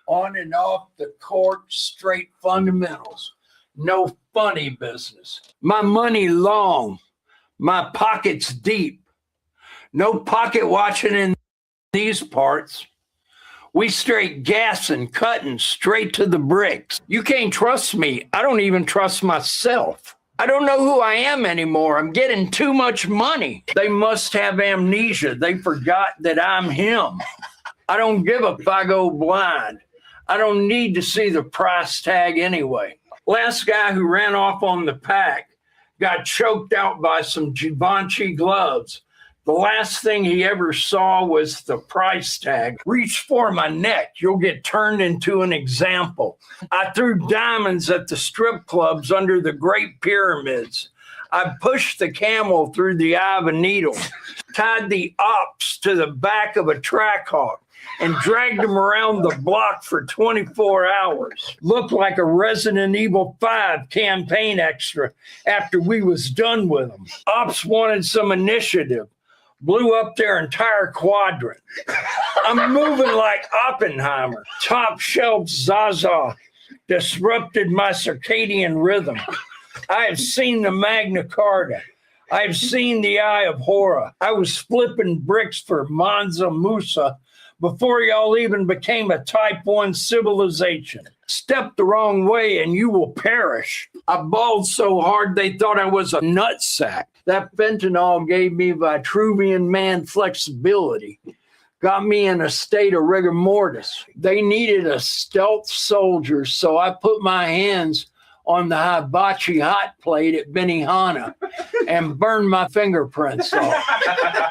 On and off the court, straight fundamentals. No funny business. My money long, my pockets deep. No pocket watching in these parts. We straight gassing, cutting straight to the bricks. You can't trust me. I don't even trust myself. I don't know who I am anymore. I'm getting too much money. They must have amnesia. They forgot that I'm him. I don't give a if I go blind. I don't need to see the price tag anyway. Last guy who ran off on the pack got choked out by some Givenchy gloves. The last thing he ever saw was the price tag. Reach for my neck. You'll get turned into an example. I threw diamonds at the strip clubs under the Great Pyramids. I pushed the camel through the eye of a needle, tied the ops to the back of a Trackhawk, and dragged them around the block for 24 hours. Looked like a Resident Evil 5 campaign extra after we was done with them. Ops wanted some initiative. Blew up their entire quadrant. I'm moving like Oppenheimer. Top shelf Zaza disrupted my circadian rhythm. I have seen the Magna Carta. I have seen the Eye of Horror. I was flipping bricks for Mansa Musa before y'all even became a type 1 civilization. Step the wrong way and you will perish. I bawled so hard they thought I was a nutsack. That fentanyl gave me Vitruvian man flexibility, got me in a state of rigor mortis. They needed a stealth soldier, so I put my hands on the hibachi hot plate at Benihana and burned my fingerprints off.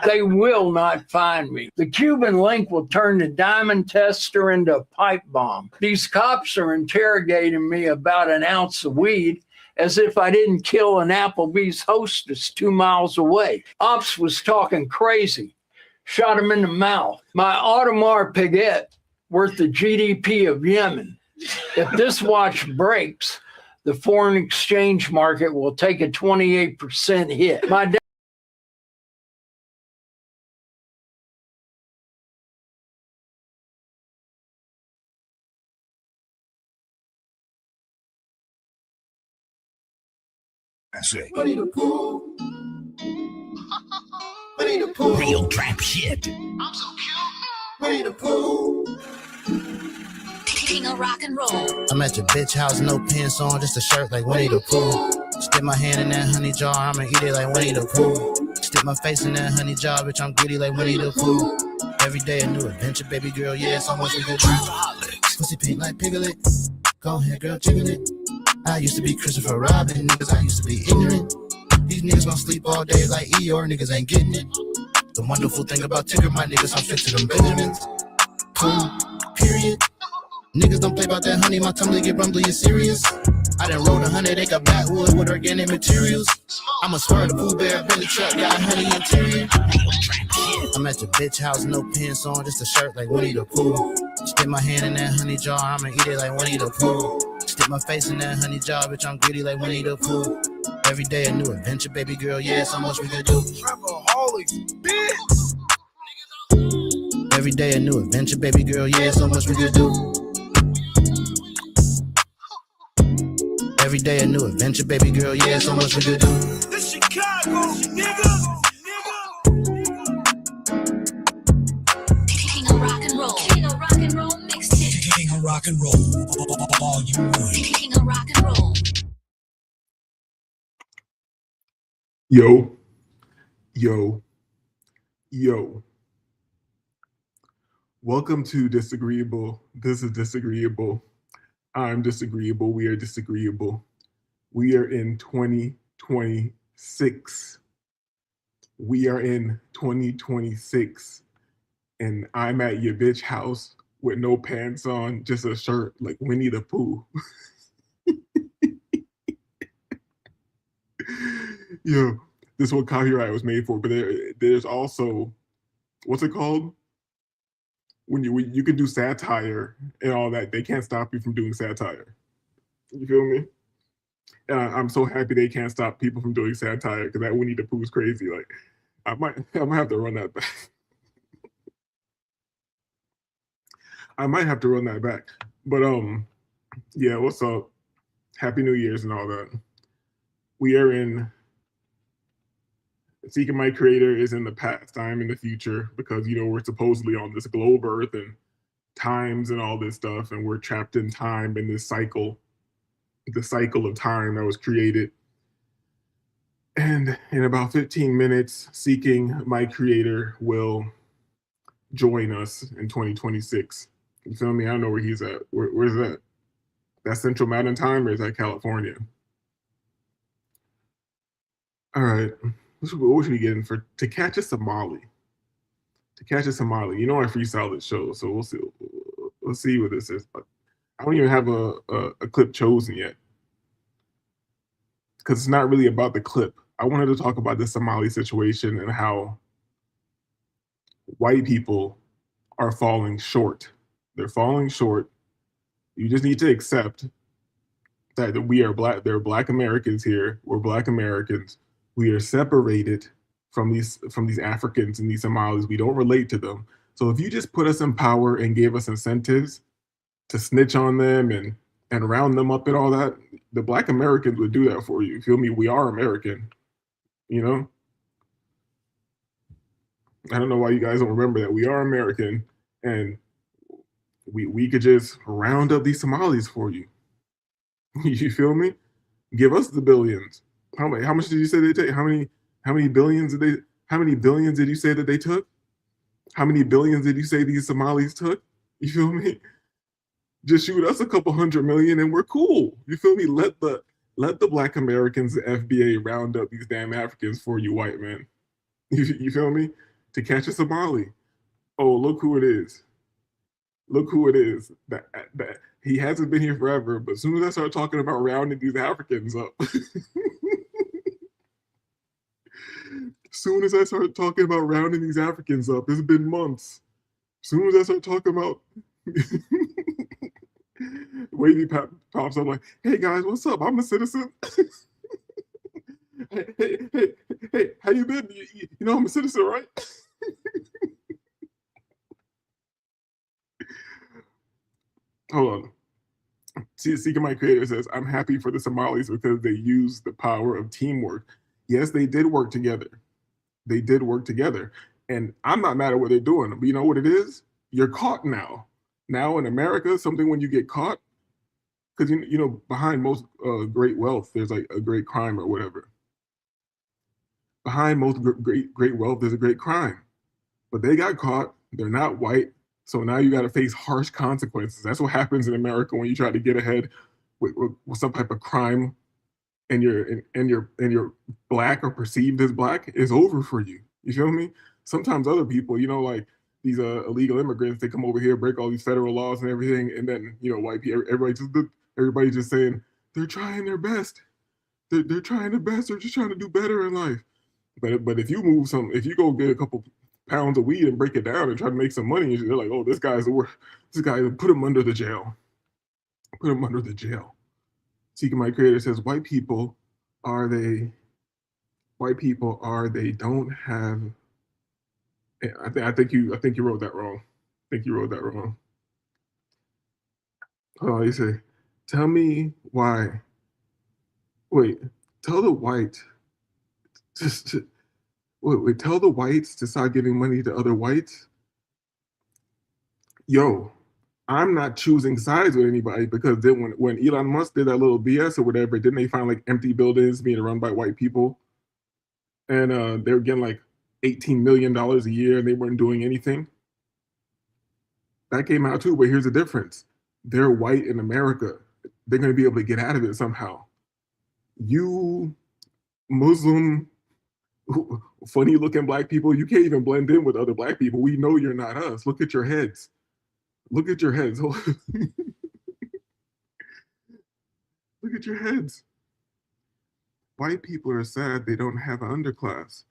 They will not find me. The Cuban link will turn the diamond tester into a pipe bomb. These cops are interrogating me about an ounce of weed as if I didn't kill an Applebee's hostess 2 miles away. Ops was talking crazy. Shot him in the mouth. My Audemars Piguet worth the GDP of Yemen. If this watch breaks, the foreign exchange market will take a 28% hit. My dad Winnie the Pooh. Winnie the Pooh. Real trap shit. I'm so cute. Winnie the Pooh. King of rock and roll. I'm at your bitch house, no pants on, just a shirt like Winnie the Pooh. Stick my hand in that honey jar, I'ma eat it like Winnie the Pooh. Stick my face in that honey jar, bitch, I'm giddy like Winnie the Pooh. Every day a new adventure, baby girl, yeah, so much we could do. Pussy pink like Piglet, go ahead, girl, jiggle it. I used to be Christopher Robin, niggas, I used to be ignorant. These niggas gon' sleep all day like Eeyore, niggas ain't getting it. The wonderful thing about Tigger, my niggas, I'm straight to them Benjamins. Pooh, period. Niggas don't play about that honey, my tummy get rumbly, you serious? I done rolled 100 acre backwood with organic materials. I'ma swear the Pooh Bear Billy truck got honey interior. I'm at your bitch house, no pants on, just a shirt like Winnie the Pooh. Stick my hand in that honey jar, I'ma eat it like Winnie the Pooh. Stick my face in that honey jar, bitch, I'm gritty like Winnie the Pooh. Every day a new adventure, baby girl, yeah, so much we could do. Every day a new adventure, baby girl, yeah, so much we could do. Every day a new adventure, baby girl, yeah, so much we could do. This Chicago, nigga. King of rock and roll. King of rock and roll mixtape. King of rock and roll. Volume 1. King of rock and roll. Yo, yo, yo. Welcome to Disagreeable. This is Disagreeable. I'm disagreeable. We are disagreeable. We are in 2026. We are in 2026. And I'm at your bitch house with no pants on, just a shirt like Winnie the Pooh. Yo, this is what copyright was made for. But there's also, what's it called? When you can do satire and all that, they can't stop you from doing satire. You feel me? And I'm so happy they can't stop people from doing satire because that Winnie the Pooh is crazy. Like, I might have to run that back. I might have to run that back. But yeah, what's up? Happy New Year's and all that. We are in Seeking My Creator is in the past. I am in the future because we're supposedly on this globe Earth and times and all this stuff, and we're trapped in time in this cycle, the cycle of time that was created. And in about 15 minutes, Seeking My Creator will join us in 2026. You feel me? I don't know where he's at. Where's that? That's Central Mountain Time, or is that California? All right. What should we get in for To Catch a Somali? To Catch a Somali. You know I freestyle this show, so we'll see. We'll see what this is. But I don't even have a clip chosen yet because it's not really about the clip. I wanted to talk about the Somali situation and how white people are falling short. They're falling short. You just need to accept that we are black. There are Black Americans here. We're Black Americans. We are separated from these Africans and these Somalis. We don't relate to them. So if you just put us in power and gave us incentives to snitch on them and round them up and all that, the Black Americans would do that for you. You feel me? We are American. I don't know why you guys don't remember that we are American, and we could just round up these Somalis for you. You feel me? Give us the billions. How much did you say they take? How many billions did you say that they took? How many billions did you say these Somalis took? You feel me? Just shoot us a couple $100 million and we're cool. You feel me? Let the Black Americans, the FBA, round up these damn Africans for you, white men. You feel me? To catch a Somali. Oh, look who it is. Look who it is. That he hasn't been here forever, but as soon as I start talking about rounding these Africans up, soon as I start talking about rounding these Africans up, it's been months. As soon as I start talking about Wavy pops up like, hey guys, what's up? I'm a citizen. hey, how you been? You know I'm a citizen, right? Hold on. Seeking My Creator says, I'm happy for the Somalis because they use the power of teamwork. Yes, they did work together. They did work together. And I'm not mad at what they're doing. But you know what it is? You're caught now. Now in America, something when you get caught, because behind most great wealth, there's like a great crime or whatever. Behind most great wealth, there's a great crime. But they got caught. They're not white. So now you got to face harsh consequences. That's what happens in America when you try to get ahead with some type of crime, and you're Black or perceived as Black. It's over for you. You feel me? Sometimes other people, like these illegal immigrants, they come over here, break all these federal laws and everything, and then white people, everybody just saying they're trying their best. They're trying their best. They're just trying to do better in life. But if you go get a couple pounds of weed and break it down and try to make some money, they're like, oh, this guy, put him under the jail. Put him under the jail. Seeking My Creator says, white people are they don't have. I think you wrote that wrong. Oh, you say, tell me why. Wait, tell the white tell the whites to start giving money to other whites. Yo, I'm not choosing sides with anybody, because then when Elon Musk did that little BS or whatever, didn't they find like empty buildings being run by white people? And they were getting like $18 million a year and they weren't doing anything. That came out too, but here's the difference. They're white in America. They're going to be able to get out of it somehow. You Muslim, funny looking Black people, you can't even blend in with other Black people. We know you're not us. Look at your heads. Look at your heads. Look at your heads. White people are sad they don't have an underclass.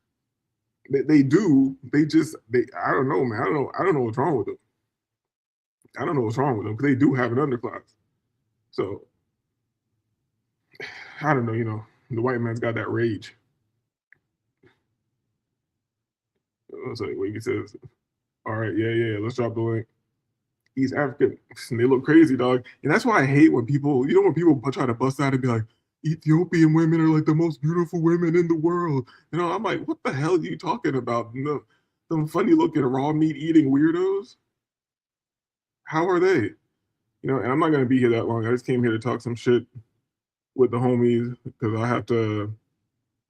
They do. I don't know, man. I don't know what's wrong with them. I don't know what's wrong with them, because they do have an underclass. So I don't know, the white man's got that rage. So wait, he says, all right, yeah, let's drop the link. He's African. They look crazy, dog. And that's why I hate when people, when people try to bust out and be like, Ethiopian women are like the most beautiful women in the world. I'm like, what the hell are you talking about? No, them funny looking raw meat eating weirdos. How are they? And I'm not gonna be here that long. I just came here to talk some shit with the homies because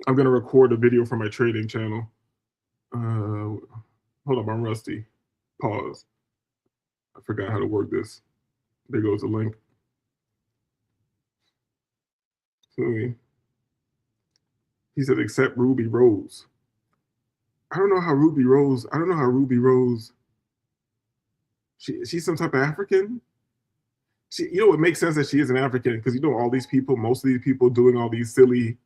I'm gonna record a video for my trading channel. Hold up, I'm rusty. Pause. I forgot how to work this. There goes the link. He said, except Ruby Rose. I don't know how Ruby Rose. She's some type of African. It makes sense that she is an African because all these people, most of these people doing all these silly,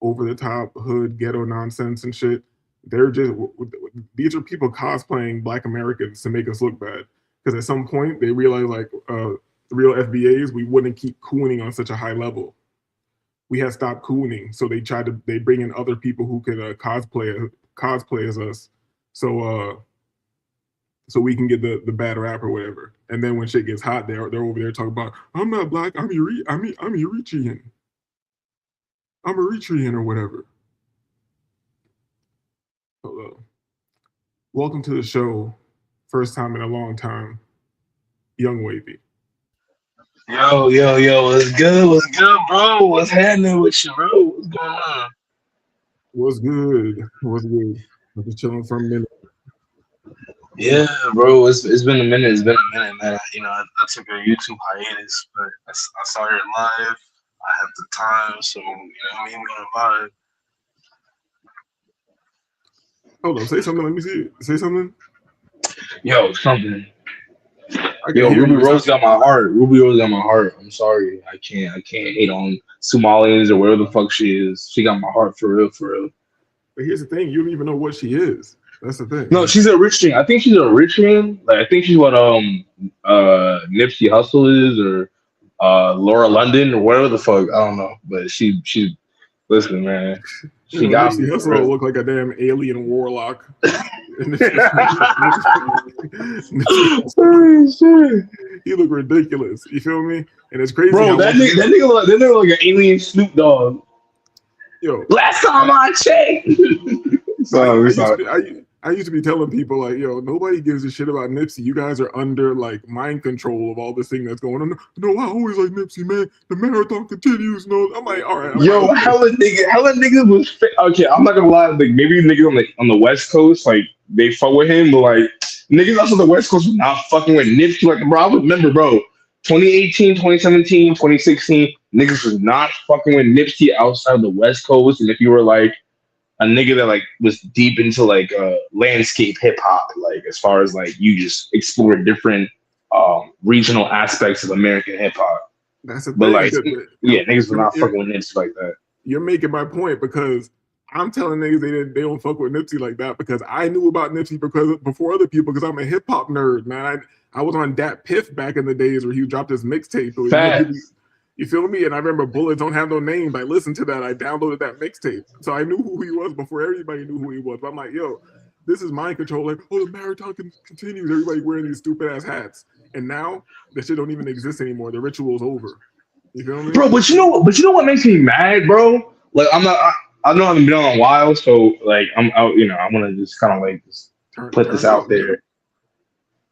over the top hood ghetto nonsense and shit. These are people cosplaying Black Americans to make us look bad. Because at some point they realize, like, real FBAs, we wouldn't keep cooning on such a high level. We had stopped cooning, so they bring in other people who could cosplay as us, so we can get the bad rap or whatever. And then when shit gets hot, they're over there talking about, I'm not Black, I'm Eritrean. I'm Eritrean or whatever. Hello. Welcome to the show. First time in a long time. Young Wavy. Yo, what's good, bro? What's happening with you, bro? What's going on? What's good? I'm just chilling for a minute. Yeah, bro, it's been a minute, man. I took a YouTube hiatus, but I saw you live. I have the time, so I'm gonna vibe. Hold on, say something. Let me see. Say something. Yo, something. Ruby Rose got my heart. I'm sorry. I can't hate on Somalians or whatever the fuck she is. She got my heart for real. But here's the thing: you don't even know what she is. That's the thing. No, she's a Eritrean. I think she's an Eritrean. Like, I think she's what Nipsey Hussle is, or Laura London, or whatever the fuck. I don't know. But she listen, man. She got me. Nipsey Hussle look like a damn alien warlock. He look ridiculous. You feel me? And it's crazy. Bro, that nigga look like an alien Snoop Dogg. Yo, last time I checked. I used to be telling people, like, yo, nobody gives a shit about Nipsey. You guys are under, like, mind control of all this thing that's going on. No, I always like Nipsey, man. The marathon continues. No, I'm like, all right. Yo, hella niggas was okay. I'm not gonna lie. Like, maybe niggas on the West Coast, like, they fuck with him, but like niggas outside the West Coast were not fucking with Nipsey. Like, bro, I remember, bro, 2018, 2017, 2016, niggas was not fucking with Nipsey outside of the West Coast. And if you were like a nigga that like was deep into like landscape hip hop, like as far as like you just explore different regional aspects of American hip hop. That's the thing. But like, yeah, niggas were not fucking with Nipsey like that. You're making my point because I'm telling niggas they don't fuck with Nipsey like that because I knew about Nipsey before other people because I'm a hip hop nerd, man. I was on Dat Piff back in the days where he dropped his mixtape. You feel me? And I remember Bullets Don't Have No Name. I listened to that. I downloaded that mixtape. So I knew who he was before everybody knew who he was. But I'm like, yo, this is mind control. Like, oh, the marathon continues. Everybody wearing these stupid ass hats. And now that shit don't even exist anymore. The ritual's over. You feel me? Bro, but you know what makes me mad, bro? Like, I know I haven't been on in a while, so like I'm out, I want to just kind of like just put this out there.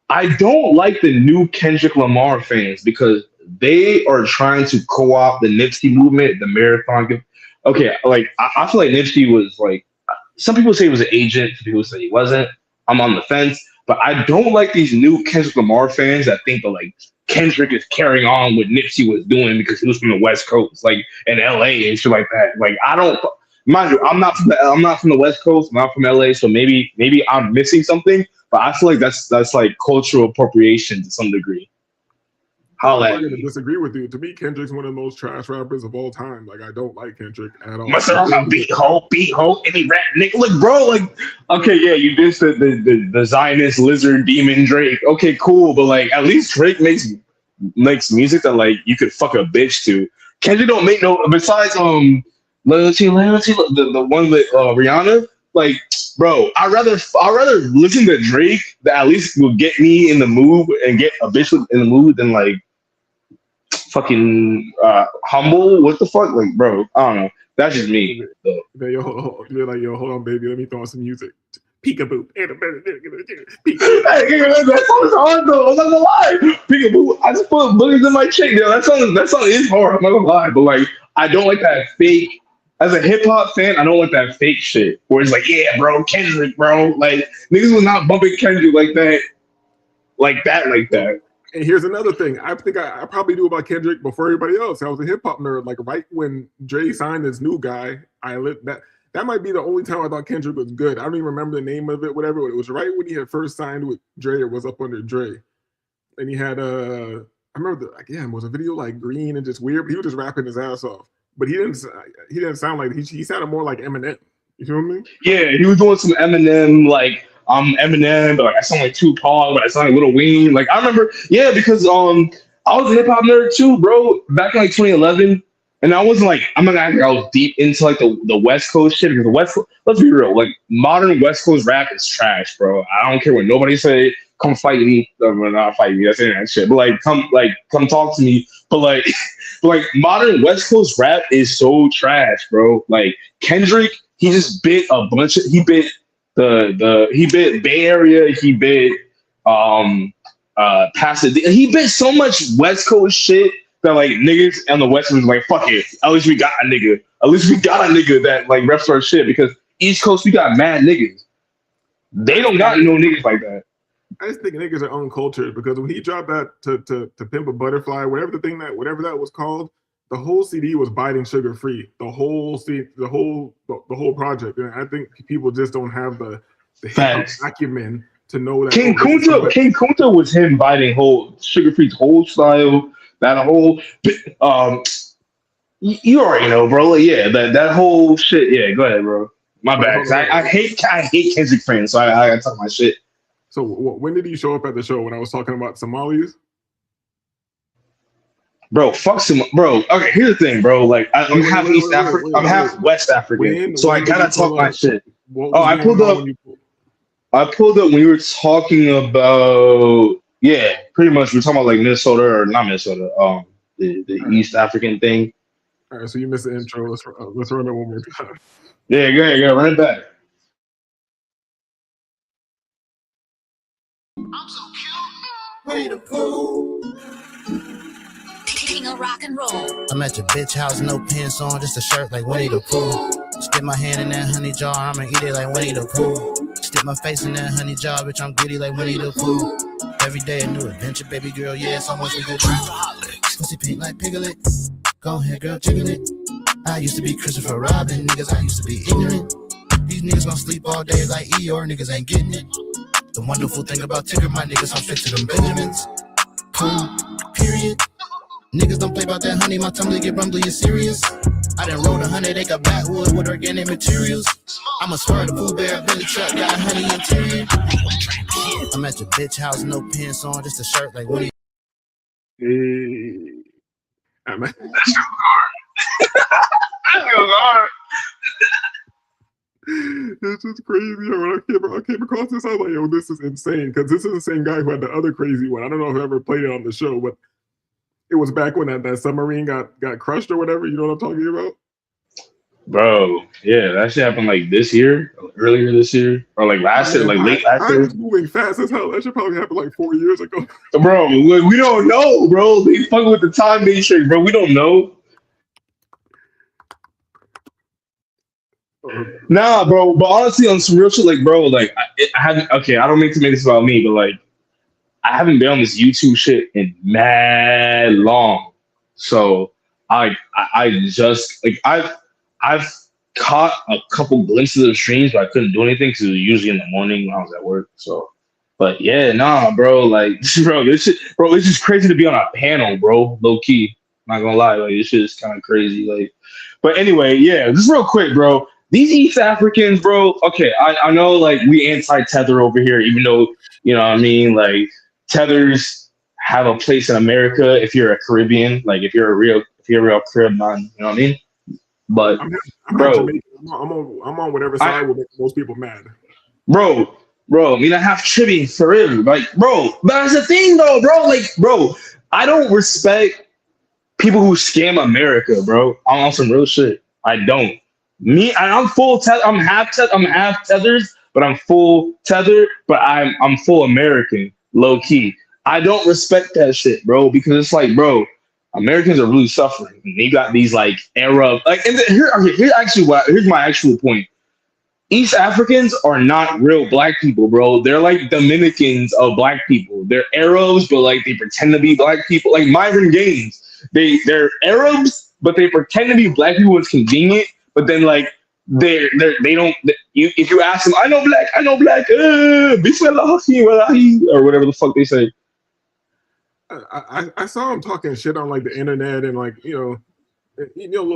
I don't like the new Kendrick Lamar fans because they are trying to co-opt the Nipsey movement, the marathon. Okay, like I feel like Nipsey was like, some people say he was an agent, some people say he wasn't. I'm on the fence, but I don't like these new Kendrick Lamar fans that think that like Kendrick is carrying on what Nipsey was doing because he was from the West Coast, like in LA and shit like that. Like I don't. Mind you, I'm not from the West Coast. I'm not from LA, so maybe I'm missing something. But I feel like that's like cultural appropriation to some degree. I'm not gonna disagree with you. To me, Kendrick's one of the most trash rappers of all time. Like I don't like Kendrick at all. Beat ho, any rap nigga. Like bro, like okay, yeah, you dissed the Zionist lizard demon Drake. Okay, cool, but like at least Drake makes music that like you could fuck a bitch to. Kendrick don't make no besides Loyalty, the one with Rihanna, like, bro, I'd rather listen to Drake that at least will get me in the mood and get a bitch in the mood than like fucking humble. What the fuck, like, bro? I don't know. That's just me. So. You're like, yo, hold on, baby. Let me throw on some music. Peekaboo. That song's hard though. I'm not gonna lie. Peekaboo. I just put bullies in my chick. Yo, that song is hard. I'm not gonna lie, but like, I don't like that fake. As a hip hop fan, I don't like that fake shit where it's like, yeah, bro, Kendrick, bro. Like niggas was not bumping Kendrick like that. And here's another thing. I think I probably knew about Kendrick before everybody else. I was a hip hop nerd. Like right when Dre signed this new guy, that might be the only time I thought Kendrick was good. I don't even remember the name of it, whatever. It was right when he had first signed with Dre. It was up under Dre, and he had I remember again was a video like green and just weird. But he was just rapping his ass off. But he didn't sound like he sounded more like Eminem. You feel me? Yeah, he was doing some Eminem like. Eminem, but like I sound like Tupac, but I sound like Lil Wayne. Like I remember, yeah, because I was a hip hop nerd too, bro, back in like 2011, and I wasn't like I'm not gonna act like I was deep into like the West Coast shit because the West. Let's be real, like modern West Coast rap is trash, bro. I don't care what nobody say. Come fight me, not fight me. That's internet shit, but like come talk to me. But like, modern West Coast rap is so trash, bro. Like Kendrick, he just bit a bunch of he bit Bay Area, he bit Pasadena, he bit so much West Coast shit that like niggas on the West was like, fuck it, at least we got a nigga that like reps our shit because East Coast we got mad niggas. They don't got no niggas like that. I just think niggas are uncultured because when he dropped that to Pimp a Butterfly, whatever that was called, the whole CD was biting sugar free. The whole project. And I think people just don't have the acumen to know that. King Kunta was him biting whole sugar free's whole style. That whole you already know, bro. Like, yeah, that whole shit. Yeah, go ahead, bro. My bad. I hate Kendrick fans, so I gotta talk my shit. So when did he show up at the show? When I was talking about Somalis? Bro, fuck some, bro. Okay, here's the thing, bro. Like, I'm half East African, I'm half West African, so I gotta talk my shit. I pulled up when we were talking about, yeah, pretty much. We're talking about like Minnesota or not Minnesota, the East African thing. All right, so you missed the intro. Let's run it one more time. Yeah, go ahead, run it back. I'm so cute. Winnie the Pooh. King of rock and roll. I'm at your bitch house, no pants on, just a shirt like Winnie the Pooh. Stick my hand in that honey jar, I'ma eat it like Winnie the Pooh. Stick my face in that honey jar, bitch, I'm giddy like Winnie the Pooh. Every day a new adventure, baby girl, yeah, so much we go through. Pussy pink like Piglet, go ahead, girl, jiggle it. I used to be Christopher Robin, niggas, I used to be ignorant. These niggas gon' sleep all day like Eeyore, niggas ain't getting it. The wonderful thing about Tigger, my niggas, I'm straight to them Benjamins. Pooh, period. Niggas don't play about that honey, my tumbler get rumbly, you serious? I done rolled 100 acre backwood with organic materials. I'ma swear the Pooh Bear Billy truck got honey interior. I'm at your bitch house, no pants on, just a shirt like Winnie. That's It's just crazy. When I came across this, I was like, yo, this is insane. Because this is the same guy who had the other crazy one. I don't know if I ever played it on the show, but it was back when that submarine got crushed or whatever. You know what I'm talking about? Bro, yeah, that shit happened like this year, earlier this year, or like last year, like late last year. It's moving fast as hell. That should probably happen like 4 years ago. Bro, we don't know, bro. They fucking with the time matrix, bro. We don't know. Nah, bro. But honestly, on some real shit, like, bro, like, I haven't. Okay, I don't mean to make this about me, but like, I haven't been on this YouTube shit in mad long. So I just like I've caught a couple glimpses of streams, but I couldn't do anything because it was usually in the morning when I was at work. So, but yeah, nah, bro. Like, bro, this shit, bro, it's just crazy to be on a panel, bro. Low key, not gonna lie, like this shit is kind of crazy. Like, but anyway, yeah, just real quick, bro. These East Africans, bro. Okay, I know, like, we anti-tether over here, even though, you know what I mean, like, tethers have a place in America if you're a Caribbean, like if you're a real Caribbean, you know what I mean? But I'm bro, I'm on whatever side will make most people mad. bro. I mean, I have Tribune for real, like, bro. But that's the thing, though, bro. Like, bro, I don't respect people who scam America, bro. I'm on some real shit. I don't. I'm full. I'm half. I'm half tethers, but I'm full tether. But I'm full American, low key. I don't respect that shit, bro, because it's like, bro, Americans are really suffering. And they got these like Arab, like, and here's my actual point. East Africans are not real black people, bro. They're like Dominicans of black people. They're Arabs, but like they pretend to be black people. Like Myron Gaines, they're Arabs, but they pretend to be black people when it's convenient. But then like they don't. If you ask them, I know black, or whatever the fuck they say. I saw him talking shit on like the internet and like little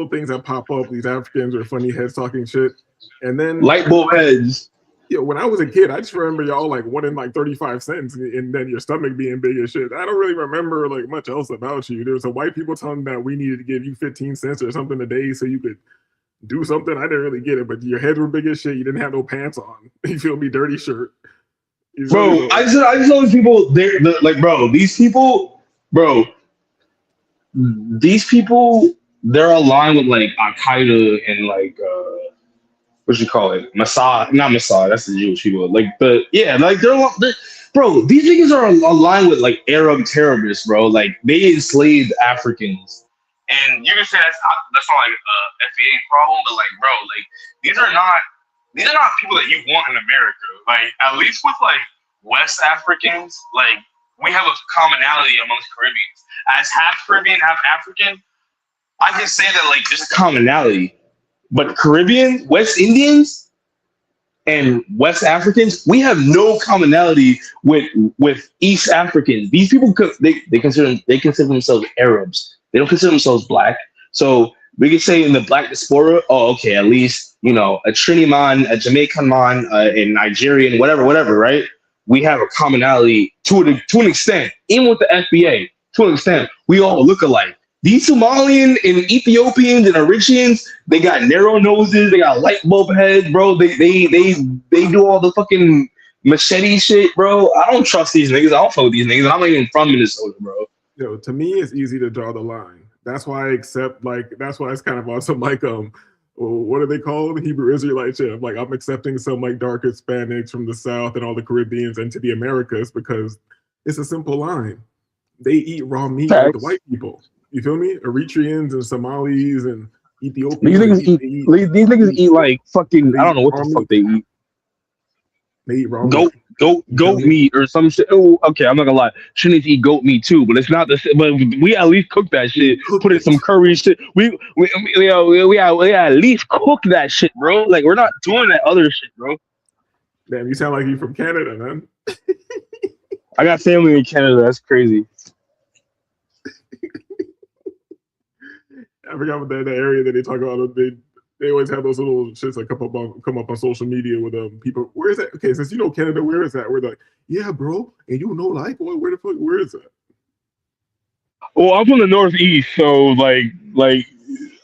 things that pop up. These Africans with funny heads talking shit, and then light bulb heads. When I was a kid, I just remember y'all like wanting like 35 cents, and then your stomach being big as shit. I don't really remember like much else about you. There was some white people telling me that we needed to give you 15 cents or something a day so you could do something. I didn't really get it, but your heads were big as shit. You didn't have no pants on. You feel me? Dirty shirt. Bro, I just know these people. They're like, bro. These people, they're aligned with like Al Qaeda and like what you call it, Mossad, not Mossad. That's the Jewish people. Like they're bro. These niggas are aligned with like Arab terrorists, bro. Like they enslaved Africans, and you can say that's not like a FBA problem, but like, bro, like these are not people that you want in America. Like, at least with like West Africans, like we have a commonality amongst Caribbeans. As half Caribbean, half African, I can say that like there's a commonality. But Caribbean, West Indians, and West Africans, we have no commonality with East Africans. These people they consider themselves Arabs. They don't consider themselves black. So we could say in the black diaspora, oh, okay, at least, a Trini man, a Jamaican man, a Nigerian, whatever, right? We have a commonality to an extent, even with the FBA, to an extent, we all look alike. These Somalian and Ethiopians and Eritreans, they got narrow noses, they got light bulb heads, bro. They do all the fucking machete shit, bro. I don't trust these niggas. I don't fuck with these niggas. I'm not even from Minnesota, bro. To me, it's easy to draw the line. That's why I accept, that's why it's kind of awesome, what are they called? Hebrew Israelite shit. Like, I'm accepting some like dark Hispanics from the South and all the Caribbeans into the Americas because it's a simple line. They eat raw meat with the white people. You feel me? Eritreans and Somalis and Ethiopians. These niggas eat like fucking, I don't know what the fuck they eat. They eat raw goat meat or some shit. Oh, okay, I'm not gonna lie. Shouldn't eat goat meat too, but it's not the same. But we at least cook that shit. Put in some curry shit. We at least cook that shit, bro. Like, we're not doing that other shit, bro. Damn, you sound like you from Canada, man. I got family in Canada. That's crazy. I forgot what that area that they talk about. They always have those little shits that come up on social media with people. Where is that? Okay, since you know Canada, where is that? We're like, yeah, bro, and you know, like, where the fuck? Where is that? Well, I'm from the Northeast, so like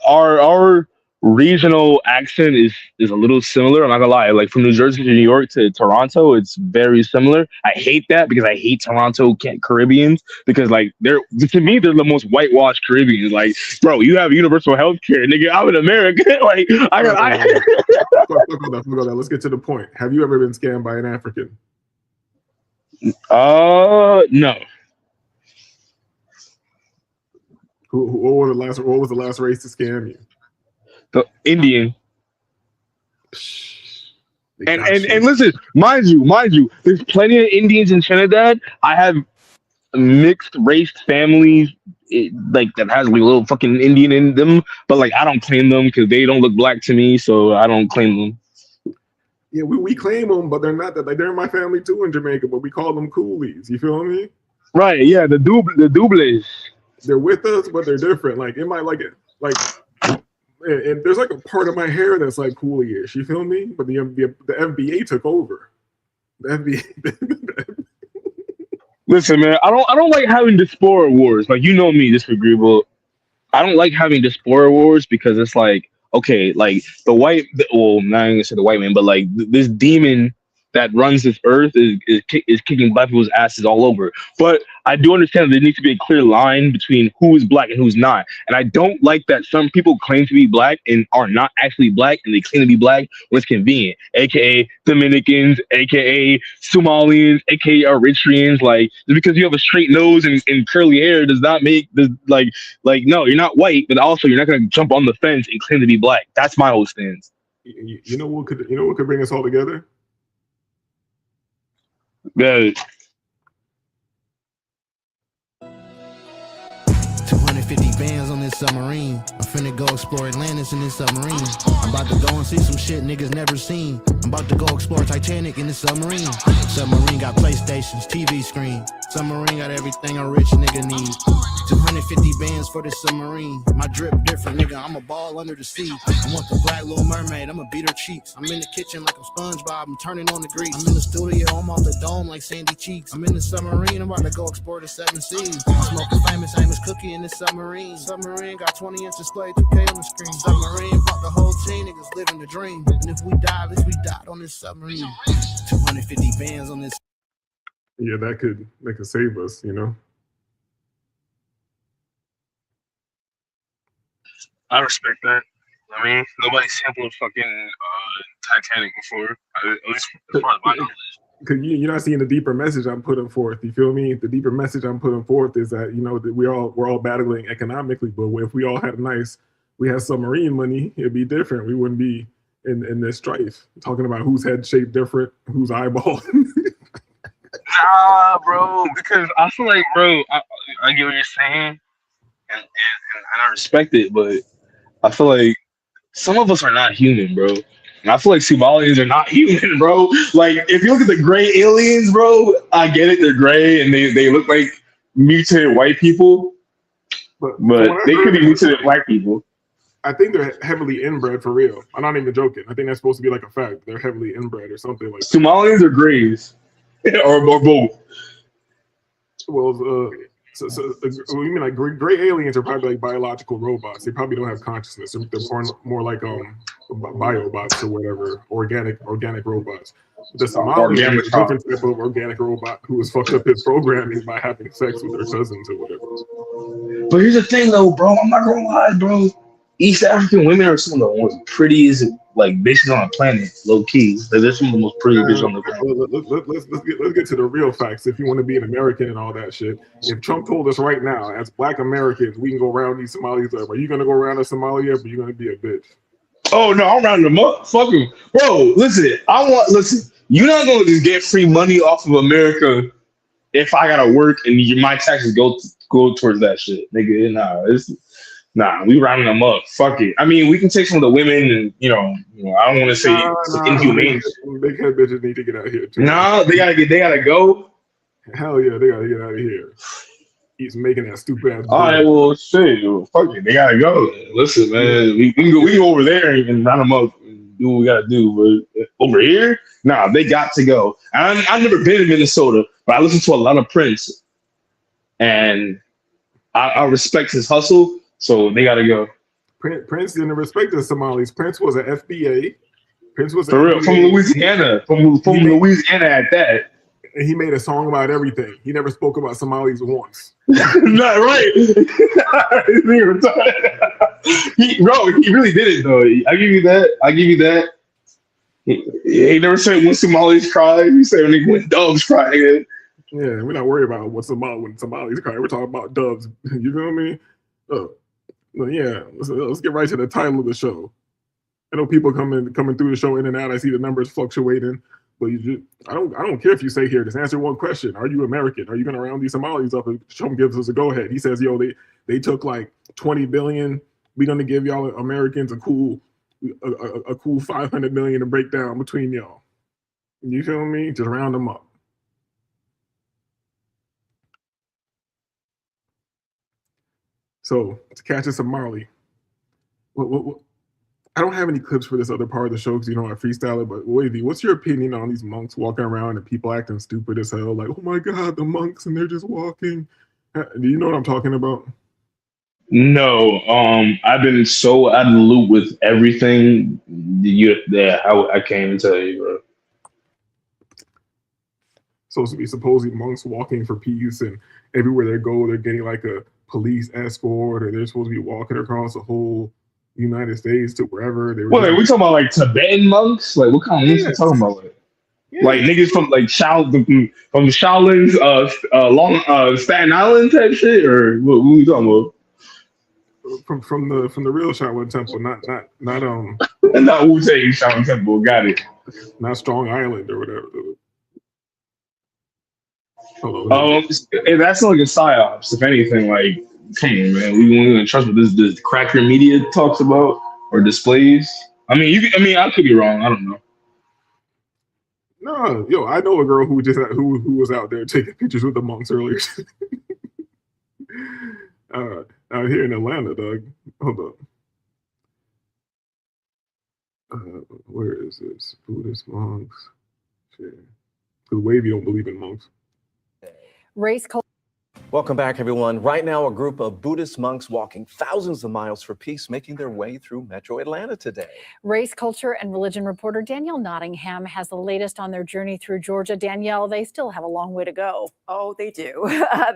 our regional accent is a little similar. I'm not gonna lie. Like, from New Jersey to New York to Toronto, it's very similar. I hate that because I hate Toronto Caribbeans because like they're the most whitewashed Caribbeans. Like, bro, you have universal health care, nigga. I'm in America. Like, Fuck all that. Let's get to the point. Have you ever been scammed by an African? No. What was the last race to scam you? The Indian. And listen, mind you, there's plenty of Indians in Trinidad. I have mixed race families, that has like a little fucking Indian in them, but like I don't claim them because they don't look black to me, so I don't claim them. Yeah, we claim them, but they're not that. Like, they're in my family too in Jamaica, but we call them coolies. You feel me? Right? Yeah, the doubles. They're with us, but they're different. Like, it might and there's like a part of my hair that's like coolie-ish. You feel me? But the FBA took over. The FBA. Listen, man, I don't like having diaspora wars. Like, you know me, disagreeable. I don't like having diaspora wars because it's like, okay, like I'm not gonna say the white man, but like this demon that runs this earth is kicking black people's asses all over. But I do understand that there needs to be a clear line between who is black and who's not. And I don't like that some people claim to be black and are not actually black, and they claim to be black when it's convenient, aka Dominicans, aka Somalians, aka Eritreans. Like, just because you have a straight nose and curly hair does not make like no, you're not white, but also you're not gonna jump on the fence and claim to be black. That's my whole stance. You know what could bring us all together? Yeah. 250 bands on this submarine. I'm finna go explore Atlantis in this submarine. I'm about to go and see some shit niggas never seen. I'm about to go explore Titanic in this submarine. Submarine got PlayStations, TV screen. Submarine got everything a rich nigga needs. 250 bands for this submarine. My drip different, nigga. I'm a ball under the sea. I want the black little mermaid. I'ma beat her cheeks. I'm in the kitchen like I'm SpongeBob. I'm turning on the grease. I'm in the studio. I'm off the dome like Sandy Cheeks. I'm in the submarine. I'm about to go explore the 7 seas. I'm smoking famous cookie in this submarine. Submarine got 20-inch display, 2K on the screen. Submarine bought the whole team. Niggas living the dream. And if we die, at least we died on this submarine. 250 bands on this. Yeah, that could save us, you know. I respect that. I mean, nobody sampled fucking Titanic before. At least as far as my knowledge. Because you're not seeing the deeper message I'm putting forth. You feel me? The deeper message I'm putting forth is that, you know, that we're all battling economically, but if we all had we had submarine money, it'd be different. We wouldn't be in this strife talking about whose head shaped different, whose eyeball. Nah, bro, because I feel like, bro, I get what you're saying, and I respect it, but I feel like some of us are not human, bro. And I feel like Somalians are not human, bro. Like, if you look at the gray aliens, bro, I get it, they're gray and they look like mutated white people, but they could be mutated black people. I think they're heavily inbred for real. I'm not even joking. I think that's supposed to be like a fact. They're heavily inbred or something like that. Somalians are grays, or both. Well, so you mean like gray aliens are probably like biological robots? They probably don't have consciousness. They're more like biobots or whatever, organic robots. The Somali is a different type of organic robot who has fucked up his programming by having sex with their cousins or whatever. But here's the thing, though, bro. I'm not gonna lie, bro. East African women are some of the most prettiest like bitches on the planet, low key. They're some of the most pretty bitches on the planet. Let's get to the real facts. If you want to be an American and all that shit, if Trump told us right now, as Black Americans, we can go around these Somalis up, are you gonna go around a Somalia up, or are you gonna be a bitch? Oh no, I'm rounding them up. Fuck them, bro. Listen, you're not gonna just get free money off of America if I gotta work and my taxes go towards that shit, nigga. Nah, we rounding them up. Fuck it. I mean, we can take some of the women, and I don't want to say inhumane. Big head bitches need to get out of here too. No, they gotta go. Hell yeah, they gotta get out of here. He's making that stupid ass. All right, well, shit, fuck it, they gotta go. Listen, man, we can go over there and round them up and do what we gotta do. But over here, nah, they got to go. I've never been in Minnesota, but I listen to a lot of Prince, and I respect his hustle. So they gotta go. Prince didn't respect the Somalis. Prince was an FBA. Prince was for real, from Louisiana. From Louisiana at that. And he made a song about everything. He never spoke about Somalis once. Not right. He really did it though. I give you that. He never said when Somalis cry. He said when doves cry. Yeah, we're not worried about when Somalis cry. We're talking about doves. You know what I mean? Well, yeah, let's get right to the title of the show. I know people coming through the show in and out. I see the numbers fluctuating, but I don't care if you say here. Just answer one question: are you American? Are you going to round these Somalis up? And Trump gives us a go ahead. He says, "Yo, they took like 20 billion. We're going to give y'all Americans a cool 500 million to break down between y'all." You feel me? Just round them up. So to catch a Somali, I don't have any clips for this other part of the show because I freestyle it. But Wavy, what's your opinion on these monks walking around and people acting stupid as hell? Like, oh my God, the monks, and they're just walking. Do you know what I'm talking about? No, I've been so out of the loop with everything. I can't even tell you, bro. supposed to be supposedly monks walking for peace, and everywhere they go, they're getting like a police escort, or they're supposed to be walking across the whole United States to wherever they were. Wait, we talking about like Tibetan monks? Like what kind of monks we talking about? Like niggas from like from Shaolin's Staten Island type shit, or what we talking about? From the real Shaolin Temple, not and not Wu-Tang Shaolin Temple. Got it. Not Strong Island or whatever. That's like a psyops. If anything, like, come on, man, we gonna trust what this cracker media talks about or displays. I mean, I could be wrong. I don't know. No, yo, I know a girl who was out there taking pictures with the monks earlier. Out here in Atlanta, dog. Hold up. Where is this? Buddhist monks. Shit. Because Wavy don't believe in monks. Race culture. Welcome back, everyone. Right now, a group of Buddhist monks walking thousands of miles for peace, making their way through Metro Atlanta today. Race, culture, and religion reporter Danielle Nottingham has the latest on their journey through Georgia. Danielle, they still have a long way to go. Oh, they do.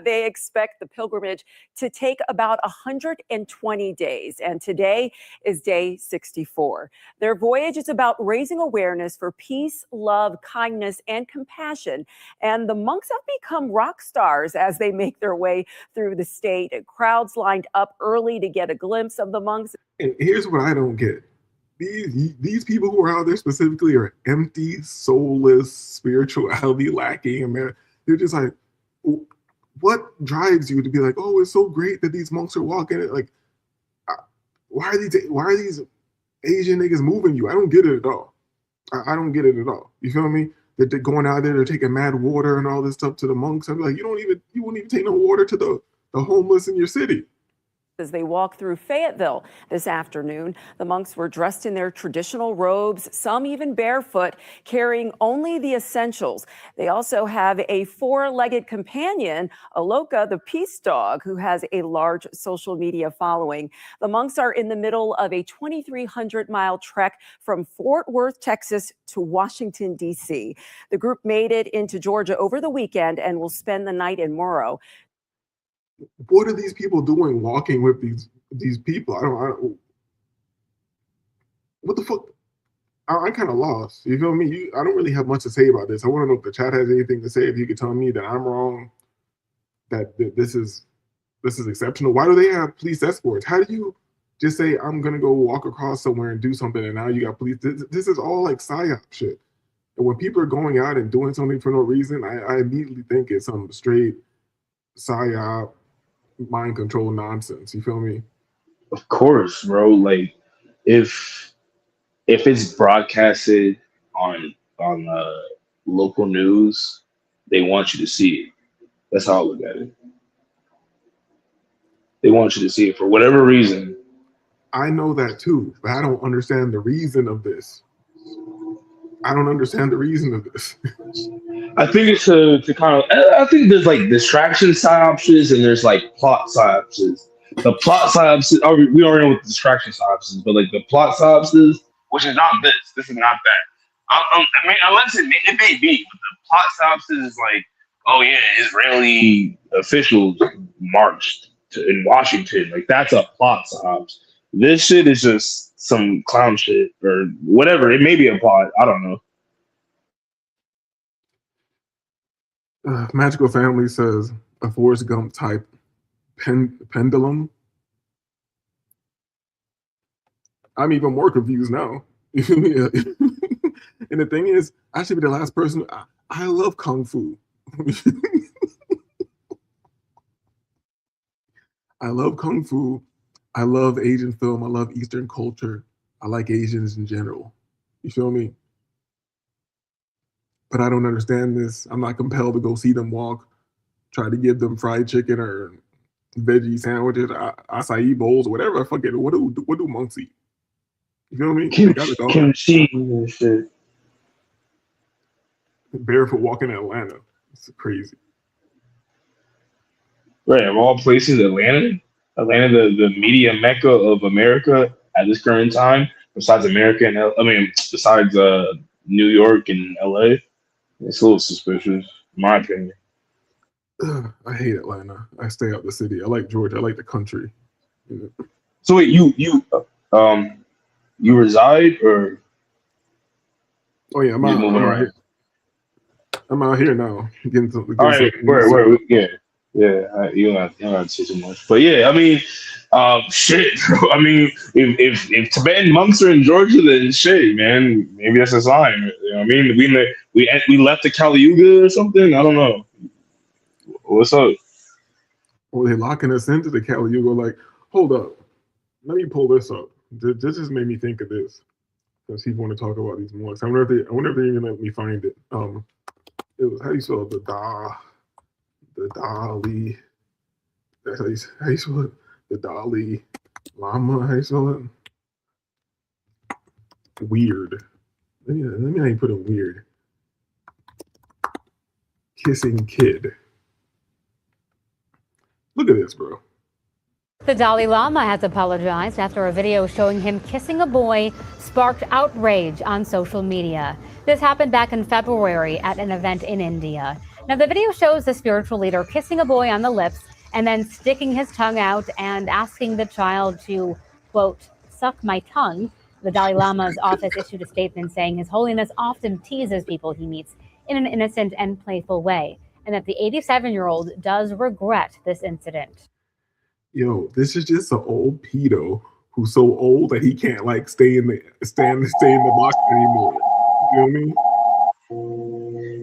They expect the pilgrimage to take about 120 days, and today is day 64. Their voyage is about raising awareness for peace, love, kindness, and compassion. And the monks have become rock stars as they make their way through the state. Crowds lined up early to get a glimpse of the monks. And here's what I don't get. These people who are out there specifically are empty, soulless, spirituality lacking. They're just like, what drives you to be like, oh, it's so great that these monks are walking it? Like, why are these Asian niggas moving you? I don't get it at all. I don't get it at all. You feel me? That they're going out there, they're taking mad water and all this stuff to the monks. I'm like, you wouldn't even take no water to the homeless in your city. As they walk through Fayetteville this afternoon, the monks were dressed in their traditional robes, some even barefoot, carrying only the essentials. They also have a four-legged companion, Aloka, the peace dog, who has a large social media following. The monks are in the middle of a 2,300-mile trek from Fort Worth, Texas to Washington, D.C. The group made it into Georgia over the weekend and will spend the night in Morrow. What are these people doing walking with these people? I don't what the fuck? I'm kind of lost. You feel me? I don't really have much to say about this. I want to know if the chat has anything to say. If you could tell me that I'm wrong, that this is exceptional. Why do they have police escorts? How do you just say I'm gonna go walk across somewhere and do something, and now you got police? This is all like psyop shit. And when people are going out and doing something for no reason, I immediately think it's some straight psyop, mind control nonsense. You feel me? Of course, bro. Like if it's broadcasted on local news, they want you to see it. That's how I look at it. They want you to see it for whatever reason. I know that too, but I don't understand the reason of this. I don't understand the reason of this. I think it's to kind of. I think there's like distraction psyopses and there's like plot psyopses. The plot psyopses, we already know what the distraction psyopses, but like the plot psyopses, which is not this. This is not that. I mean, unless it may be, but the plot psyopses is like, oh yeah, Israeli officials marched in Washington. Like that's a plot psyops. This shit is just some clown shit or whatever. It may be a plot. I don't know. Magical Family says a Forrest Gump type pendulum. I'm even more confused now. You feel me? And the thing is, I should be the last person. I love Kung Fu. I love Kung Fu. I love Asian film. I love Eastern culture. I like Asians in general. You feel me? But I don't understand this. I'm not compelled to go see them walk, try to give them fried chicken or veggie sandwiches, acai bowls, whatever. Fucking what do monks eat? You feel me? Kimchi and shit. Barefoot walking in Atlanta. It's crazy. Right, of all places, Atlanta, the media mecca of America at this current time, besides America and besides New York and LA. It's a little suspicious. in my opinion. I hate Atlanta. I stay out the city. I like Georgia. I like the country. So wait, you reside or? Oh yeah, I'm out here. I'm out here now. All right, where, yeah. You don't have to say too much, but yeah, I mean, shit. Bro. I mean, if Tibetan monks are in Georgia, then shit, man. Maybe that's a sign. You know what I mean, we left the Kali Yuga or something. I don't know. What's up? Well, they're locking us into the Kali Yuga. Like, hold up, let me pull this up. This just made me think of this because people want to talk about these monks. I wonder if they're even let me find it. It was how you spell it? The Dalai. That's how you spell it. The Dalai Lama. How you spell it? Weird. Let me how you put it weird. Kissing kid. Look at this, bro. The Dalai Lama has apologized after a video showing him kissing a boy sparked outrage on social media. This happened back in February at an event in India. Now, the video shows the spiritual leader kissing a boy on the lips and then sticking his tongue out and asking the child to, quote, suck my tongue. The Dalai Lama's office issued a statement saying His Holiness often teases people he meets in an innocent and playful way, and that the 87-year-old does regret this incident. Yo, this is just an old pedo who's so old that he can't like stay in the box anymore. You know what I mean?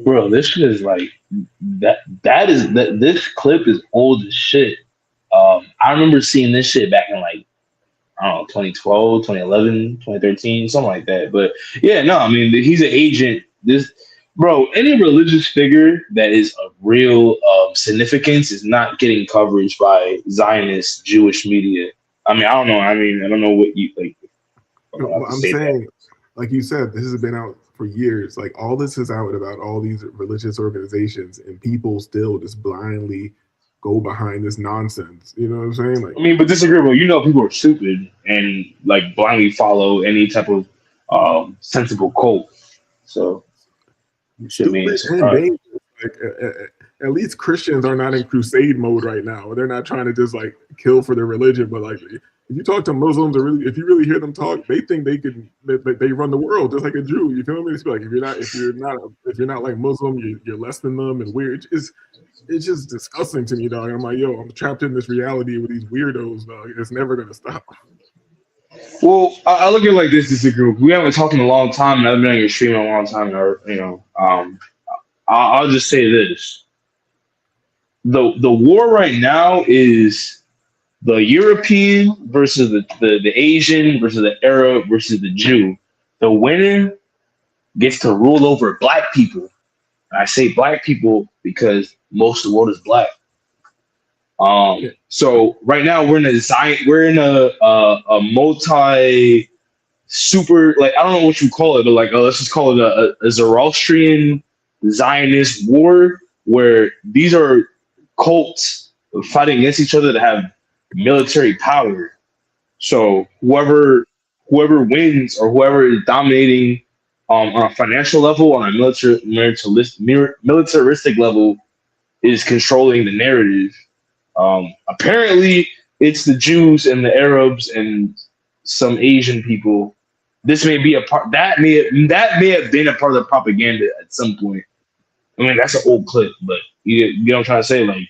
Bro, this shit is like this clip is old as shit. I remember seeing this shit back in like, I don't know, 2012, 2011, 2013, something like that. But yeah, no, I mean, he's an agent. Any religious figure that is of real significance is not getting coverage by Zionist Jewish media. I mean, I don't know. I don't know what you like. I'm saying, like you said, this has been out for years. Like all this is out about all these religious organizations, and people still just blindly go behind this nonsense. You know what I'm saying? Like, I mean, but disagreeable. You know, people are stupid and like blindly follow any type of sensible cult. So, stupid and dangerous. Like, at least Christians are not in crusade mode right now. They're not trying to just like kill for their religion. But like, if you talk to Muslims, or if you really hear them talk, they think they run the world just like a Jew. You feel me? It's like if you're not like Muslim, you're less than them and weird. It's just disgusting to me, dog. I'm like, yo, I'm trapped in this reality with these weirdos, dog. It's never gonna stop. Well, I look at it like this a group. We haven't talked in a long time, and I've been on your stream a long time. I'll just say this: the war right now is the European versus the Asian versus the Arab versus the Jew. The winner gets to rule over black people. And I say black people because most of the world is black. So right now we're in a multi super, like, I don't know what you call it, but like let's just call it a Zoroastrian Zionist war, where these are cults fighting against each other that have military power. So whoever wins or whoever is dominating on a financial level, on a militaristic level, is controlling the narrative. Apparently, it's the Jews and the Arabs and some Asian people. This may be a part that may have been a part of the propaganda at some point. I mean, that's an old clip, but you know what I'm trying to say, like.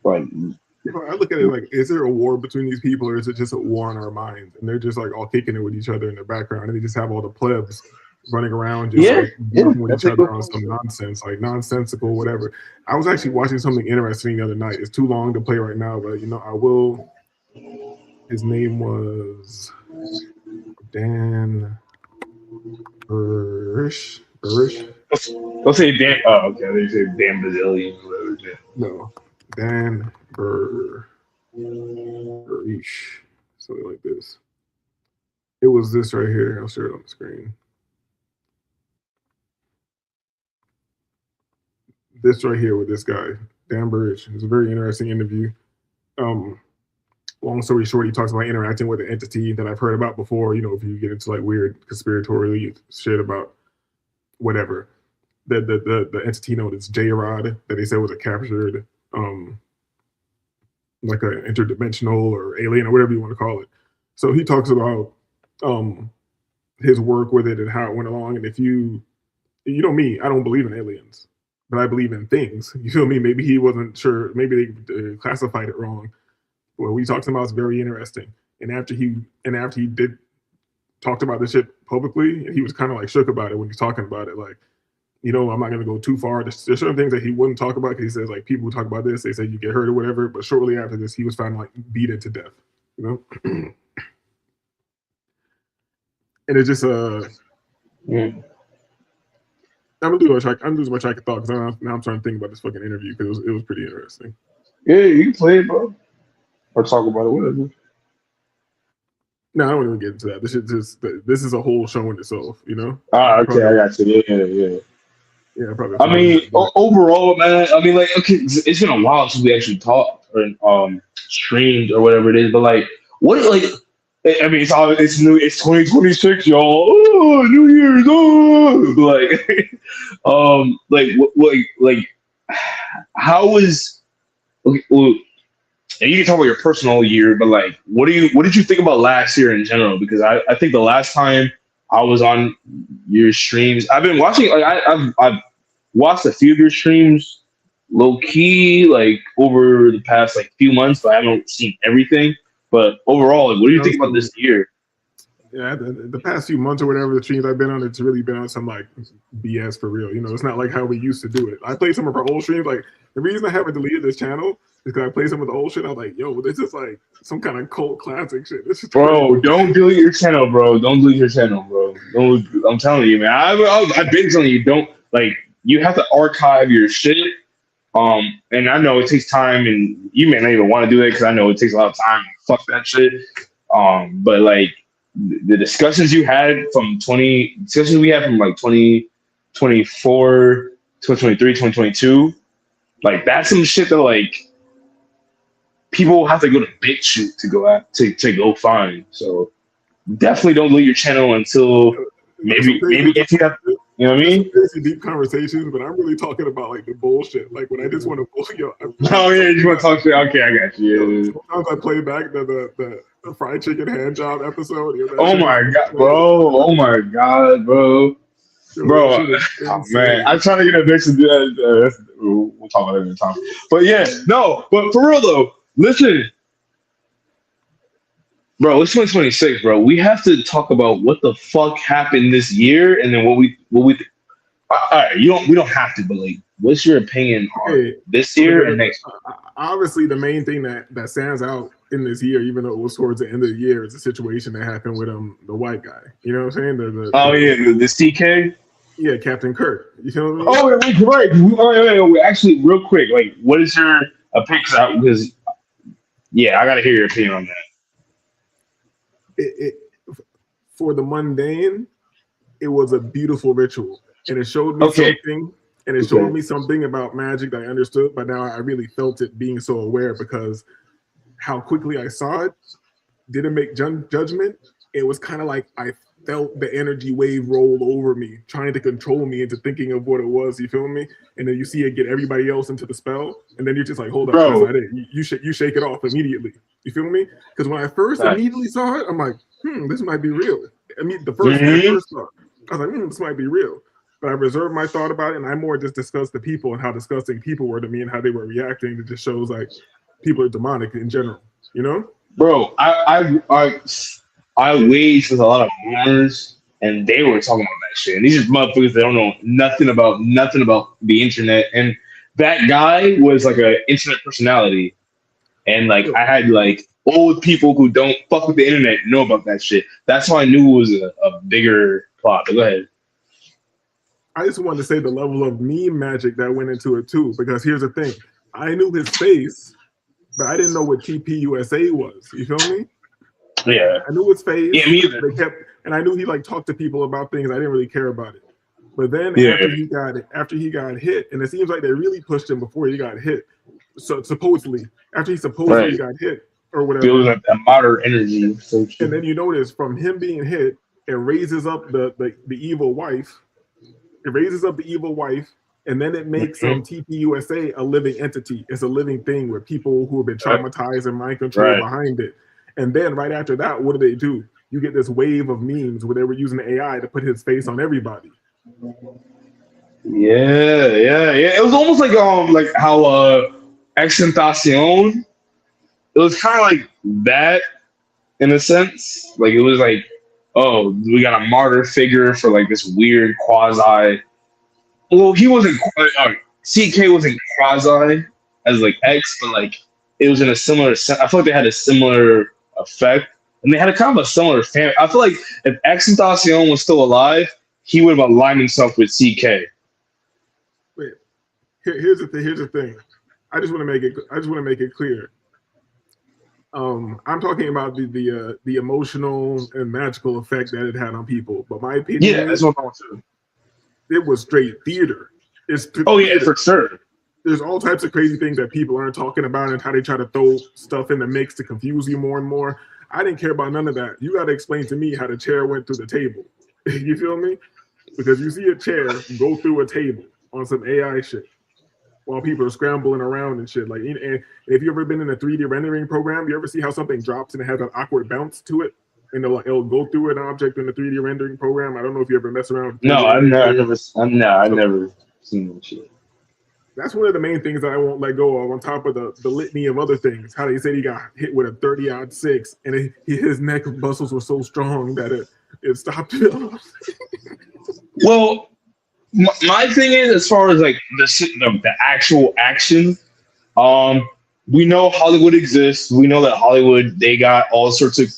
I look at it like, is there a war between these people, or is it just a war in our minds? And they're just like all kicking it with each other in the background, and they just have all the plebs running around just working with each other on some nonsense, like nonsensical, whatever. I was actually watching something interesting the other night. It's too long to play right now, but I will. His name was Dan Burish. Let's say Dan. Oh, okay. They say Dan Bazillion. No, Dan Burish. Something like this. It was this right here. I'll share it on the screen. This right here with this guy, Dan Burridge. It's a very interesting interview. Long story short, he talks about interacting with an entity that I've heard about before. If you get into like weird conspiratorial shit about whatever. the entity known as J-Rod that they said was a captured like an interdimensional or alien or whatever you want to call it. So he talks about his work with it and how it went along. And if you know me, I don't believe in aliens, but I believe in things. You feel me? Maybe he wasn't sure. Maybe they classified it wrong. What we talked about is very interesting. And after he did talked about this shit publicly, he was kind of like shook about it when he's talking about it. Like, I'm not going to go too far. There's certain things that he wouldn't talk about because he says, like, people who talk about this, they say you get hurt or whatever. But shortly after this, he was found like beaten to death. And it's just I'm losing my track of thought because now I'm trying to think about this fucking interview because it was pretty interesting. Yeah, you can play it, bro, or talk about it, whatever. No, I don't even get into that. This is a whole show in itself, Okay, I got you. Yeah, probably. I mean, overall, man. I mean, like, okay, it's been a while since we actually talked or streamed or whatever it is. But like, what? Like, I mean, it's new. It's 2026, y'all. Oh, New Year's. Oh, like, how was? Okay, well, and you can talk about your personal year, but like, what did you think about last year in general? Because I think the last time I was on your streams, I've been watching. Like, I've watched a few of your streams, low key, like over the past like few months, but I haven't seen everything. But overall, like, what do you think about this year? Yeah, the past few months or whatever the streams I've been on, it's really been on some like BS for real. It's not like how we used to do it. I played some of our old streams. Like, the reason I haven't deleted this channel is because I played some of the old shit. I was like, yo, this is like some kind of cult classic shit. This is bro, don't delete your channel, bro. Don't delete your channel, bro. I'm telling you, man. I've been telling you, don't, like, you have to archive your shit. And I know it takes time, and you may not even want to do that because I know it takes a lot of time. Fuck that shit. But like, the discussions we had from like 2024, 2023, 2022, like, that's some shit that like people have to go to BitChute to go at to go find. So definitely don't leave your channel until maybe if you have, you know what I mean? Crazy deep conversations, but I'm really talking about like the bullshit. Like, when I just want to Oh yeah, you want to talk shit? Okay, I got you. Sometimes I play back the fried chicken hand job episode. Oh my god, bro! Oh my god, bro! Oh man, I'm trying to get a mix of that. We'll talk about it in time. But yeah, no, but for real though, listen, bro, it's 2026, bro. We have to talk about what the fuck happened this year, and then what we. All right, we don't have to, but like, what's your opinion on this year and next year? Obviously, the main thing that stands out in this year, even though it was towards the end of the year, is the situation that happened with the white guy. You know what I'm saying? The CK. Yeah, Captain Kirk. You feel me? Oh, wait, right. Actually, real quick, like, what is your opinion? Because, yeah, I gotta hear your opinion on that. For the mundane, it was a beautiful ritual, and it showed me something. And it showed me something about magic that I understood, but now I really felt it being so aware because how quickly I saw it didn't make judgment. It was kind of like I felt the energy wave roll over me, trying to control me into thinking of what it was. You feel me? And then you see it get everybody else into the spell, and then you're just like, hold up, that's not it. You shake it off immediately. You feel me? Because when I first immediately saw it, I'm like, this might be real. I mean, the first thought, I was like, this might be real. But I reserved my thought about it, and I more just discussed the people and how disgusting people were to me and how they were reacting. It just shows like people are demonic in general, Bro, I waged with a lot of rumors, and they were talking about that shit. And these are motherfuckers that don't know nothing about the internet. And that guy was like an internet personality, and like I had like old people who don't fuck with the internet know about that shit. That's how I knew it was a bigger plot. But go ahead. I just wanted to say the level of meme magic that went into it too, because here's the thing. I knew his face, but I didn't know what TPUSA was. You feel me? Yeah. I knew his face. Yeah, me either. And I knew he like talked to people about things. I didn't really care about it. But then after he got hit, and it seems like they really pushed him before he got hit. So supposedly, after he supposedly got hit or whatever. Feels like a modern energy. And then you notice from him being hit, it raises up the evil wife. It raises up the evil wife, and then it makes TPUSA a living entity. It's a living thing with people who have been traumatized and mind controlled behind it. And then right after that, what do? You get this wave of memes where they were using the AI to put his face on everybody. Yeah. It was almost like how Exentacion. It was kind of like that in a sense. Like it was like, oh, we got a martyr figure for like this weird quasi. Well, he wasn't. CK wasn't quasi as like X, but like it was in a similar sense. I feel like they had a similar effect, and they had a kind of a similar family. I feel like if Exentacion was still alive, he would have aligned himself with CK. Wait, here's the thing. Here's the thing. I just want to make it clear. I'm talking about the emotional and magical effect that it had on people. But my opinion, that's what I want to. It was straight theater. Yeah, for sure. There's all types of crazy things that people aren't talking about and how they try to throw stuff in the mix to confuse you more and more. I didn't care about none of that. You got to explain to me how the chair went through the table. You feel me? Because you see a chair go through a table on some AI shit while people are scrambling around and shit. Like, and if you've ever been in a 3D rendering program, you ever see how something drops and it has an awkward bounce to it? And it'll go through an object in the 3D rendering program. I don't know if you ever mess around with 3D I've never seen that shit. That's one of the main things that I won't let go of, on top of the litany of other things. How they said he got hit with a 30-06, and his neck muscles were so strong that it stopped him. Well, my thing is, as far as like the actual action, we know Hollywood exists. We know that Hollywood, they got all sorts of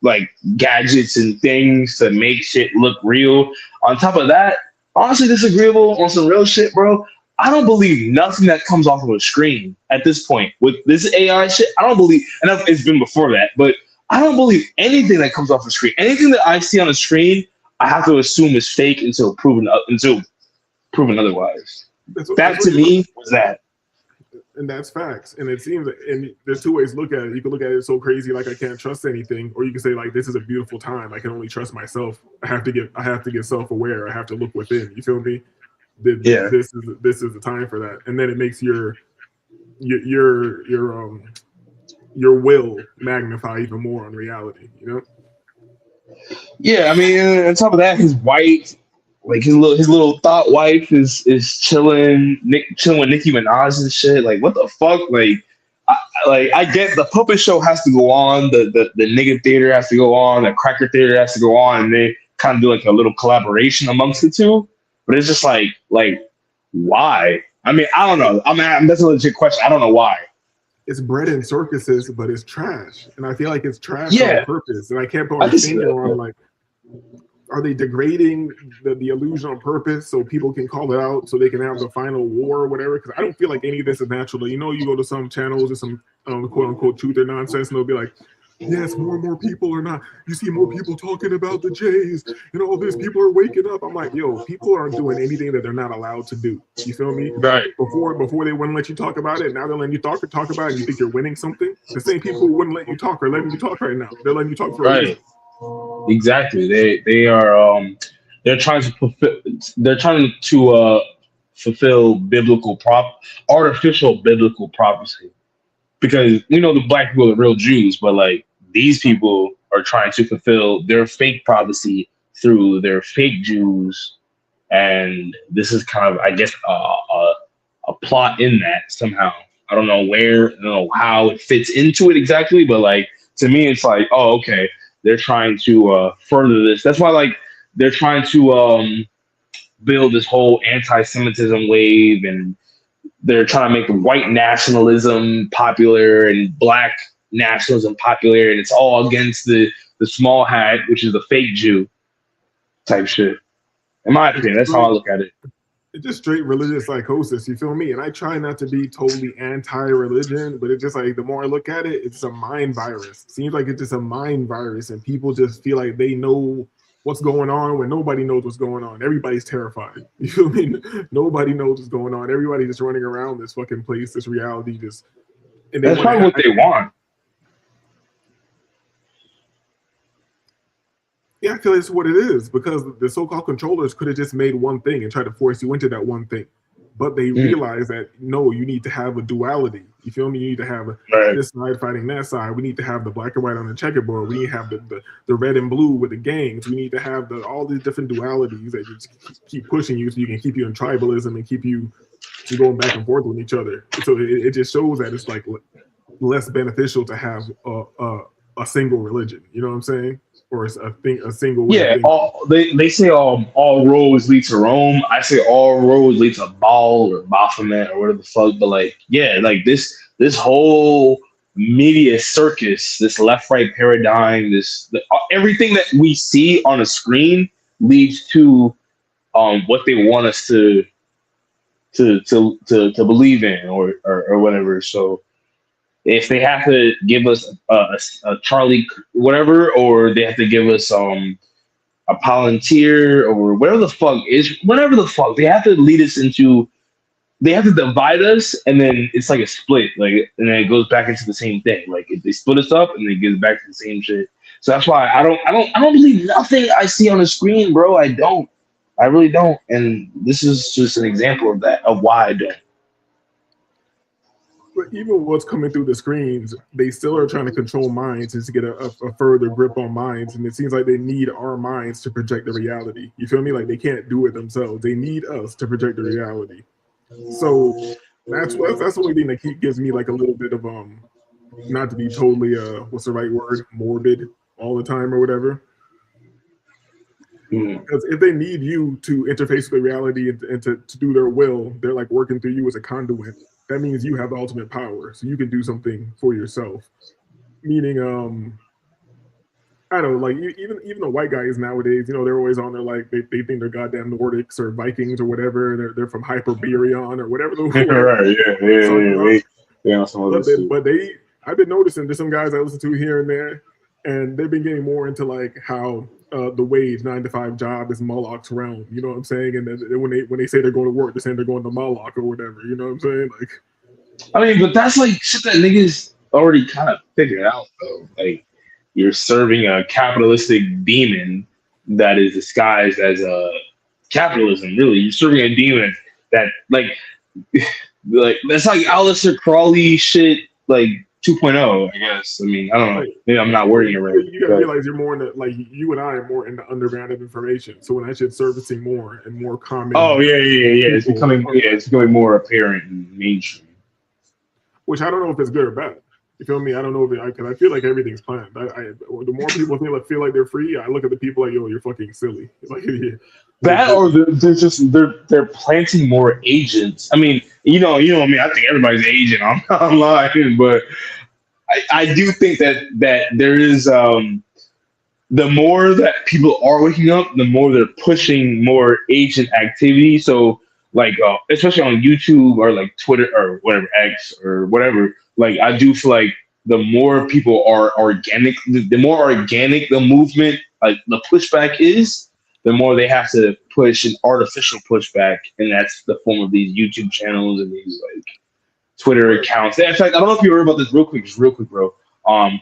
like gadgets and things to make shit look real. On top of that, honestly disagreeable on some real shit, bro. I don't believe nothing that comes off of a screen at this point. With this AI shit, I don't believe, and it's been before that, but I don't believe anything that comes off the screen. Anything that I see on the screen, I have to assume is fake until proven otherwise. That to me was that. And that's facts. And it seems, and there's two ways to look at it. You can look at it so crazy, like I can't trust anything, or you can say like, this is a beautiful time. I can only trust myself. I have to get self-aware. I have to look within. You feel me? This is the time for that. And then it makes your will magnify even more on reality. You know? Yeah, I mean, on top of that, his wife, like his little thought wife, is chilling with Nicki Minaj and shit. Like, what the fuck? Like, I get the puppet show has to go on, the nigga theater has to go on, the cracker theater has to go on, and they kind of do like a little collaboration amongst the two. But it's just like why? I mean, I don't know. That's a legit question. I don't know why. It's bred in circuses, but it's trash, and I feel like it's trash on purpose. And I can't put my finger on like, are they degrading the illusion on purpose so people can call it out, so they can have the final war or whatever? Because I don't feel like any of this is natural. You know, you go to some channels or some quote unquote truth or nonsense, and they'll be like, yes, more and more people are not. You see more people talking about the Jays and all this. People are waking up. I'm like, yo, people aren't doing anything that they're not allowed to do. You feel me? Right. Before they wouldn't let you talk about it. Now they're letting you talk about it, and you think you're winning something. The same people who wouldn't let you talk are letting you talk right now. They're letting you talk for a reason. Exactly. They are they're trying to fulfill artificial biblical prophecy, because we know the black people are real Jews, but like these people are trying to fulfill their fake prophecy through their fake Jews, and this is kind of, I guess, a plot in that somehow. I don't know where, I don't know how it fits into it exactly, but like to me, it's like, oh, okay. They're trying to further this. That's why, like, they're trying to build this whole anti-Semitism wave, and they're trying to make white nationalism popular and black nationalism popular, and it's all against the small hat, which is the fake Jew type shit. In my opinion, that's how I look at it. It's just straight religious psychosis, you feel me? And I try not to be totally anti-religion, but it's just like, the more I look at it, it's a mind virus. It seems like it's just a mind virus, and people just feel like they know what's going on when nobody knows what's going on. Everybody's terrified. You feel me? Nobody knows what's going on. Everybody's just running around this fucking place, this reality. And that's probably what they want. Yeah, I feel it's what it is because the so-called controllers could have just made one thing and tried to force you into that one thing. But they realize that no, you need to have a duality. You feel me? You need to have this side fighting that side. We need to have the black and white on the checkerboard. We need to have the red and blue with the gangs. We need to have all these different dualities that just keep pushing you so you can keep you in tribalism and keep you going back and forth with each other. So it just shows that it's like less beneficial to have a single religion. You know what I'm saying? Or a single way. Yeah, they say all roads lead to Rome. I say all roads lead to Baal or Baphomet or whatever the fuck. But like, yeah, like this whole media circus, this left-right paradigm, everything that we see on a screen leads to what they want us to believe in or whatever. So if they have to give us a Charlie whatever, or they have to give us a Palantir or whatever the fuck, they have to lead us into, they have to divide us, and then it's like a split, like, and then it goes back into the same thing. Like they split us up, and then it goes back to the same shit. So that's why I don't believe nothing I see on the screen, bro. I really don't. And this is just an example of that, of why I don't. But even what's coming through the screens, they still are trying to control minds and to get a further grip on minds. And it seems like they need our minds to project the reality. You feel me? Like they can't do it themselves. They need us to project the reality. So that's the only thing that gives me like a little bit of not to be totally what's the right word, morbid all the time or whatever. Because if they need you to interface with reality and to do their will, they're like working through you as a conduit. That means you have the ultimate power, so you can do something for yourself. Meaning, I don't know, like even the white guys nowadays, you know, they're always on there like they think they're goddamn Nordics or Vikings or whatever. They're from Hyperion or whatever. Right? Yeah. But I've been noticing there's some guys I listen to here and there, and they've been getting more into like how the wage 9-to-5 job is Moloch's realm. You know what I'm saying? And then when they say they're going to work, they're saying they're going to Moloch or whatever. You know what I'm saying? Like, I mean, but that's like shit that niggas already kind of figured out though. Like, you're serving a capitalistic demon that is disguised as a capitalism. Really, you're serving a demon that like that's like Aleister Crowley shit, like 2.0, I guess. I mean, I don't know. Maybe I'm not wording it right. You gotta realize you're more in the, like, you and I are more in the underground of information. So when I said servicing more and more common. Oh yeah. It's becoming more apparent and mainstream. Which I don't know if it's good or bad. You feel me? I don't know because I feel like everything's planned. The more people feel like they're free, I look at the people like, yo, you're fucking silly. Like, yeah. That or they're planting more agents. I mean, you know, I mean, I think everybody's an agent online, but I do think that there is the more that people are waking up, the more they're pushing more agent activity. So like especially on YouTube or like Twitter or whatever, X or whatever, like I do feel like the more people are organic, the more organic the movement, like the pushback is, the more they have to push an artificial pushback, and that's the form of these YouTube channels and these like Twitter accounts. In fact, I don't know if you heard about this real quick, bro. Like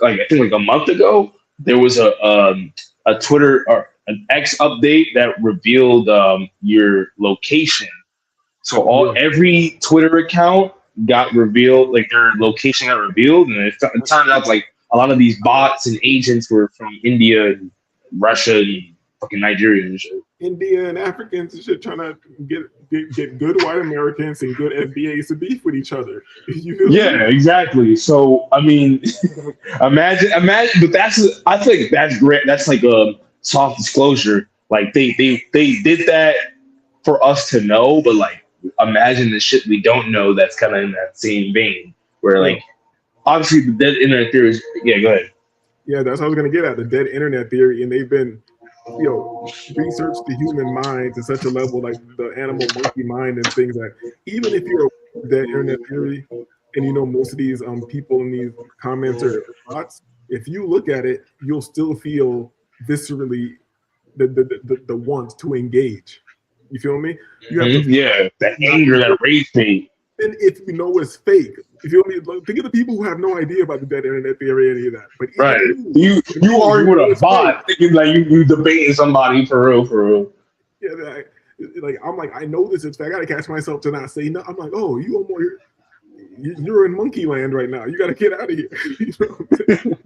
I think like a month ago, there was a Twitter or an X update that revealed your location. So every Twitter account got revealed, like their location got revealed, and it turned out like a lot of these bots and agents were from India and Russia and fucking Nigeria and shit. India and Africans and shit trying to get good white Americans and good FBAs to beef with each other. Yeah, exactly. So I mean, imagine, but I feel like that's great. That's like a soft disclosure. Like they did that for us to know, but like imagine the shit we don't know that's kind of in that same vein. Where like obviously the dead internet theory is, yeah, go ahead. Yeah, that's what I was gonna get at, the dead internet theory, and they've been research the human mind to such a level, like the animal monkey mind and things, that even if you're a dead internet theory and you know most of these people in these comments are bots, if you look at it, you'll still feel viscerally the want to engage. You feel me? You have that anger, that rage bait. even if you know it's fake. If you only think of the people who have no idea about the dead internet theory, any of that. But right, you argue with a bot, thinking like you debating somebody for real. Yeah, I'm like, I know this is fake. I gotta catch myself to not say no. I'm like, oh, you're in monkey land right now. You gotta get out of here. You know what I'm saying?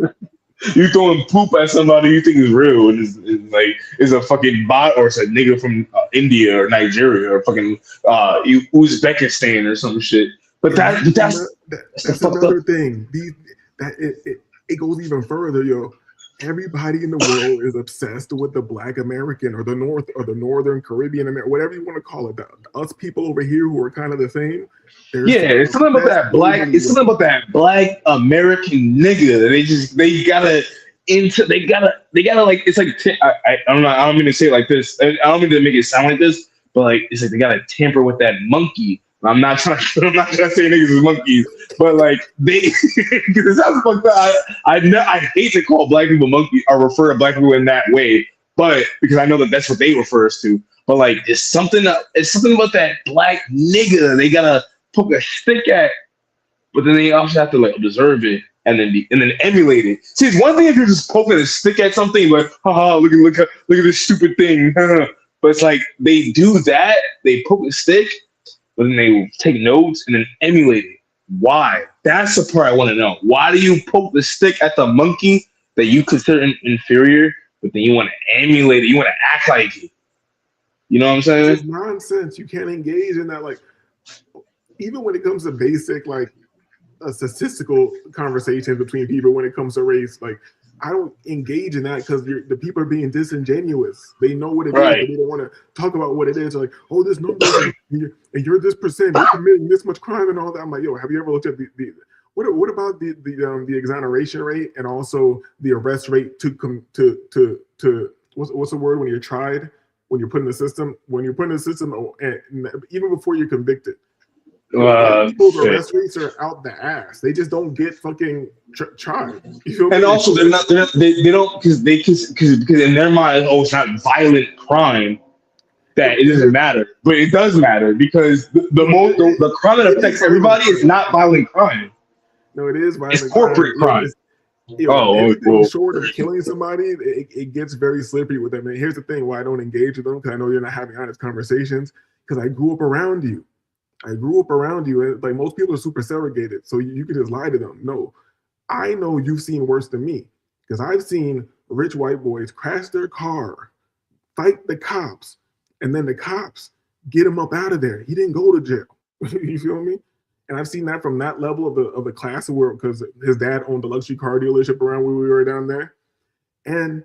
You throwing poop at somebody you think is real, and is a fucking bot, or it's a nigga from India or Nigeria or fucking Uzbekistan or some shit. But that's another thing. It goes even further, yo. Everybody in the world is obsessed with the Black American or the Northern Caribbean American, whatever you want to call it. Us people over here who are kind of the same. It's something about that black. It's something about that Black American nigga. They gotta like. It's like I don't mean to say it like this. I don't mean to make it sound like this, but like it's like they gotta tamper with that monkey. I'm not trying to say niggas is monkeys, but like because it sounds fucked up. I hate to call black people monkeys or refer to black people in that way, but because I know that that's what they refer us to. But like it's something about that black nigga they gotta poke a stick at, but then they also have to like observe it and then emulate it. See, it's one thing if you're just poking a stick at something, like haha, look at this stupid thing. But it's like they do that, they poke a stick. But then they take notes and then emulate it. Why? That's the part I want to know. Why do you poke the stick at the monkey that you consider inferior, but then you want to emulate it? You want to act like it. You know what I'm saying? It's nonsense. You can't engage in that. Like, even when it comes to basic, like, statistical conversations between people when it comes to race, like, I don't engage in that because the people are being disingenuous. They know what it is, but they don't want to talk about what it is. They're like, oh, this number, and you're this percent, you're committing this much crime and all that. I'm like, yo, have you ever looked at what about the exoneration rate and also the arrest rate to what's the word when you're tried, when you're put in the system, and even before you're convicted. People's arrest rates are out the ass. They just don't get fucking tried. And also, they don't because in their mind, oh, it's not violent crime. That it doesn't matter, but it does matter because the crime that affects everybody is not violent crime. No, it is violent. It's corporate crime. Short of killing somebody, it gets very slippery with them. And here's the thing: why I don't engage with them, because I know you're not having honest conversations. Because I grew up around you. And like most people are super segregated, so you can just lie to them. No, I know you've seen worse than me because I've seen rich white boys crash their car, fight the cops, and then the cops get him up out of there. He didn't go to jail. You feel me? And I've seen that from that level of the class of world because his dad owned a luxury car dealership around where we were down there, and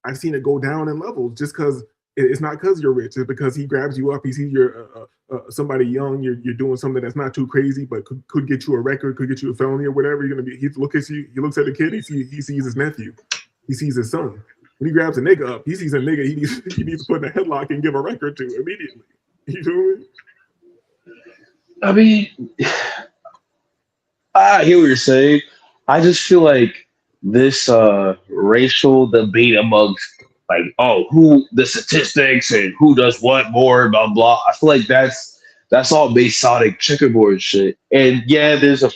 I've seen it go down in levels just because. It's not because you're rich. It's because he grabs you up. He sees you're somebody young. You're doing something that's not too crazy, but could get you a record, could get you a felony or whatever. You're gonna be. He looks at you. He looks at the kid. He sees his nephew. He sees his son. When he grabs a nigga up, he sees a nigga. He needs to put in a headlock and give a record to immediately. You feel me? I mean, I hear what you're saying. I just feel like this racial debate amongst. Like, oh, who the statistics and who does what more, blah blah. I feel like that's all Masonic checkerboard shit. And yeah, there's a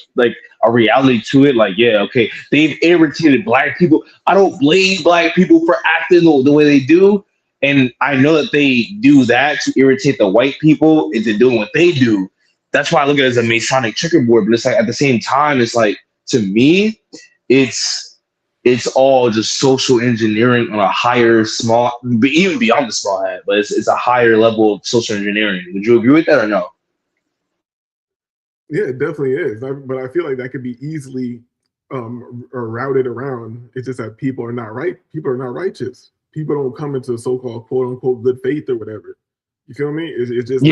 reality to it. Like, yeah, okay, they've irritated black people. I don't blame black people for acting the way they do. And I know that they do that to irritate the white people into doing what they do. That's why I look at it as a Masonic checkerboard. But it's like at the same time, it's like to me, it's all just social engineering on a higher, small, even beyond the small hat, but it's a higher level of social engineering. Would you agree with that or no? Yeah, it definitely is. But I feel like that could be easily routed around. It's just that people are not right. People are not righteous. People don't come into so-called quote unquote good faith or whatever. You feel me? It's just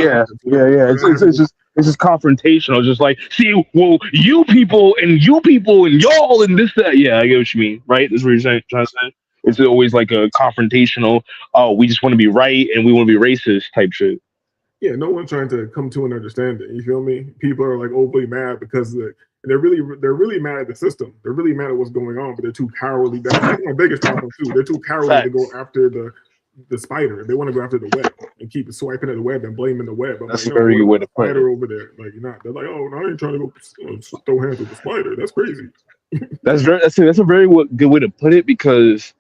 It's just confrontational. Just like, see, well, you people and y'all and this, that. Yeah, I get what you mean, right? That's what you're trying to say. It's always like a confrontational, oh, we just want to be right and we want to be racist type shit. Yeah, no one's trying to come to an understanding. You feel me? People are like overly mad because they're really mad at the system. They're really mad at what's going on, but they're too cowardly. That's my biggest problem too. They're too cowardly to go after the spider. They want to go after the web and keep swiping at the web and blaming the web. I'm That's like, a very good way to put spider it. over there. Like, you're not. They're like, oh, no, I ain't trying to go throw hands with the spider. That's crazy. That's a very good way to put it, because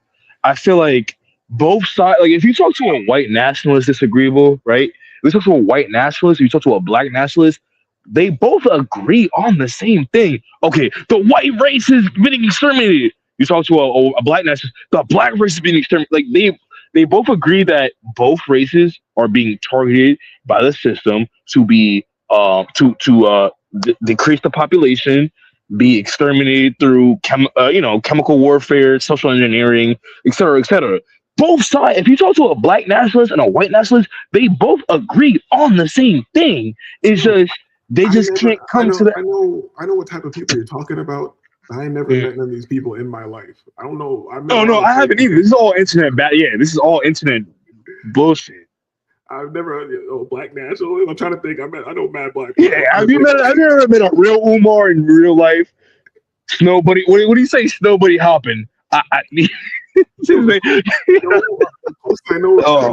I feel like both sides. Like, if you talk to a white nationalist disagreeable, right? If you talk to a white nationalist, if you talk to a black nationalist, they both agree on the same thing. Okay, the white race is being exterminated. You talk to a black nationalist, the black race is being exterminated. Like, they both agree that both races are being targeted by the system to be decrease the population, be exterminated through chemical warfare, social engineering, etc., etc. Both sides. If you talk to a black nationalist and a white nationalist, they both agree on the same thing. It's just they just can't come to that. I know what type of people you're talking about. I ain't never met none of these people in my life. I don't know. I haven't either. This is all internet this is all internet bullshit. I've never black nationalist. I'm trying to think. I know mad black. Yeah, have you ever met a real Umar in real life? Snowbody. What do you say? Snowbody hopping. I know some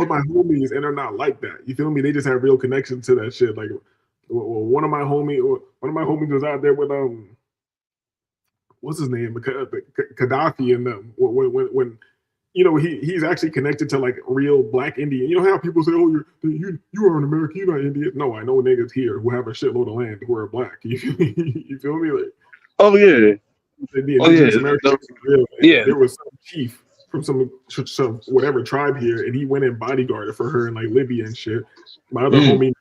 of my homies, and they're not like that. You feel me? They just have real connection to that shit. Like, one of my homies was out there with what's his name, Gaddafi, and them. When he's actually connected to like real black Indian. You know how people say, "Oh, you are an American, you're not Indian." No, I know niggas here who have a shitload of land who are black. You feel me? Like, oh yeah. There was some chief from some whatever tribe here, and he went and bodyguarded for her in like Libya and shit. My other homie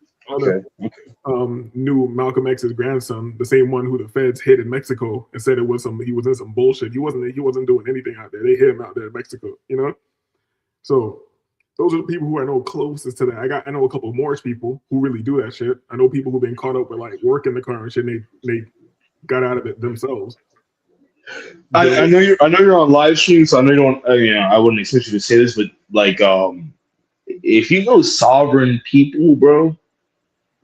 knew Malcolm X's grandson, the same one who the feds hit in Mexico and said he was in some bullshit. He wasn't doing anything out there. They hit him out there in Mexico, So those are the people who I know closest to that. I know a couple of Moorish people who really do that shit. I know people who've been caught up with like work in the car and shit, and they got out of it themselves. I know you're on live stream, so I know you don't. I wouldn't expect you to say this, but like, if you know sovereign people, bro,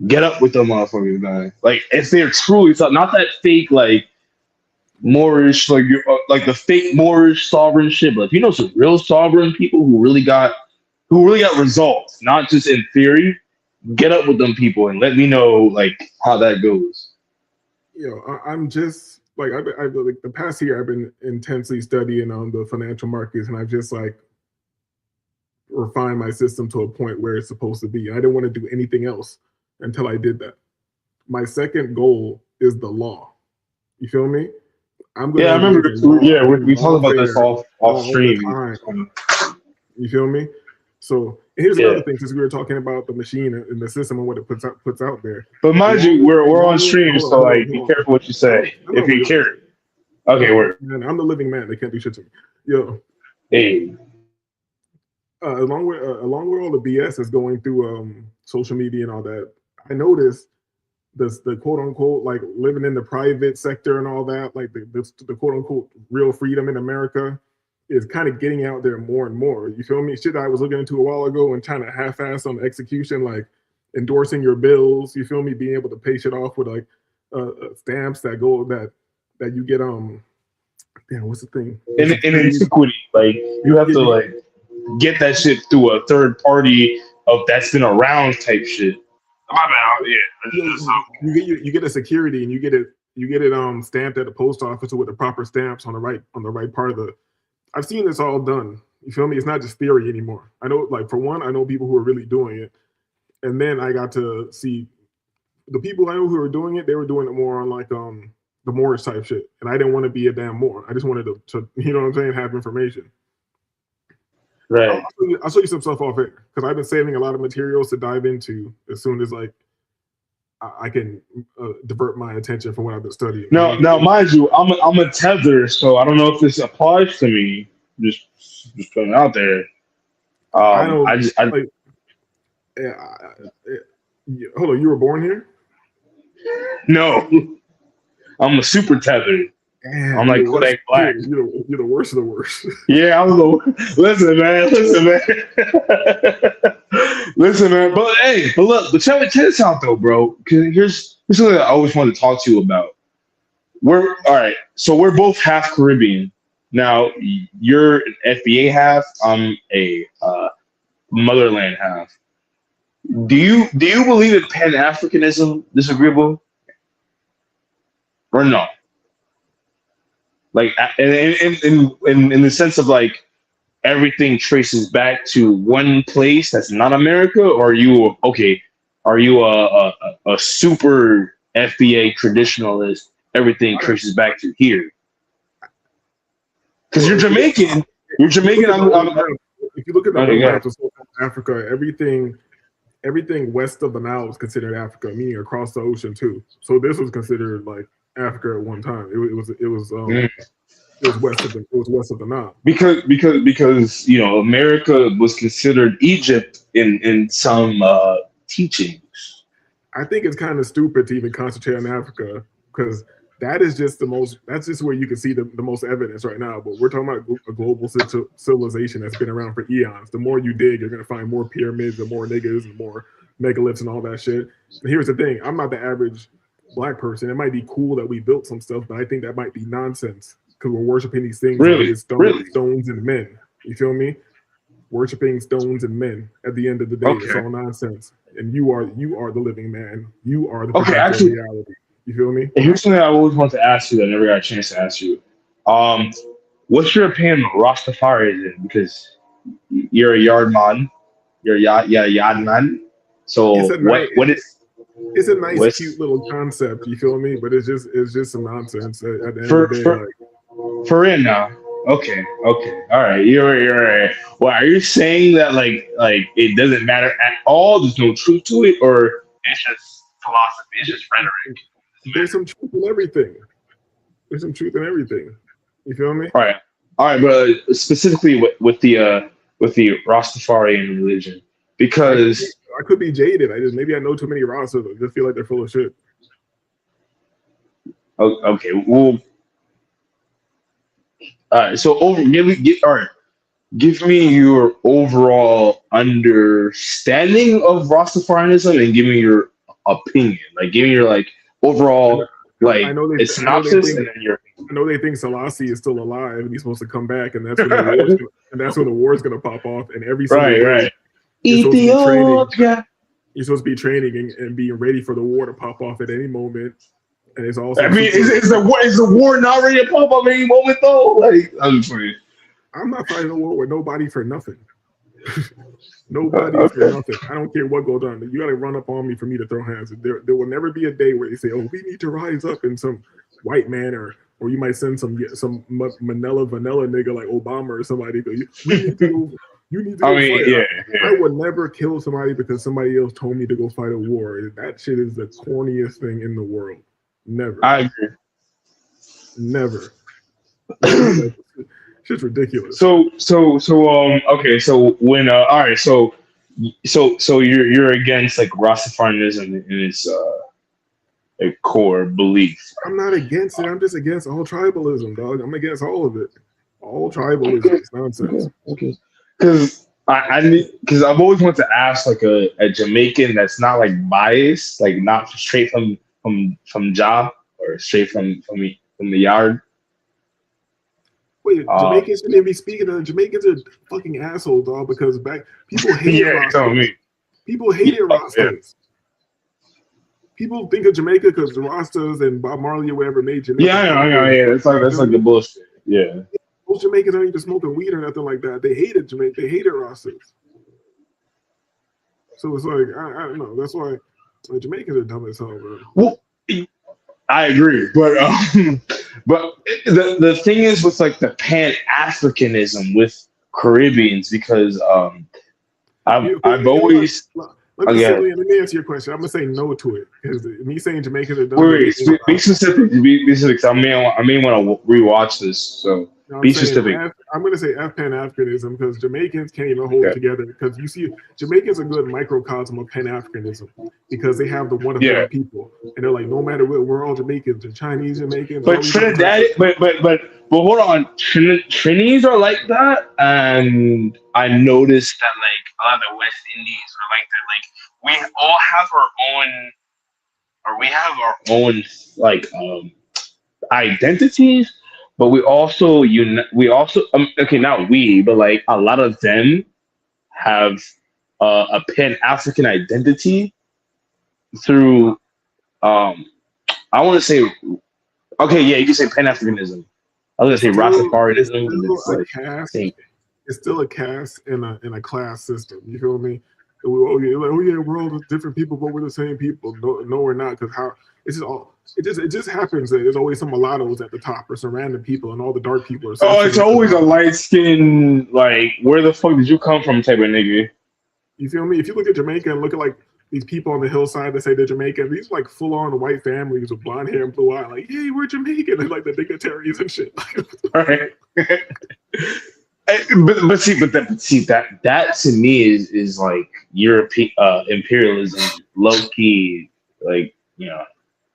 get up with them motherfuckers, man. Like, if they're truly not that fake like Moorish, like you're like the fake Moorish sovereign shit, but if you know some real sovereign people who really got results, not just in theory, get up with them people and let me know like how that goes. I'm just. Like I've like the past year, I've been intensely studying on the financial markets, and I've just like refined my system to a point where it's supposed to be. I didn't want to do anything else until I did that. My second goal is the law. You feel me? I remember. We talked about this off stream. You feel me? So here's another thing, since we were talking about the machine and the system and what it puts out there. But mind you, we're on stream, so like be careful what you say. If you care. Okay, man, I'm the living man. They can't do shit to me. Yo. Hey. Along with all the BS that's going through social media and all that, I noticed the quote unquote like living in the private sector and all that, like the quote unquote real freedom in America is kind of getting out there more and more. You feel me? Shit I was looking into a while ago and trying to half-ass on execution, like endorsing your bills. You feel me? Being able to pay shit off with like stamps that you get what's the thing? In antiquity, like you have to like get that shit through a third party of that's been around type shit. My bad. Yeah. You get a security and you get it stamped at the post office with the proper stamps on the right part of the. I've seen this all done. You feel me? It's not just theory anymore. I know, like, for one, I know people who are really doing it. And then I got to see the people I know who were doing it, they were doing it more on like the Moorish type shit. And I didn't want to be a damn Moor. I just wanted to you know what I'm saying, have information. Right. I'll show you some stuff off air because I've been saving a lot of materials to dive into as soon as like I can divert my attention from what I've been studying. Now, mind you, I'm a tether, so I don't know if this applies to me. Just putting it out there. Hold on, you were born here? No, I'm a super tether. Damn, I'm like Kodak Black. You're the worst of the worst. Yeah, I'm the. Listen, man. But look, check this out though, bro. Because here's something I always wanted to talk to you about. We're all right. So we're both half Caribbean. Now you're an FBA half. I'm a motherland have. Do you believe in Pan Africanism? Disagreeable or no? Like in the sense of like everything traces back to one place that's not America, or are you okay? Are you a super FBA traditionalist? Everything traces back to here because you're Jamaican. You're Jamaican. If you look at the map of Africa, everything west of the Nile was considered Africa, meaning across the ocean too. So this was considered like Africa at one time. It was west of the Nile. Because you know America was considered Egypt in some teachings. I think it's kind of stupid to even concentrate on Africa because that's just where you can see the most evidence right now. But we're talking about a global civilization that's been around for eons. The more you dig, you're going to find more pyramids and more niggas and more megaliths and all that shit. And here's the thing. I'm not the average black person. It might be cool that we built some stuff, but I think that might be nonsense because we're worshiping these things like stones and men. You feel me? Worshiping stones and men. At the end of the day, it's all nonsense. And you are the living man. You are the actual reality. You feel me? And here's something I always want to ask you that I never got a chance to ask you. What's your opinion of Rastafarianism? Because you're a yard man. You're a yard man. So what is? It's a nice, cute little concept. You feel me? But it's just some nonsense at the end of the day. For real now. Okay. All right. You're right. Well, are you saying that like it doesn't matter at all? There's no truth to it, or it's just philosophy? It's just rhetoric. There's some truth in everything. You feel me? All right. But specifically with the Rastafarian religion, because I could be jaded. Maybe I know too many Rastas. I just feel like they're full of shit. Okay. Well. So give me your overall understanding of Rastafarianism and give me your opinion. Like, give me your overall synopsis, and then your. I know they think Selassie is still alive and he's supposed to come back, and that's when the war's gonna pop off. And every single day, Ethiopia. You're supposed to be training and being ready for the war to pop off at any moment. And it's also. I mean, is the war not ready to pop up any moment though? I'm not fighting a war with nobody for nothing. Nobody for nothing. I don't care what goes on. You got to run up on me for me to throw hands. There will never be a day where they say, "Oh, we need to rise up," and some white man or you might send some vanilla nigga like Obama or somebody. You need to go fight. Yeah. I would never kill somebody because somebody else told me to go fight a war. That shit is the corniest thing in the world. Never. I agree. Never. Shit's ridiculous. Okay. So when all right. So you're against Rastafarianism in its core belief. I'm not against it. I'm just against all tribalism, dog. I'm against all of it. All tribalism is nonsense. Okay. Because I've always wanted to ask a Jamaican that's not biased, not straight from job or straight from the yard. Wait, Jamaicans shouldn't be speaking of. Jamaicans are fucking assholes, dog. Because people hated Rastas. People hated Rastas. People think of Jamaica because the Rastas and Bob Marley or whatever made Jamaica. Yeah, I know. Yeah, that's the bullshit. Yeah. Most Jamaicans aren't even smoking weed or nothing like that. They hated Jamaica. They hated Rastas. So it's I don't know. That's why Jamaicans are dumb as hell, bro. Well, I agree, but the thing is with the Pan-Africanism with Caribbeans, because I've always. Let me answer your question. I'm gonna say no to it because me saying Jamaicans are dumb. Wait, be specific. Be specific. I may want to rewatch this. So be specific. I'm gonna say Pan-Africanism because Jamaicans can't even hold it together. Because you see, Jamaicans are a good microcosm of Pan-Africanism because they have the one of the people, and they're like, no matter what, we're all Jamaicans, the Chinese Jamaicans. But Trinidad, but hold on, Trinis are like that, and I noticed that a lot of the West Indies are like that. We all have our own, identities. But we also not we, but a lot of them have a Pan-African identity through I want to say, okay, yeah, you can say Pan-Africanism. I was gonna say Rastafarianism. It's like same. It's still a caste and a class system. You feel me? We're all different people, but we're the same people. No, we're not. Because how it just happens that there's always some mulattoes at the top or some random people, and all the dark people are. Oh, it's always a light skin, like, where the fuck did you come from type of nigga. You feel me? If you look at Jamaica and look at like these people on the hillside that say they're Jamaican, these like full on white families with blonde hair and blue eye, like, hey, we're Jamaican, and like the dignitaries and shit. Right. But that to me is like European imperialism, low key. Like, you know,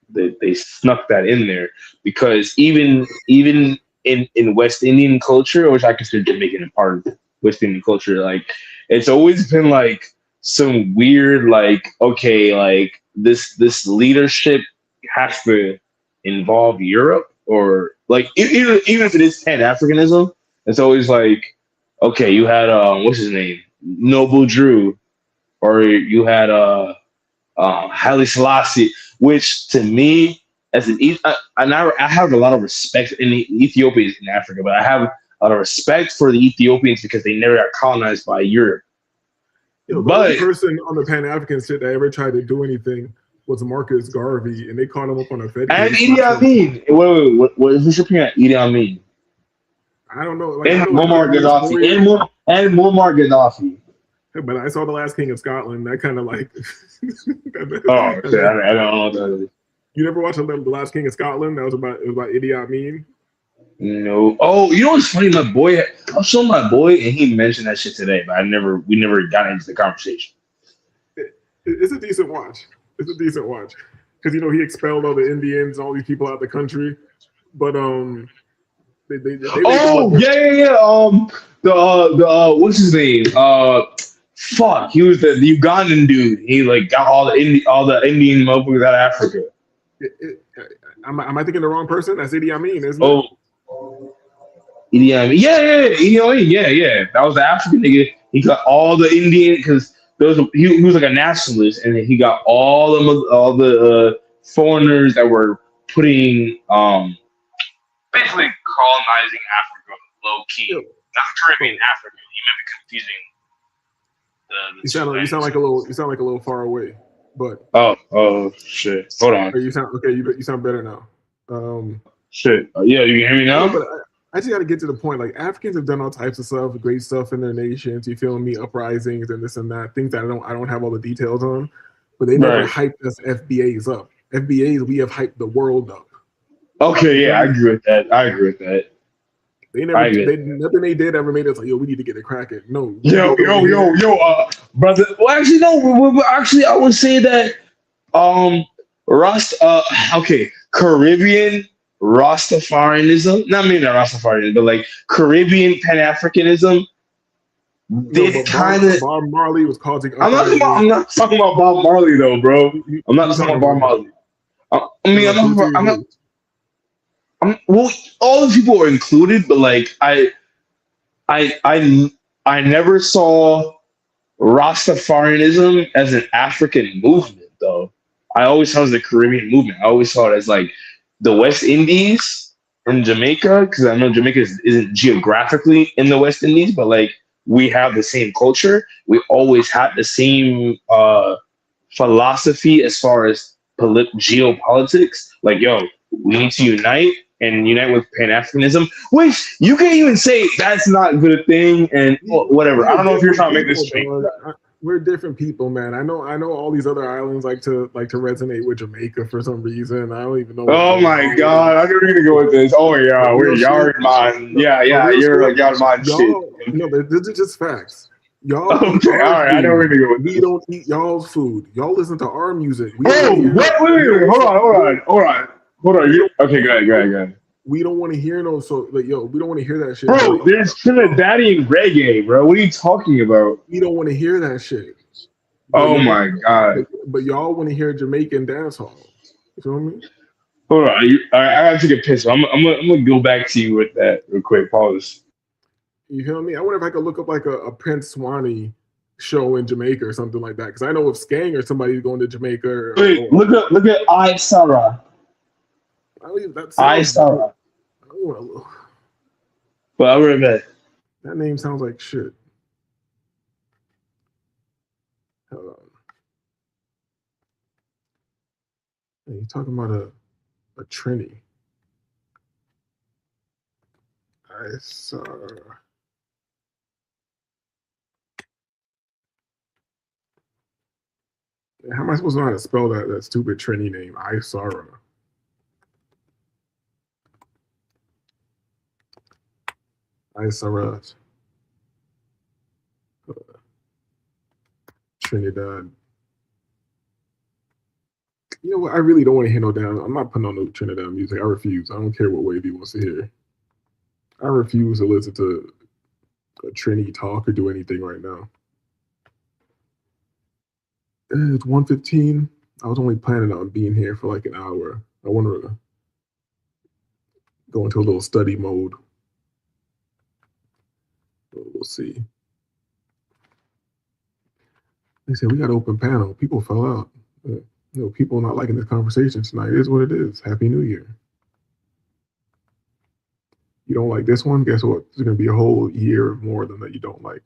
they snuck that in there because even in West Indian culture, which I consider Jamaican a part of West Indian culture, like it's always been like some weird, like, okay, like this leadership has to involve Europe, or like even if it is Pan-Africanism, it's always like, okay, you had what's his name, Noble Drew, or you had Haile Selassie, which to me as an I have a lot of respect in the Ethiopians in Africa, but I have a lot of respect for the Ethiopians because they never got colonized by Europe. The only person on the Pan-African shit that ever tried to do anything was Marcus Garvey, and they caught him up on a Fed case. And Idi Amin. Wait, what is this opinion at Idi Amin? I don't know. Like, And Muammar Gaddafi. And Muammar Gaddafi. But I saw The Last King of Scotland. That kind of like. Oh, shit, I don't know what that is. You never watched The Last King of Scotland? It was about Idi Amin. No. Oh, you know what's funny? My boy, I was showing my boy, and he mentioned that shit today, but we never got into the conversation. It's a decent watch. It's a decent watch because he expelled all the Indians, all these people out of the country. But they the what's his name? Fuck, he was the Ugandan dude. He like got all the Indian motherfuckers out of Africa. Am I thinking the wrong person? That's Idi Amin, isn't it? Oh, Idi Amin. Yeah, Idi Amin. Yeah. That was the African nigga. He got all the Indian because he was like a nationalist, and he got all the foreigners that were putting basically colonizing Africa low key, not Caribbean, Africa. You might be confusing. You sound like a little far away, but oh shit. Hold on. You sound okay. You sound better now. Shit. Yeah, you can hear me now. But I just got to get to the point. Like, Africans have done all types of stuff, great stuff in their nations. You feel me? Uprisings and this and that. Things that I don't have all the details on. But they never hyped us FBAs up. FBAs, we have hyped the world up. Okay, yeah, I agree with that. They never, nothing they did ever made us like, yo, we need to get it cracking. No. Yo, brother. Well, actually, no. Actually, I would say that, Caribbean Rastafarianism, not maybe not Rastafarianism, but like Caribbean Pan-Africanism. Bob Marley was causing. I'm not talking about Bob Marley though, bro. I'm not talking about Bob Marley. Well, all the people are included, but like I never saw Rastafarianism as an African movement though. I always saw it as the Caribbean movement. I always saw it as like the West Indies and Jamaica, because I know Jamaica isn't geographically in the West Indies, but like we have the same culture. We always had the same philosophy as far as geopolitics. Like, yo, we need to unite with Pan-Africanism, which you can even say that's not a good thing and whatever. I don't know if you're trying to make this straight. We're different people, man. I know all these other islands like to resonate with Jamaica for some reason. I don't even know. Oh my god, I knew we were gonna go with this. Oh yeah, we're yard man. Yeah, you're like yard man shit. No, this is just facts. Y'all. Okay, all right. I know we're gonna go with this. We don't eat y'all's food. Y'all listen to our music. Wait. Hold on. Okay, go ahead. We don't want to hear we don't want to hear that shit. Bro, there's Trinidadian reggae, bro. What are you talking about? We don't want to hear that shit. Oh my god. But y'all want to hear Jamaican dancehall. You feel me? Hold on. I gotta take a piss. I'm gonna go back to you with that real quick. Pause. You feel me? I wonder if I could look up like a Prince Swanee show in Jamaica or something like that. Because I know if Skang or somebody's going to Jamaica. Wait, look at I Sarah. I Sarah. But I would admit that name sounds like shit. Hold on. Hey, you talking about a Trini? I saw. How am I supposed to know how to spell that stupid Trini name? Isara. Isara. Trinidad. You know what? I really don't want to hear no damn. I'm not putting on no Trinidad music. I refuse. I don't care what wave he wants to hear. I refuse to listen to a Trini talk or do anything right now. It's 1:15. I was only planning on being here for like an hour. I want to go into a little study mode. We'll see. They said we got open panel. People fell out. People not liking this conversation tonight. It is what it is. Happy New Year. You don't like this one? Guess what? There's going to be a whole year more than that you don't like.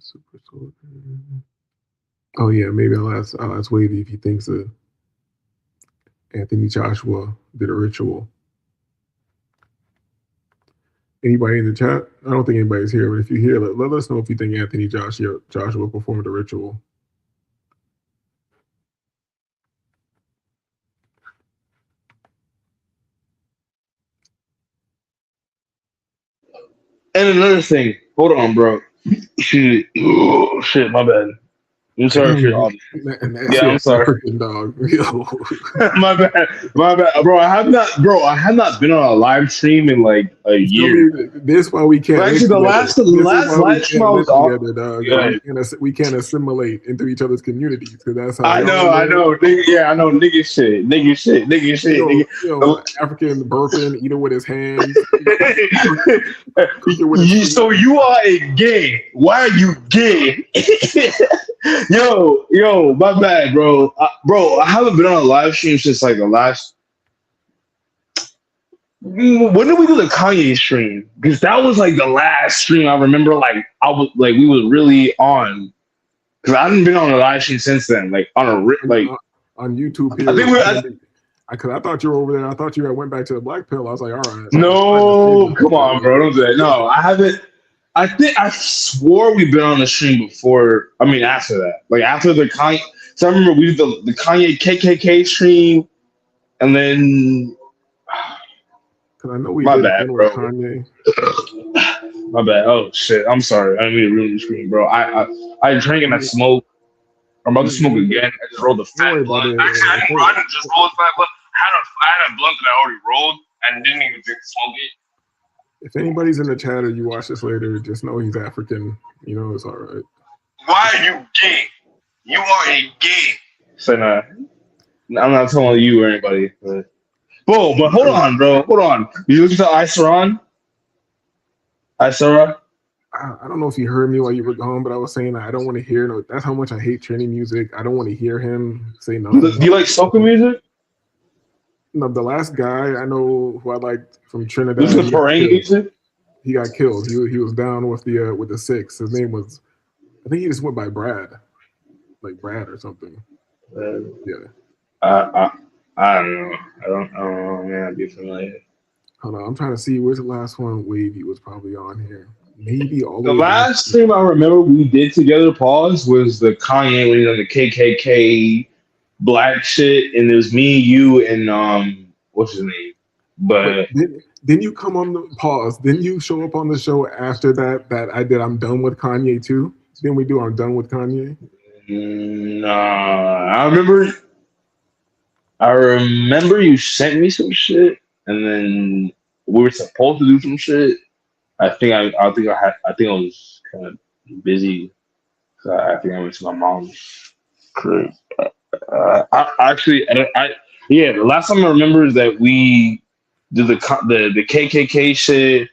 Super Soldier. Oh yeah, maybe I'll ask Wavy if he thinks Anthony Joshua did a ritual. Anybody in the chat? I don't think anybody's here, but if you're here, let us know if you think Anthony Joshua performed a ritual. And another thing, hold on, bro. Shit, my bad. I'm sorry for all this. Yeah, I'm sorry. Dog. my bad, bro. I have not been on a live stream in like a year. This is why we can't. Actually, the last live stream I was on. We can't assimilate into each other's communities because that's how. I know. Yeah, I know. Nigga shit. African burping, eating with his hands. So you are a gay. Why are you gay? Yo, my bad, bro. I haven't been on a live stream since like the last. When did we do the Kanye stream? Because that was like the last stream I remember. Like we was really on. Because I haven't been on a live stream since then. Like on YouTube. Here, because I thought you were over there. I thought you went back to the Black Pill. I was like, all right. No, come on, bro. Don't do that. No, I haven't. I swore we've been on the stream before. I mean, after that, like after the Kanye. So I remember we did the Kanye KKK stream, and then. Cause I know we. My bad, bro. Kanye. My bad. Oh shit! I'm sorry. I didn't mean to ruin the screen, bro. I drank and I smoked. I'm about to smoke again. I just rolled a fat blunt. Actually, I didn't just roll a fat blunt. I had a blunt that I already rolled and didn't even smoke it. If anybody's in the chat or you watch this later, just know he's African. You know it's all right. Why are you gay? You are a gay. So nah, I'm not telling you or anybody. But hold on, bro. Hold on. You listen to Isaran? Isara? I don't know if you heard me while you were gone, but I was saying I don't want to hear. No, that's how much I hate Trini music. I don't want to hear him say nothing. Do you like soca music? No, the last guy I know who I liked from Trinidad. This is Parang music. He got killed. He was down with the Six. His name was, I think he just went by Brad, like Brad or something. Yeah. I don't know. I don't know, man. I'd be familiar. Hold on, I'm trying to see where's the last one. Wavy was probably on here. Maybe all the last stream I remember we did together. Pause was the Kanye when he was on the KKK black shit, and it was me, you, and what's his name? But didn't you come on the pause? Didn't you show up on the show after that I did I'm done with Kanye too? Didn't we do I'm done with Kanye? Nah, I remember you sent me some shit, and then we were supposed to do some shit. I think I was kind of busy. So I think I went to my mom's crib. Yeah, the last time I remember is that we did the KKK shit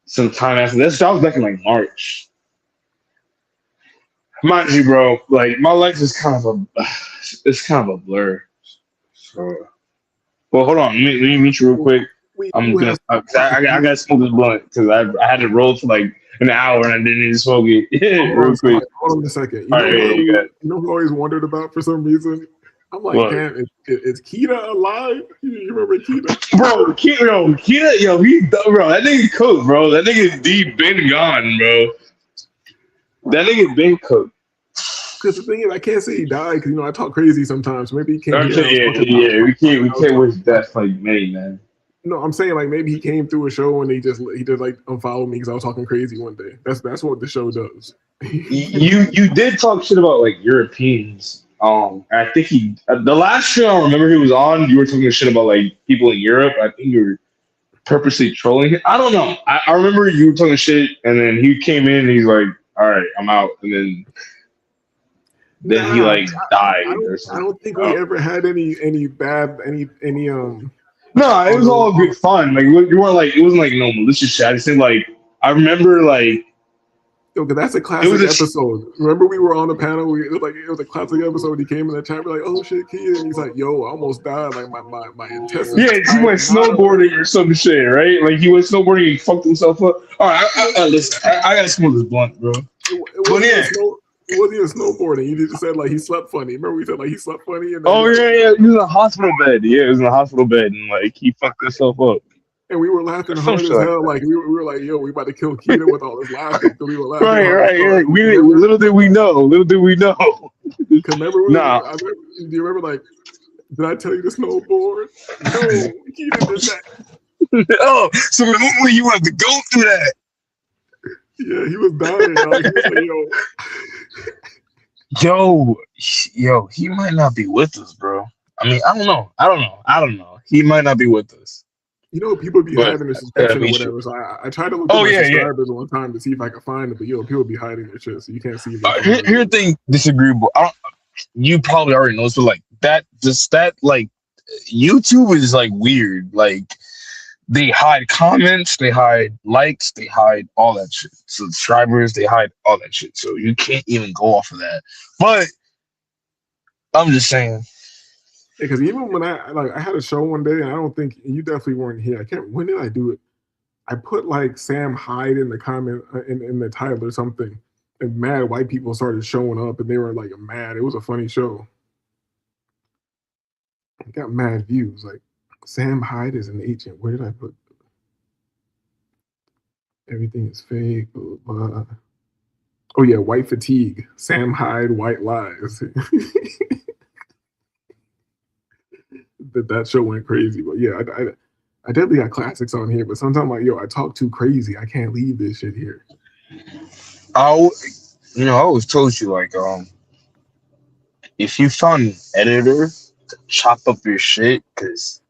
sometime after this. That was back in like March. Mind you, bro, like my life is kind of a blur. So, well, hold on, let me meet you real quick. I gotta smoke this blunt because I had it rolled for like an hour and I didn't even smoke it. Real quick. Hold on a second. You know who I always wondered about for some reason? I'm like, What? damn, is Keita alive? You remember Keita? Bro, Keita, yo, bro, that nigga cooked, bro. That nigga deep been gone, bro. That nigga been cooked. Because the thing is, I can't say he died because I talk crazy sometimes. Maybe he came. We can't wish death like me, man. No, I'm saying like maybe he came through a show and he just like unfollowed me because I was talking crazy one day. That's what the show does. you did talk shit about like Europeans. I think the last show I remember he was on, you were talking shit about like people in Europe. I think you were purposely trolling him. I don't know. I remember you were talking shit, and then he came in and he's like, "All right, I'm out," and then he like died. I don't think we ever had any bad. No, it was all good fun. Like you weren't like it wasn't like no malicious shit. I just think like I remember like. Okay, that's a classic episode. Remember we were on the panel. It was a classic episode. He came in the chat, we're like, "Oh shit, kid!" And he's like, "Yo, I almost died. Like my intestines." Yeah, he went snowboarding or some shit, right? Like he went snowboarding, he fucked himself up. All right, listen, I gotta smoke this blunt, bro. It wasn't even snowboarding. He just said like he slept funny. Remember we said like he slept funny. And yeah, he was in a hospital bed. Yeah, he was in a hospital bed, and like he fucked himself up. And we were laughing hard as hell. Like we were like, "Yo, we about to kill Keita with all this laughing." So we were laughing. Right. Little did we know. Because remember, do you remember like? Did I tell you to snowboard? No, Keita did that. Oh, so remember you had to go through that. Yeah, he was dying. Like, he was like, yo, he might not be with us, bro. I mean, I don't know. He might not be with us. People be hiding their subscription or whatever. So I tried to look at my subscribers one time to see if I could find it, but people be hiding their shit, so you can't see. Here's the thing, disagreeable. You probably already know this, but like that like YouTube is like weird. Like they hide comments, they hide likes, they hide all that shit. Subscribers, they hide all that shit. So you can't even go off of that. But I'm just saying. Because even when I had a show one day, and I don't think you definitely weren't here. When did I do it? I put like Sam Hyde in the comment in the title or something, and mad white people started showing up, and they were like mad. It was a funny show. I got mad views. Like Sam Hyde is an agent. Where did I put? Everything is fake. Blah, blah, blah. Oh yeah, white fatigue. Sam Hyde, white lies. That show went crazy, but yeah, I definitely got classics on here. But sometimes like, yo, I talk too crazy. I can't leave this shit here. I always told you like, if you found an editor to chop up your shit, because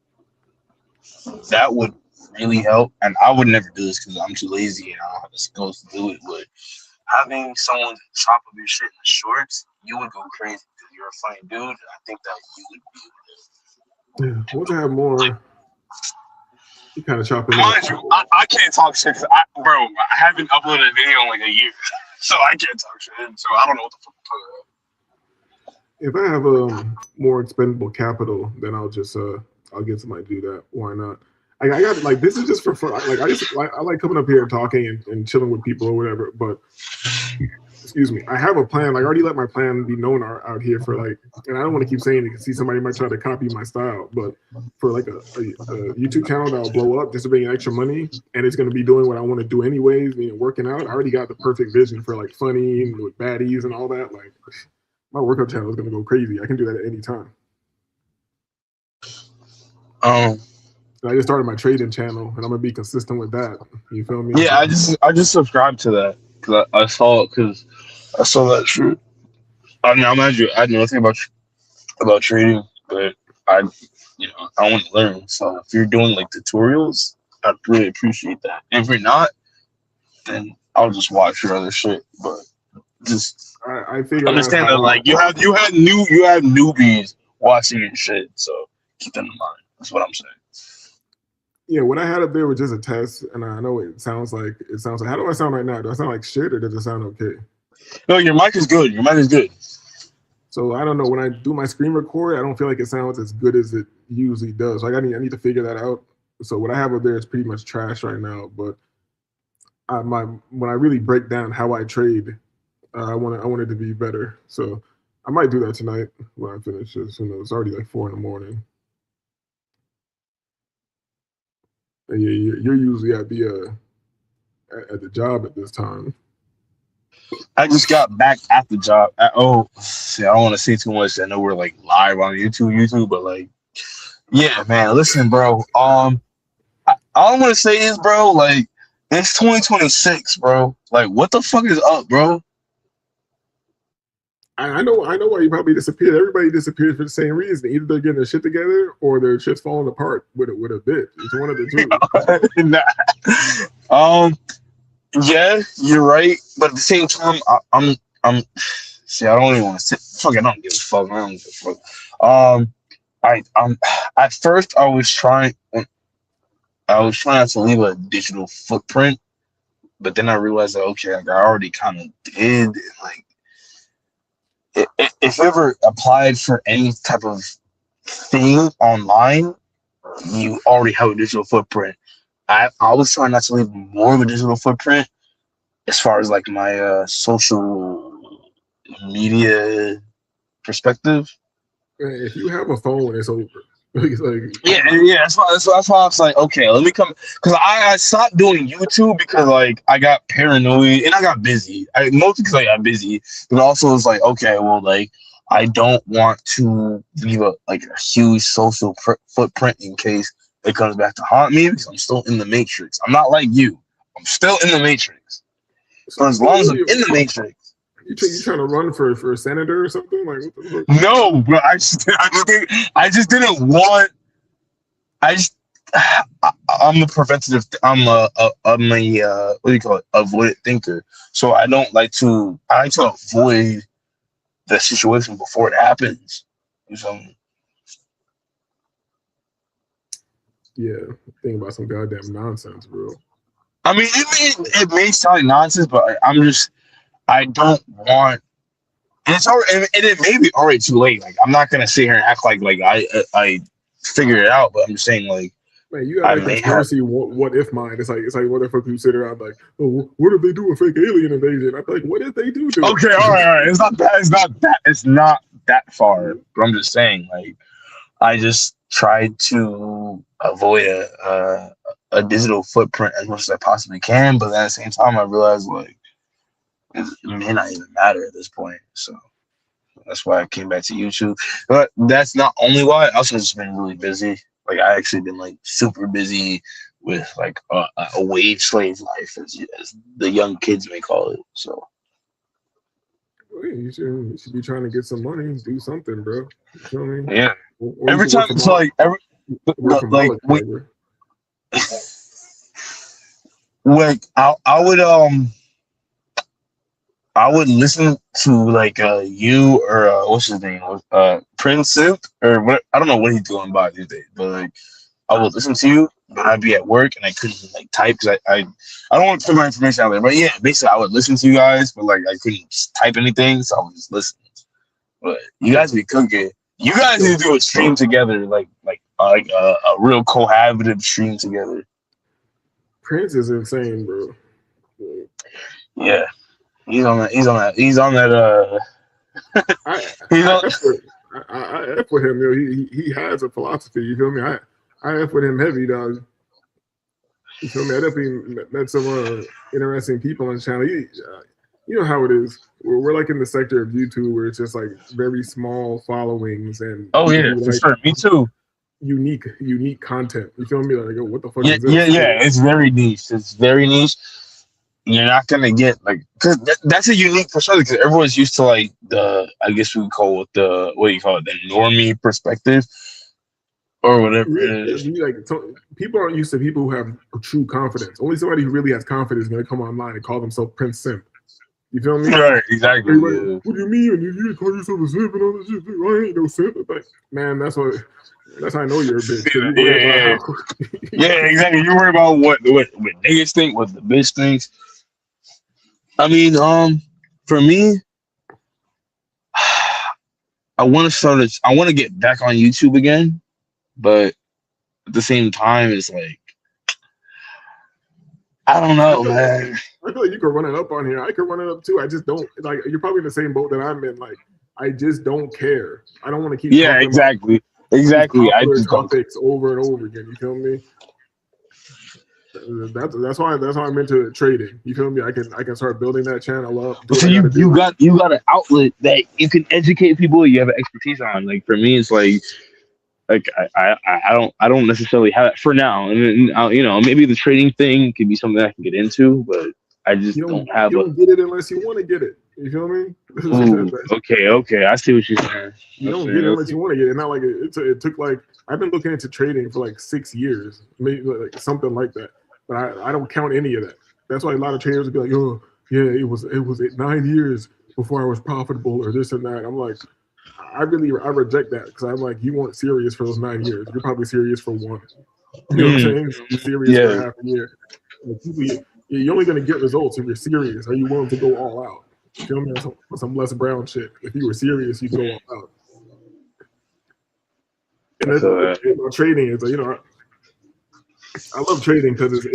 that would really help. And I would never do this because I'm too lazy and I don't have the skills to do it. But having someone to chop up your shit in the shorts, you would go crazy because you're a funny dude. I think that you would be able to. Yeah, once I have more, you kind of chop it up. I can't talk shit because I haven't uploaded a video in like a year, so I can't talk shit. So I don't know what the fuck I'm talking about. If I have more expendable capital, then I'll get somebody to do that. Why not? I got like this is just for fun. Like I like coming up here and talking and chilling with people or whatever. But excuse me, I have a plan. Like I already let my plan be known out here for like, and I don't want to keep saying it because see somebody might try to copy my style. But for like a YouTube channel that'll blow up just to bring extra money, and it's gonna be doing what I want to do anyways, meaning working out. I already got the perfect vision for like funny and with baddies and all that. Like my workout channel is gonna go crazy. I can do that at any time. I just started my trading channel, and I'm gonna be consistent with that. You feel me? Yeah, I just subscribed to that because I saw it because I saw that shit. I mean, I know nothing about trading, but I want to learn. So if you're doing like tutorials, I'd really appreciate that. And if you're not, then I'll just watch your other shit. But just I figured Understand out that, like you had newbies watching your shit, so keep that in mind. That's what I'm saying. Yeah, what I had up there was just a test, and I know it sounds like. How do I sound right now? Do I sound like shit, or does it sound okay? No, your mic is good. Your mic is good. So I don't know. When I do my screen record, I don't feel like it sounds as good as it usually does. Like I need to figure that out. So what I have up there is pretty much trash right now. But when I really break down how I trade, I want it to be better. So I might do that tonight when I finish this. You know, it's already like 4 a.m. And yeah, you're usually at the job at this time. I just got back at the job. I don't want to say too much. I know we're like live on YouTube, but like, yeah, man. Listen, bro. All I'm gonna say is, bro, like, it's 2026, bro. Like, what the fuck is up, bro? I know why you probably disappeared. Everybody disappeared for the same reason. Either they're getting their shit together or their shit's falling apart with a bit. It's one of the two. Yeah, you're right. But at the same time, I'm. See, I don't even want to say. Fuck, I don't give a fuck. I don't give a fuck. At first, I was trying not to leave a digital footprint, but then I realized that okay, like I already kind of did. Like, if you ever applied for any type of thing online, you already have a digital footprint. I was trying not to leave more of a digital footprint as far as like my social media perspective. If you have a phone, it's over. Like, yeah. That's why I was like, okay, let me come, because I stopped doing YouTube because like I got paranoid and I got busy. Mostly because I got busy, but also it's like, okay, well, like I don't want to leave a huge social footprint in case it comes back to haunt me, because I'm still in the matrix. I'm not like you. I'm still in the matrix. So as long as I'm in the matrix. You trying to run for senator or something? Like, what the fuck? No, but I just didn't want. I'm a preventative. I'm a what do you call it? Avoidant thinker. So I like to avoid the situation before it happens. So yeah, think about some goddamn nonsense, bro. I mean, it may sound like nonsense, but I don't want. And it's already, and it may be already too late. Like, I'm not gonna sit here and act like I figured it out, but I'm just saying, like, man, you have a conspiracy. What if mind? It's like what if you sit around like, oh, what if they do a fake alien invasion? I'm like, what if they do? Okay, all right. It's not that far. But I'm just saying, like, I just tried to avoid a digital footprint as much as I possibly can, but at the same time, I realized like it may not even matter at this point. So that's why I came back to YouTube. But that's not only why. I also just been really busy. Like I actually been like super busy with like a wage slave life, as the young kids may call it. So you should be trying to get some money, do something, bro. You know what I mean? Yeah. Or every time it's like like I would listen to like you or what's his name, Prince Simp, or what, I don't know what he's doing by these days, but like I would listen to you, but I'd be at work and I couldn't like type because I don't want to put my information out there, but yeah, basically I would listen to you guys, but like I couldn't type anything, so I would just listen. But you guys be cooking. You guys need to do a stream together, like a real cohabitive stream together. Prince is insane, bro. Yeah, he's on that. I F with him, yo. He has a philosophy. You feel me? I F with him heavy, dog. You feel me? I definitely met some interesting people on the channel. You know how it is. We're like in the sector of YouTube where it's just like very small followings and for sure. Me too. Unique content. You feel me? Like, what the fuck is this? Yeah. It's very niche. You're not gonna get like, because that's a unique perspective. Because everyone's used to like I guess we would call it the normie perspective or whatever it is. People aren't used to people who have true confidence. Only somebody who really has confidence is gonna come online and call themselves Prince Simp. You feel me? Right, exactly. Everybody, what do you mean? You call yourself a simp and all that shit? What do you mean? You call yourself a simp and all that shit? I ain't no simp. Like, man, that's how I know you're a bitch. Because you worry about how. Yeah, exactly. You worry about what niggas think, what the bitch thinks. I mean, for me, I want to get back on YouTube again, but at the same time, it's like I don't know, man. I feel like you could run it up on here. I could run it up too. I just don't like. You're probably in the same boat that I'm in. Like, I just don't care. I don't want to keep. Yeah, exactly. Exactly. I just don't. Topics over and over again. You feel me? That's why I'm into trading. You feel me? I can start building that channel up. So you got an outlet that you can educate people. You have an expertise on. Like for me, it's like I don't necessarily have it for now. And then, maybe the trading thing could be something I can get into, but I just don't have. You don't get it unless you want to get it. You feel me? Ooh, okay. I see what you're saying. You don't get it unless you want to get it. Not like it took like I've been looking into trading for like 6 years, maybe like something like that. But I don't count any of that. That's why a lot of traders would be like, "Oh, yeah, it was 9 years before I was profitable or this and that." I'm like, I reject that because I'm like, you weren't serious for those 9 years. You're probably serious for one. You know what I'm saying? You're serious for half a year. Like, you're only going to get results if you're serious. Are you willing to go all out? You feel me? Some Les Brown shit. If you were serious, you'd go all out. And that's about trading is, I love trading because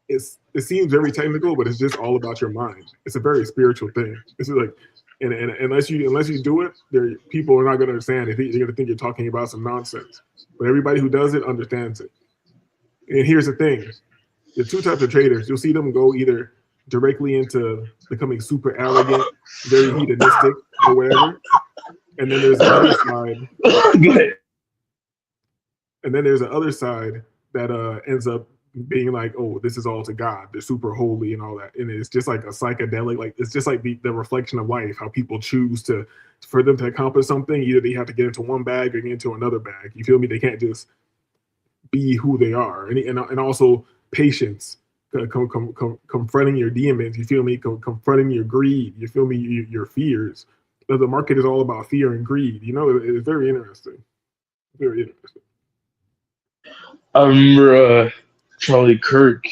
it seems very technical, but it's just all about your mind. It's a very spiritual thing. This is like, and unless you do it, people are not going to understand it. They're going to think you're talking about some nonsense. But everybody who does it understands it. And here's the thing: the two types of traders, you'll see them go either directly into becoming super arrogant, very hedonistic, or whatever. And then there's the other side. And then there's the other side that ends up being like, oh, this is all to God. They're super holy and all that. And it's just like a psychedelic, like it's just like the reflection of life, how people choose for them to accomplish something, either they have to get into one bag or get into another bag. You feel me? They can't just be who they are. And also patience, confronting your demons. You feel me? Confronting your greed. You feel me? Your fears. The market is all about fear and greed. It's very interesting. Very interesting. I remember Charlie Kirk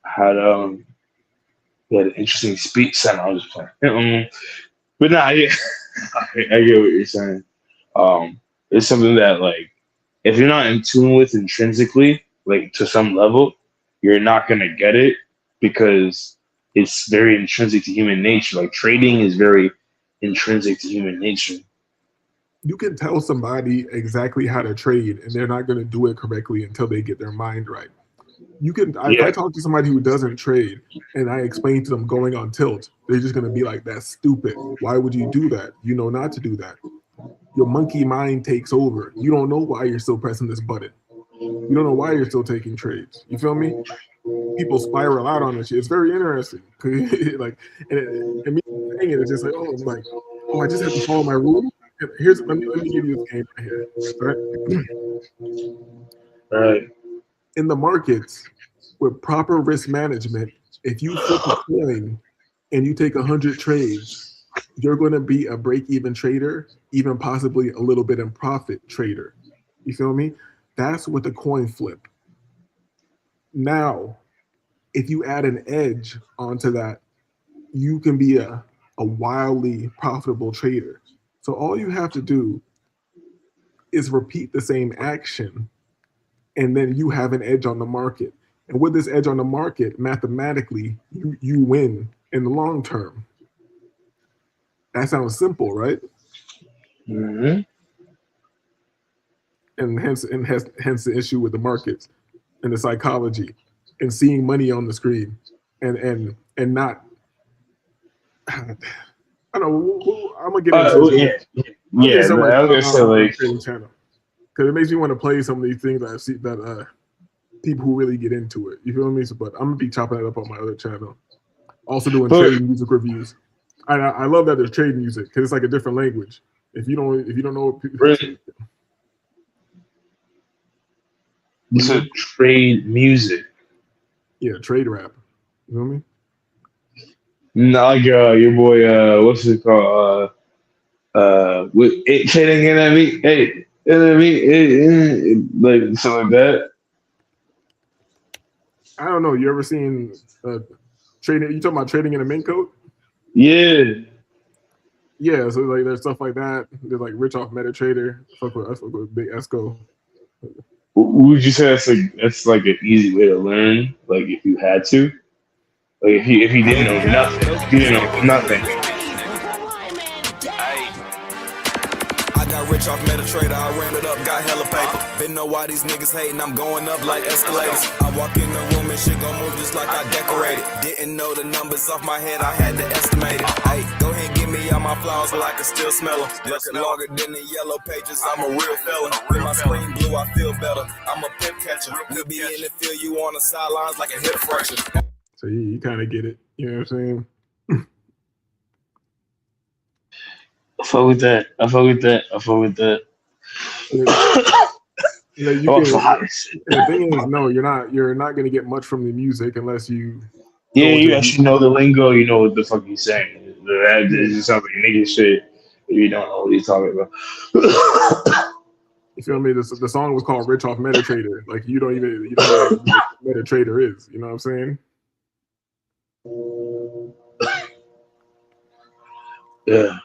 had an interesting speech. I was just playing, but nah, I get what you're saying. It's something that like if you're not in tune with intrinsically, like to some level, you're not gonna get it because it's very intrinsic to human nature. Like trading is very intrinsic to human nature. You can tell somebody exactly how to trade and they're not going to do it correctly until they get their mind right. If I talk to somebody who doesn't trade and I explain to them going on tilt, they're just going to be like, that's stupid. Why would you do that? You know not to do that. Your monkey mind takes over. You don't know why you're still pressing this button. You don't know why you're still taking trades. You feel me? People spiral out on this shit. It's very interesting. Like, and me saying it is just like, I just have to follow my rule. Let me give you this game right here. Right. In the markets, with proper risk management, if you flip a coin and you take 100 trades, you're going to be a break-even trader, even possibly a little bit in profit trader. You feel me? That's with a coin flip. Now, if you add an edge onto that, you can be a wildly profitable trader. So all you have to do is repeat the same action, and then you have an edge on the market. And with this edge on the market, mathematically, you win in the long term. That sounds simple, right? Mm-hmm. And hence the issue with the markets and the psychology and seeing money on the screen and not. I don't know. I'm gonna get into this. Yeah. I was gonna say like channel because it makes me want to play some of these things that I see that people who really get into it. You feel me? So, but I'm gonna be chopping it up on my other channel. Also doing trade music reviews. I love that there's trade music because it's like a different language. If you don't know, really? You said trade music. Yeah, trade rap. You know what I mean? Like your boy, what's it called? With it trading enemy, hey, enemy, like something like that. I don't know. You ever seen trading? You talking about trading in a mink coat? Yeah. Yeah, so like there's stuff like that. There's like rich off MetaTrader. Fuck with Big Esco. Would you say that's like an easy way to learn? Like if you had to, like if he didn't know nothing, if you didn't know nothing. I got rich off MetaTrader, I ran it up, got hella paper. Been know why these niggas hating, I'm going up like escalators. I walk in the room and shit gon' move just like I decorated. Didn't know the numbers off my head, I had to estimate it. Hey, go ahead, give me all my flowers, but I can still smell them. Looking longer than the yellow pages, I'm a real felon. When my screen blue, I feel better. I'm a pimp catcher. We be in the field, you on the sidelines like a hip fracture. So you kind of get it. You know what I'm saying? I fuck with that. You know, you can, the thing is, no, you're not gonna get much from the music unless you. Yeah, you actually know the lingo. You know what the fuck he's saying. That just sounds like nigga shit. You don't know what he's talking about. You feel me? The song was called "Rich Off MetaTrader." Like you don't even know what MetaTrader is. You know what I'm saying? Yeah.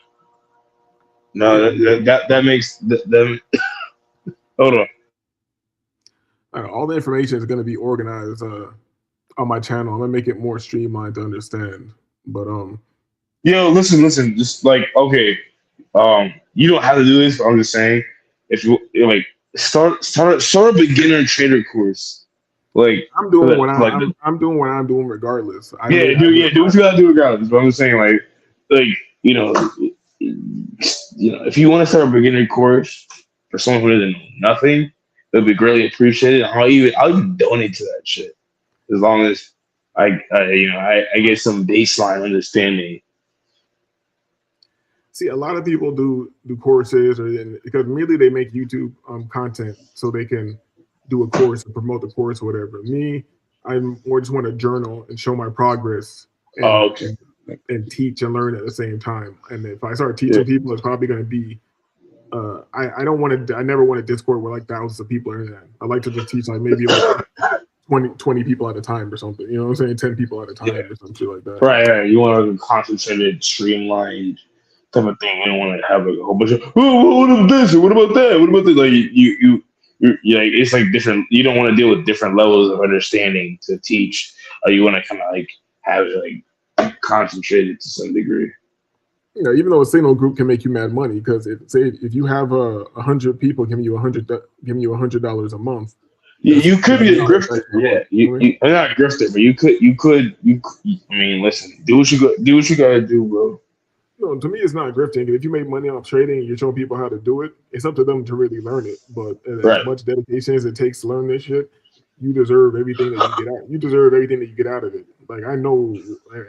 No, that makes them. Hold on. All the information is going to be organized on my channel. I'm gonna make it more streamlined to understand. But yo, listen. Just like okay, you don't have to do this. But I'm just saying, if you like, start a beginner trader course. Like I'm doing what I'm doing regardless. Do what you gotta do regardless. But I'm just saying, like you know, if you want to start a beginner course for someone who doesn't know nothing, it'll be greatly appreciated. I'll even donate to that shit as long as I get some baseline understanding. See, a lot of people do courses, because immediately they make YouTube content so they can do a course and promote the course or whatever. Me, I more just want to journal and show my progress. And teach and learn at the same time. And if I start teaching people, it's probably going to be. I never want a Discord where like thousands of people are in that. I like to just teach like maybe like 20 people at a time or something. You know what I'm saying? 10 people at a time or something like that. Right. You want a concentrated, streamlined type of thing. You don't want to have like a whole bunch of what about this? What about that? What about this? Like you like it's like different. You don't want to deal with different levels of understanding to teach. You want to kind of like have like concentrated to some degree. You know, even though a single group can make you mad money, because if you have 100 people giving you $100 a month, you could be a grifter. Yeah, you're not a grifter, but you could. I mean, listen, do what you gotta do, bro. No, to me, it's not grifting. If you make money off trading and you're showing people how to do it, it's up to them to really learn it. But as much dedication as it takes to learn this shit, you deserve everything that you get out. You deserve everything that you get out of it. Like I know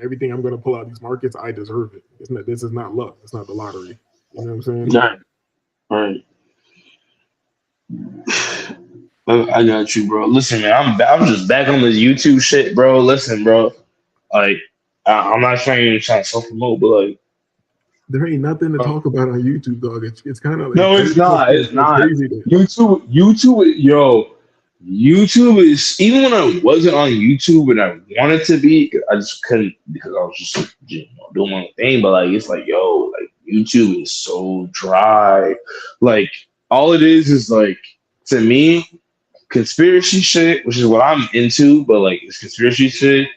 everything I'm going to pull out of these markets, I deserve it. This is not luck. It's not the lottery. You know what I'm saying? Right. I got you, bro. Listen, man, I'm just back on this YouTube shit, bro. Listen, bro. Like I'm not trying to self promote, but like there ain't nothing to talk about on YouTube, dog. It's kind of like, no, it's not. It's not. YouTube is, even when I wasn't on YouTube and I wanted to be, I just couldn't because I was just doing my own thing. But like, it's like, yo, like YouTube is so dry. Like all it is like, to me, conspiracy shit, which is what I'm into. But like, it's conspiracy shit.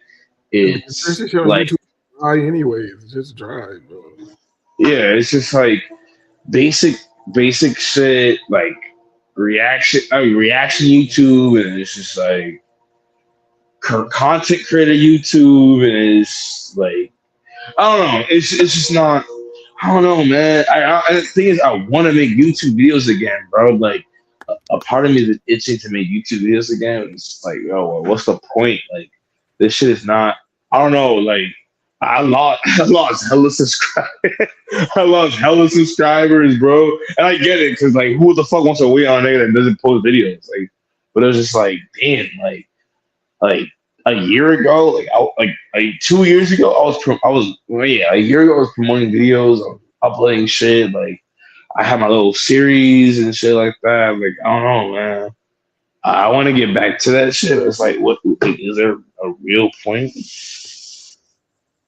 It's like dry anyways. It's just dry, bro. Yeah, it's just like basic shit, like reaction YouTube, and it's just like content creator YouTube, and it's like I don't know. It's just not. I don't know, man. The thing is, I want to make YouTube videos again, bro. Like a part of me is itching to make YouTube videos again. It's just like, yo, well, what's the point? Like this shit is not. I don't know, like. I lost hella subscribers. I lost hella subscribers, bro. And I get it, because like, who the fuck wants to wait on a nigga that doesn't post videos? Like, but it was just like, damn, like a year ago, like 2 years ago, a year ago I was promoting videos, uploading shit. Like I had my little series and shit like that. Like I don't know, man. I want to get back to that shit. It's like, what is there a real point?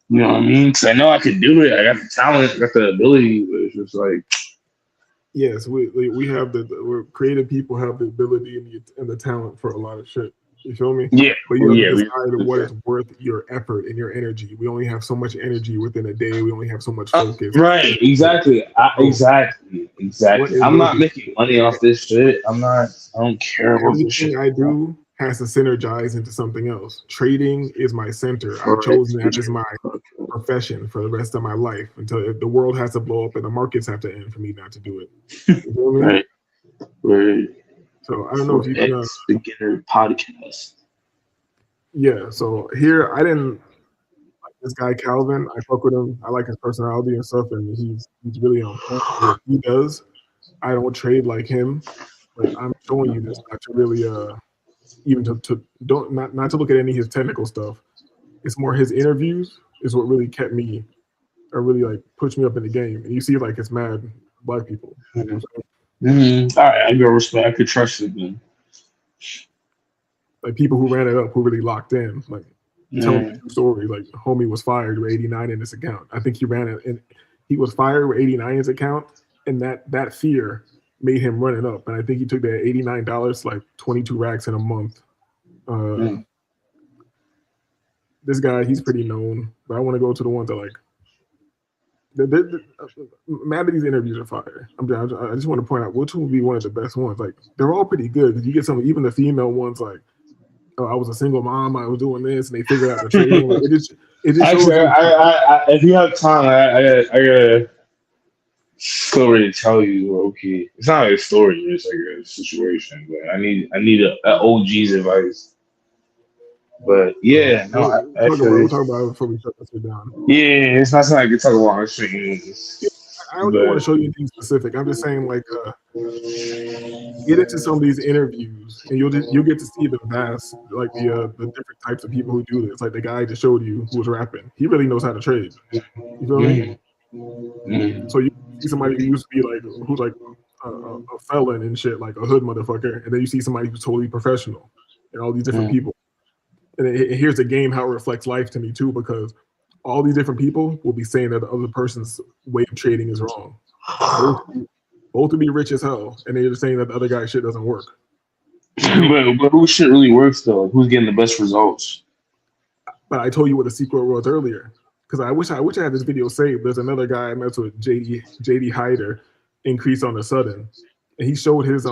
You know what I mean? Because I know I could do it. I got the talent, I got the ability, but it's just like, yes, we have we're creative people have the ability and the talent for a lot of shit. You feel me? Yeah. But you have to decide what is worth your effort and your energy. We only have so much energy within a day. We only have so much focus. Right. Exactly. Exactly. I'm not making money off this shit. I don't care about this shit. Everything I do has to synergize into something else. Trading is my center. I've chosen that as my profession for the rest of my life until the world has to blow up and the markets have to end for me not to do it. You know what I mean? Right. So I don't know if you can beginner podcast. Yeah, so here I didn't like this guy Calvin. I fuck with him. I like his personality and stuff, and he's really on point with what he does. I don't trade like him, but I'm showing you this not to really even to don't not to look at any of his technical stuff. It's more his interviews is what really kept me or really like pushed me up in the game. And you see like it's mad black people. You know what I'm saying? All right, I got respect. I could trust it then. Like people who ran it up, who really locked in, like telling me stories. Like homie was fired with 89 in his account. I think he ran it, and he was fired with 89 in his account, and that fear made him run it up. And I think he took that $89, like 22 racks in a month. This guy, he's pretty known, but I want to go to the ones that like. Mad at these interviews are fire. I just want to point out which one would be one of the best ones. Like they're all pretty good because you get some, even the female ones like. Oh, I was a single mom. I was doing this, and they figured out the trading. Like, it just actually, if you have time, I gotta story to tell you. Okay, it's not a story; it's like a situation. But I need an OG's advice. But yeah, no, we'll talk about it before we shut this down. Yeah, it's not something I can talk about on stream. I don't want to show you anything specific. I'm just saying, like, get into some of these interviews, and you'll get to see the vast, like the different types of people who do this. Like the guy I just showed you who was rapping, he really knows how to trade. You feel me? So you see somebody who used to be like, who's like a felon and shit, like a hood motherfucker, and then you see somebody who's totally professional, and all these different people. And here's the game how it reflects life to me too, because all these different people will be saying that the other person's way of trading is wrong. Both will be rich as hell, and they're just saying that the other guy's shit doesn't work. but whose shit really works though? Who's getting the best results? But I told you what the secret was earlier, because I wish I had this video saved. There's another guy I met with JD Hyder, increase on the sudden, and he showed his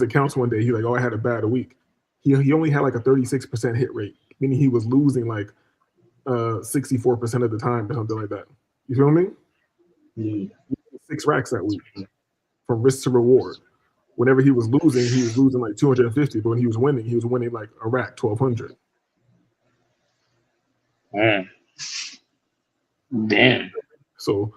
accounts one day. He's like, oh, I had a bad week. He only had like a 36% hit rate, meaning he was losing like 64% of the time or something like that. You feel me? 6 racks that week from risk to reward. Whenever he was losing like 250, but when he was winning like a rack, 1,200. Damn. So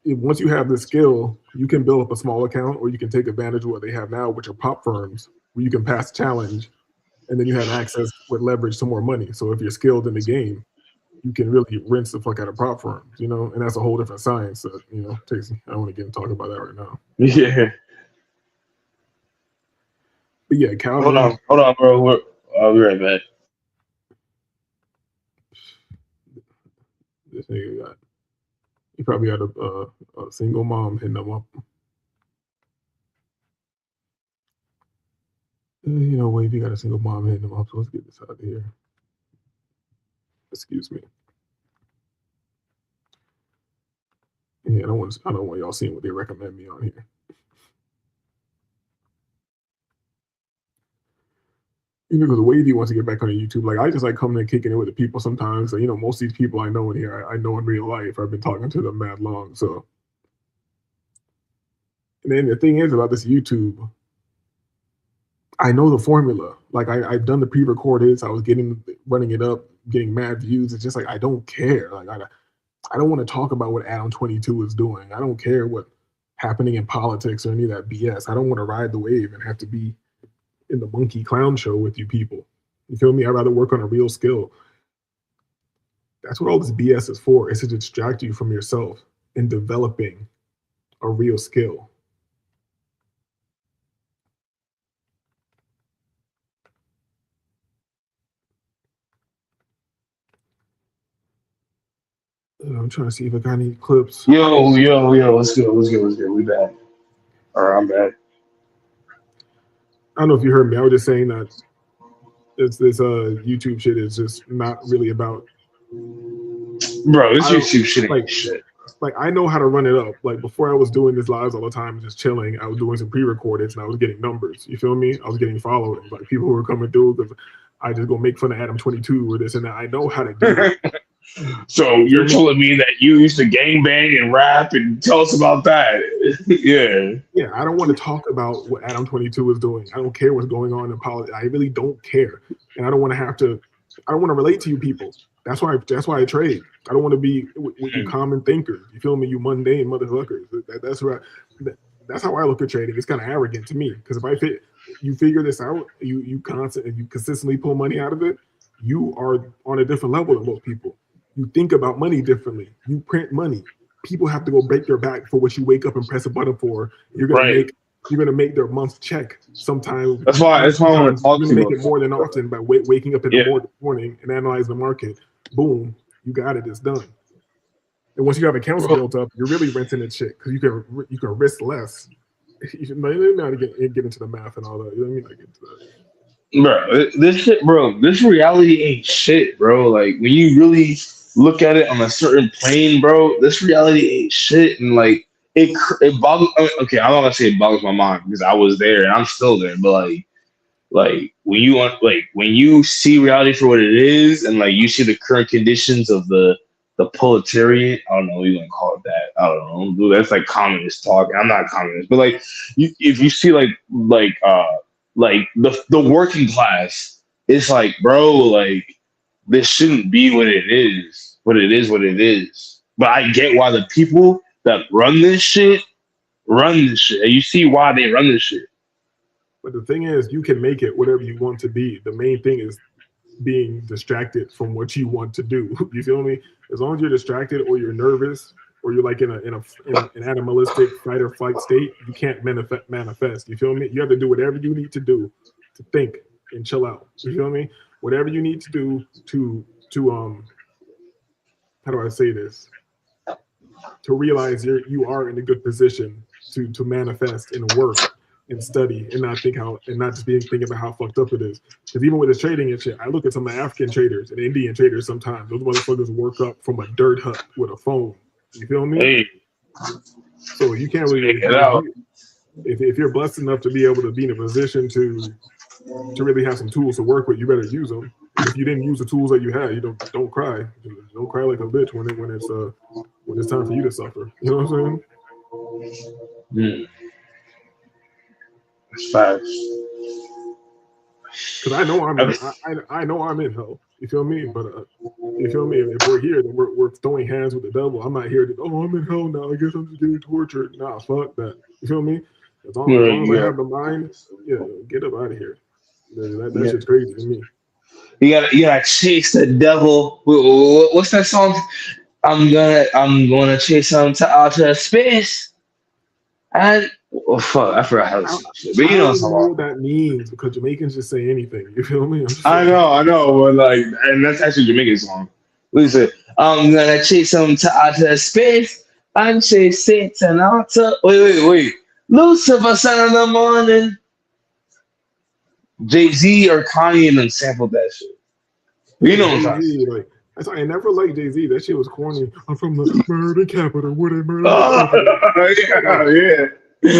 once you have the skill, you can build up a small account, or you can take advantage of what they have now, which are pop firms, where you can pass challenge, and then you have access with leverage to more money. So if you're skilled in the game, you can really rinse the fuck out of prop firms, you know, and that's a whole different science that, you know, takes. I don't want to get and talk about that right now. Yeah. But yeah, Calvin. Hold on, bro. I'll be right back. This nigga he probably got a single mom hitting him up. You know, Wave, you got a single mom hitting him up, so let's get this out of here. Excuse me. Yeah, I don't want y'all seeing what they recommend me on here. You know, because Wavy wants to get back on YouTube. Like, I just like coming and kicking it with the people sometimes. So, you know, most of these people I know in here, I know in real life. I've been talking to them mad long. So, and then the thing is about this YouTube, I know the formula. Like, I've done the pre-recorded. I was running it up, getting mad views. It's just like, I don't care. Like, I don't want to talk about what Adam 22 is doing. I don't care what happening in politics or any of that BS. I don't want to ride the wave and have to be in the monkey clown show with you people. You feel me? I'd rather work on a real skill. That's what all this BS is for. It's to distract you from yourself and developing a real skill. I'm trying to see if I got any clips. Yo, let's go. We back. All right, I'm back. I don't know if you heard me. I was just saying that this YouTube shit is just not really about. Bro, this YouTube shit ain't shit. Like, I know how to run it up. Like, before I was doing this lives all the time, just chilling, I was doing some pre-recordeds and I was getting numbers. You feel me? I was getting followers. Like, people were coming through because I just go make fun of Adam 22 or this and that. I know how to do it. So you're telling me that you used to gangbang and rap and tell us about that? Yeah, I don't want to talk about what Adam 22 is doing. I don't care what's going on in politics. I really don't care. And I don't want to relate to you people. That's why I trade. I don't want to be with you common thinkers. You feel me? You mundane motherfuckers. That's how I look at trading. It's kind of arrogant to me because if you figure this out, you consistently pull money out of it, you are on a different level than most people. You think about money differently. You print money. People have to go break their back for what you wake up and press a button for. You're gonna make their month's check sometime. That's why I want to talk to you. Make it more than often by waking up in the morning and analyze the market. Boom, you got it. It's done. And once you have accounts built up, you're really renting it shit because you can risk less. You know, get into the math and all that. You know what I mean? Like, get into that. Bro, this reality ain't shit, bro. Like, when you really look at it on a certain plane, bro, this reality ain't shit. And like, it boggles. Okay, I'm not gonna say it boggles my mind because I was there and I'm still there. But like when you see reality for what it is, and like you see the current conditions of the proletariat, I don't know what you want to call it that. I don't know. Dude, that's like communist talk. I'm not communist, but like if you see like the working class, it's like, bro, like this shouldn't be what it is. What it is. But I get why the people that run this shit. And you see why they run this shit. But the thing is, you can make it whatever you want to be. The main thing is being distracted from what you want to do. You feel me? As long as you're distracted or you're nervous or you're like in an animalistic fight or flight state, you can't manifest. You feel me? You have to do whatever you need to do to think and chill out. You feel me? Whatever you need to do to how do I say this? To realize you are in a good position to manifest and work and study and not just thinking about how fucked up it is. Because even with this trading and shit, I look at some African traders and Indian traders sometimes. Those motherfuckers work up from a dirt hut with a phone. You feel me? Hey. So you can't really if you're blessed enough to be able to be in a position to really have some tools to work with, you better use them. If you didn't use the tools that you had, you don't cry. Don't cry like a bitch when it's time for you to suffer. You know what I'm saying? Facts. Because I know I'm in hell. You feel me? But you feel me? If we're here, then we're throwing hands with the devil. I'm not here to I'm in hell now. I guess I'm just getting tortured. Nah, fuck that. You feel me? As long as I have the mind, get up out of here. That shit's crazy to me. You gotta chase the devil. What's that song? I'm gonna chase him to outer space. And fuck, I forgot how to say it. But you know what that means because Jamaicans just say anything. You feel me? I know, but like, and that's actually a Jamaican song. Listen, I'm gonna chase him to outer space and chase Satan out to wait. Lucifer, son of the morning. Jay-Z or Kanye and them sampled that shit. You know what I'm talking about. I never liked Jay-Z. That shit was corny. I'm from the murder capital. Where they murder? Yeah. All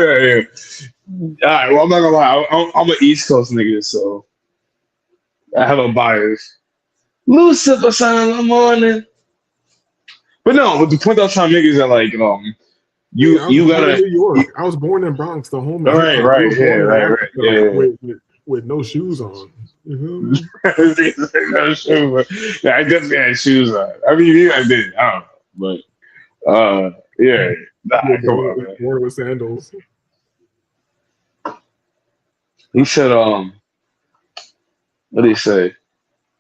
right. Well, I'm not gonna lie. I'm an East Coast nigga, so I have a bias. Lucifer, son of the morning. But no, the point I was trying to make is that like you gotta. New York. I was born in Bronx, the home. Right. With no shoes on. No shoes. Yeah, I definitely had shoes on. I mean, I did. I don't know, but yeah. Born with sandals. He said, What do you say?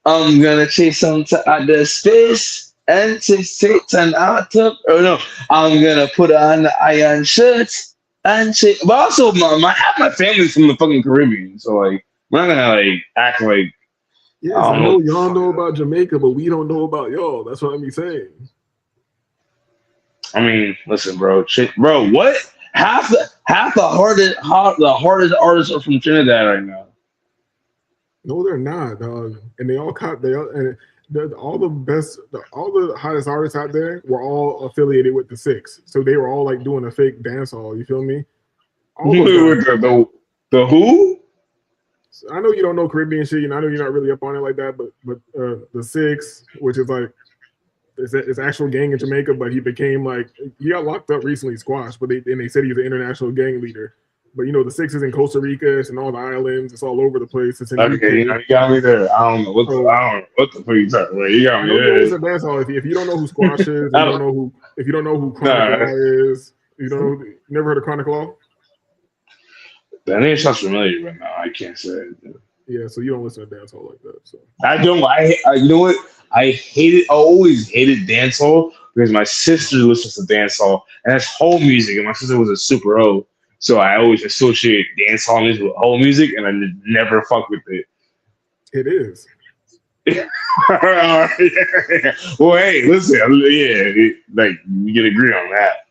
I'm gonna chase some to outer space and chase Satan out of. Oh no, I'm gonna put on the iron shirts and chase. But also, half my family's from the fucking Caribbean, so like we're not gonna like act like. Yes, I know y'all know about Jamaica, but we don't know about y'all. That's what I'm saying. I mean, listen, bro, bro, what? Half the hardest artists are from Trinidad right now. No, they're not, dog. And they all caught and all the best, all the hottest artists out there were all affiliated with the Six. So they were all like doing a fake dance hall. You feel me? All those guys. The who? I know you don't know Caribbean shit. I know you're not really up on it like that. But the Six, which is like it's actual gang in Jamaica, but he became like he got locked up recently, squashed. But they said he's an international gang leader. But the Six is in Costa Rica, it's in all the islands, it's all over the place. It's in okay, you got me there. I don't know what the fuck you talking about. You got me there. It's a dance hall. If you don't know who Squash is, if you don't know who Chronic Law is, you never heard of Chronic Law? That name sounds familiar right now. I can't say it. Yeah, so you don't listen to dance hall like that. So I don't. You know what? I hated. I always hated dance hall because my sister listens to dance hall and that's whole music, and my sister was a super O. So I always associate dance hall music with whole music, and I never fuck with it. It is. Well, hey, listen, like we can agree on that,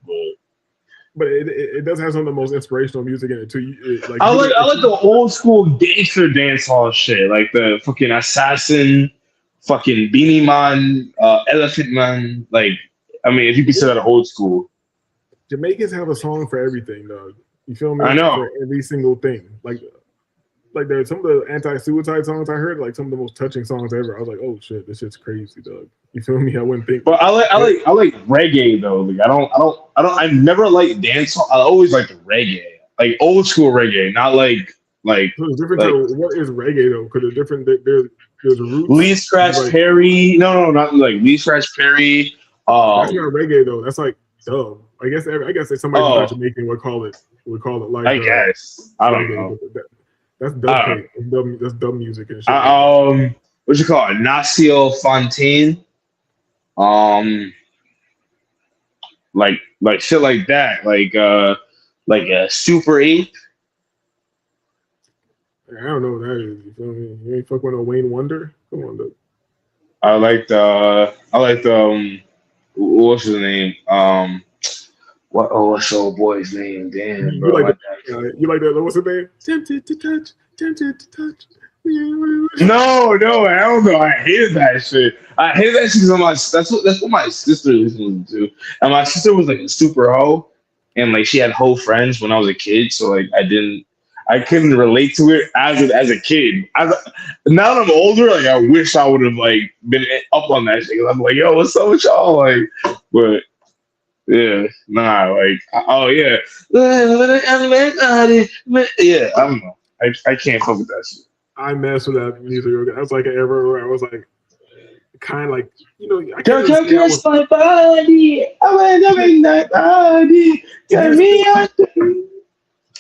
but it does have some of the most inspirational music in it too. I like the old school gangster dance hall shit, like the fucking Assassin, fucking Beanie Man, Elephant Man. Like, I mean, if you consider that old school. Jamaicans have a song for everything, dog. You feel me? I know. For every single thing. Like there's some of the anti-suicide songs I heard, like some of the most touching songs ever. I was like, oh shit, this shit's crazy, dog. You feel me? I wouldn't think. But I like reggae though. Like I never liked dance. I always liked reggae, like old school reggae, not like. So it's different. Like, what is reggae though? Because there's different. There's roots. Lee Scratch Perry. No, not like Lee Scratch Perry. That's not reggae though. That's like dub. I guess if somebody who's not Jamaican would call it like. I guess I don't know. That's dub. That's dub music and shit. What you call it? Nasio Fontaine. Like shit like that. Like a Super 8. I don't know what that is. You feel me? You ain't fuck with no Wayne Wonder. Come on, dude. I like what's his name? What's old boy's name? Damn, you bro. like that? What's his name? Tempted to touch. No, hell no. I hated that shit. I hated that shit because that's what my sister listened to, and my sister was like a super hoe, and like she had hoe friends when I was a kid, so like I couldn't relate to it as a kid. Now that I'm older, like I wish I would have like been up on that shit. I'm like, yo, what's up with y'all? Like, but yeah, nah, like, oh yeah, yeah. I don't know. I can't fuck with that shit. I mess with that music. That's like an era where I was like, kind of like, I can't press my body. I want to make that body. Get me out.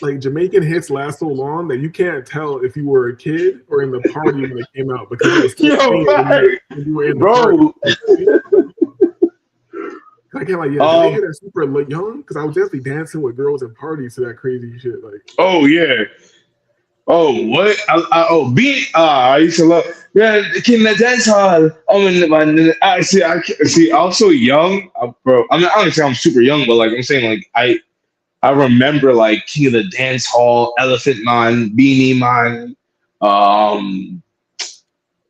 Like Jamaican hits last so long that you can't tell if you were a kid or in the party when they came out because it was still when you were in the party. I can't like they hit it super young because I was definitely dancing with girls at parties to that crazy shit. Like, oh yeah. Oh what? I used to love in the dance hall. I see. I was so young, bro. I mean, I don't say I'm super young, but like I'm saying, like I remember like King of the Dance Hall, Elephant Man, Beanie Man,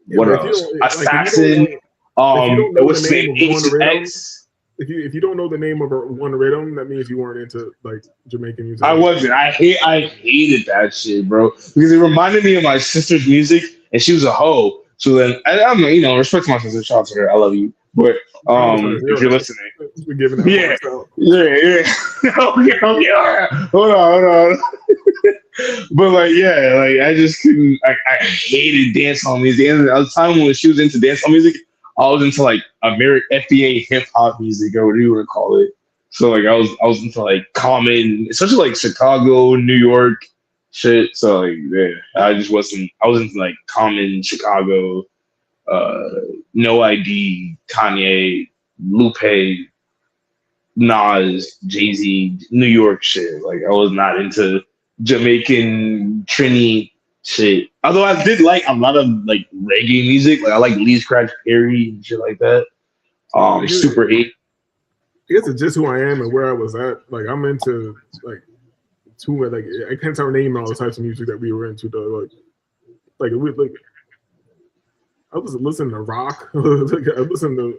what else? Assassin. What's the name? X. If you don't know the name of one rhythm, that means you weren't into like Jamaican music. I wasn't. I hated that shit, bro, because it reminded me of my sister's music, and she was a hoe. So then I'm respect my sister. Shout out to her. I love you, but if you're listening, yeah. Okay. Hold on. But like, yeah, like I just couldn't. I hated dancehall music. And at the time when she was into dancehall music, I was into like American FBA hip hop music, or whatever you want to call it. So like I was into like Common, especially like Chicago, New York, shit. So like, yeah, I was into like Common, Chicago, No ID, Kanye, Lupe, Nas, Jay-Z, New York shit. Like I was not into Jamaican Trini shit. Although I did like a lot of like reggae music. Like I like Lee Scratch Perry and shit like that. Super 8. I guess it's just who I am and where I was at. Like I'm into like I can't tell name all the types of music that we were into though. Like I was listening to rock. Like, I listened to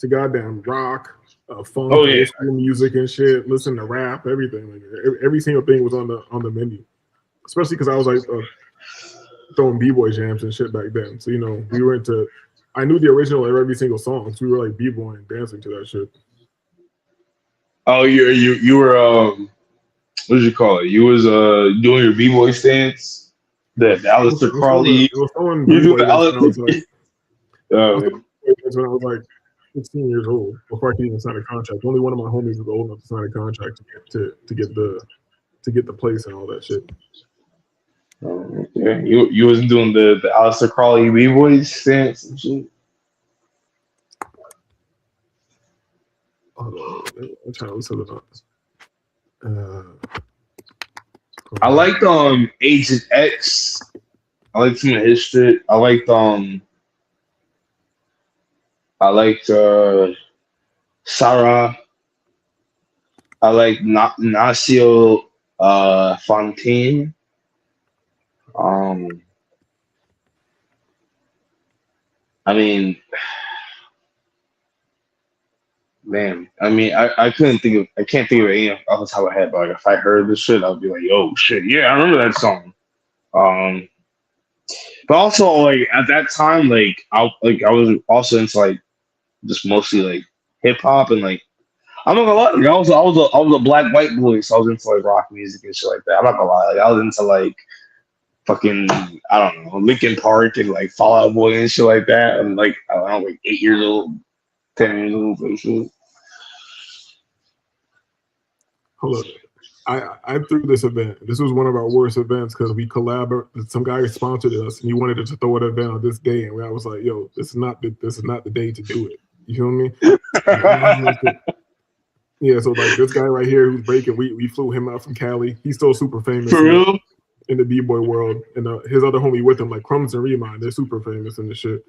goddamn rock, funk, music and shit. Listen to rap, everything. Like every single thing was on the menu. Especially because I was like throwing b-boy jams and shit back then. So we were into. I knew the original of every single song. So we were like b-boying, dancing to that shit. Oh, you were what did you call it? You was doing your b-boy stance. The Aleister Crowley. You do the Aleister. When I was like 16 years old, before I could even sign a contract. Only one of my homies was old enough to sign a contract to get the place and all that shit. Yeah, you wasn't doing the Aleister Crowley b-boy stance and shit. Hold on, I'm trying to listen to that. I liked Agent X. I liked some of his shit. I liked Sarah. I liked Nacio Fontaine. I mean, man. I mean, I can't think of any off the top of my head, but like, if I heard this shit, I'd be like, "Yo, shit, yeah, I remember that song." But also like at that time, like I was also into like just mostly like hip hop and like I'm not gonna lie, like, I was a black white boy, so I was into like rock music and shit like that. I'm not gonna lie, like I was into like fucking I don't know Linkin Park and like Fall Out Boy and shit like that. I'm like I don't know, like 8 years old, 10 years old and shit. Hold up. I threw this event. This was one of our worst events because we collaborated. Some guy sponsored us and he wanted us to throw an event on this day, and I was like, "Yo, this is not the day to do it." You feel me? Yeah. So like this guy right here who's breaking, we flew him out from Cali. He's still super famous in the b-boy world, and his other homie with him, like Crumbs and Remind, they're super famous in the shit.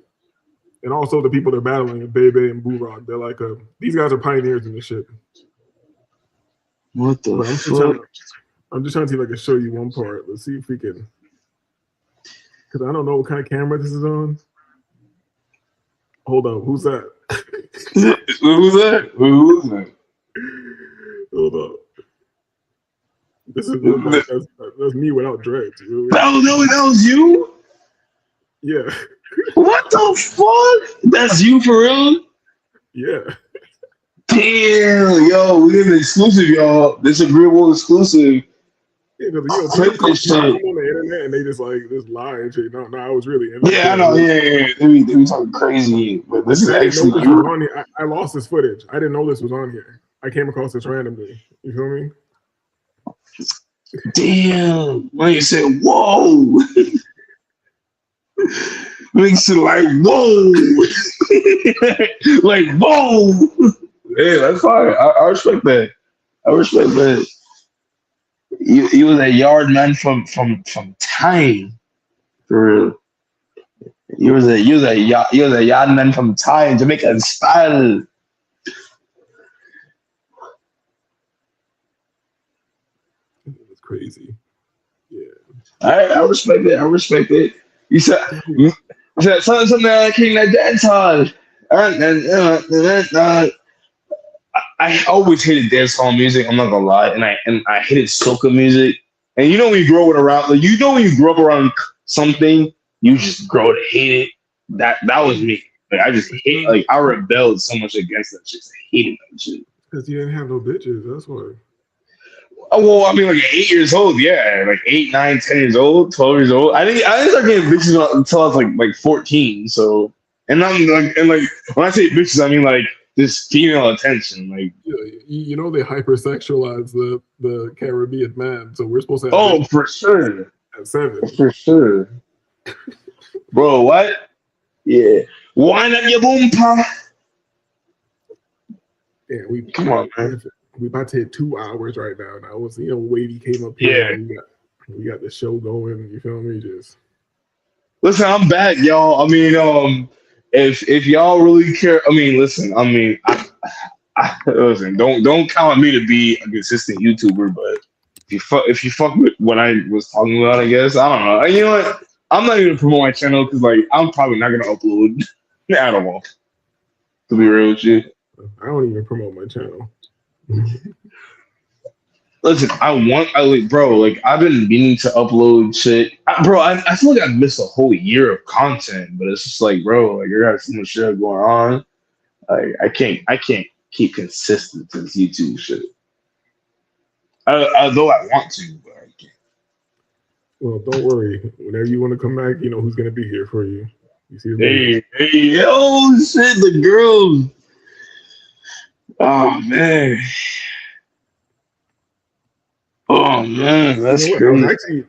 And also the people they're battling, Bebe and Boo Rock, they're like these guys are pioneers in this shit. What the fuck? I'm just trying to see if I can show you one part. Let's see if we can. Because I don't know what kind of camera this is on. Hold up. Who's that? Who's that? Who's that? Hold up. This is that's me without dreads. You know? That was you? Yeah. What the fuck? That's you for real? Yeah. Damn, yo, we have an exclusive, y'all. This agreeable exclusive. Yeah, because click this shit on the internet and they just lie and shit. No, I was really in I know. Yeah. They be talking crazy, but this is actually you. I lost this footage. I didn't know this was on here. I came across this randomly. You feel me? Damn. When you said, "Whoa," makes it like, "Whoa," like, "Whoa." Yeah, that's fine. I respect that. I respect that. You was a yard man from time, for real. You was a yard man from time, Jamaican style. It's crazy. Yeah. I respect it. I respect it. You said something like King that dance hard. I always hated dancehall music. I'm not gonna lie, and I hated soca music. And you know when you grow it around, like you know when you grow up around something, you just grow to hate it. That was me. Like I just hate. Like I rebelled so much against that shit. I hated that shit. Because you didn't have no bitches. That's why. Well, I mean, like 8 years old, yeah, like 8, 9, 10 years old, 12 years old. I didn't start getting bitches until I was like 14. So, and I'm like when I say bitches, I mean like this female attention. Like, you know, they hypersexualize the Caribbean man, so we're supposed to have oh, for sure, at 7. for sure, bro. What? Yeah, wind up your boompa. Yeah, Come on, man. We about to hit 2 hours right now. And I was, Wavy came up here. Yeah. And we got the show going. You feel me? Just Listen, I'm back, y'all. I mean, if y'all really care, I mean, listen, listen, don't count on me to be a consistent YouTuber, but if you fuck with what I was talking about, I guess I don't know. And you know what? I'm not even gonna promote my channel because like I'm probably not gonna upload at all. To be real with you, I don't even promote my channel. listen, bro, like I've been meaning to upload shit, bro. I feel like I've missed a whole year of content, but it's just like, bro, like I got so much shit going on. Like I can't keep consistent to this YouTube shit. Although I want to, but I can't. Well, don't worry. Whenever you want to come back, you know who's gonna be here for you. You see? Hey, yo, shit, the girls. Oh man. Oh man, that's crazy. Actually,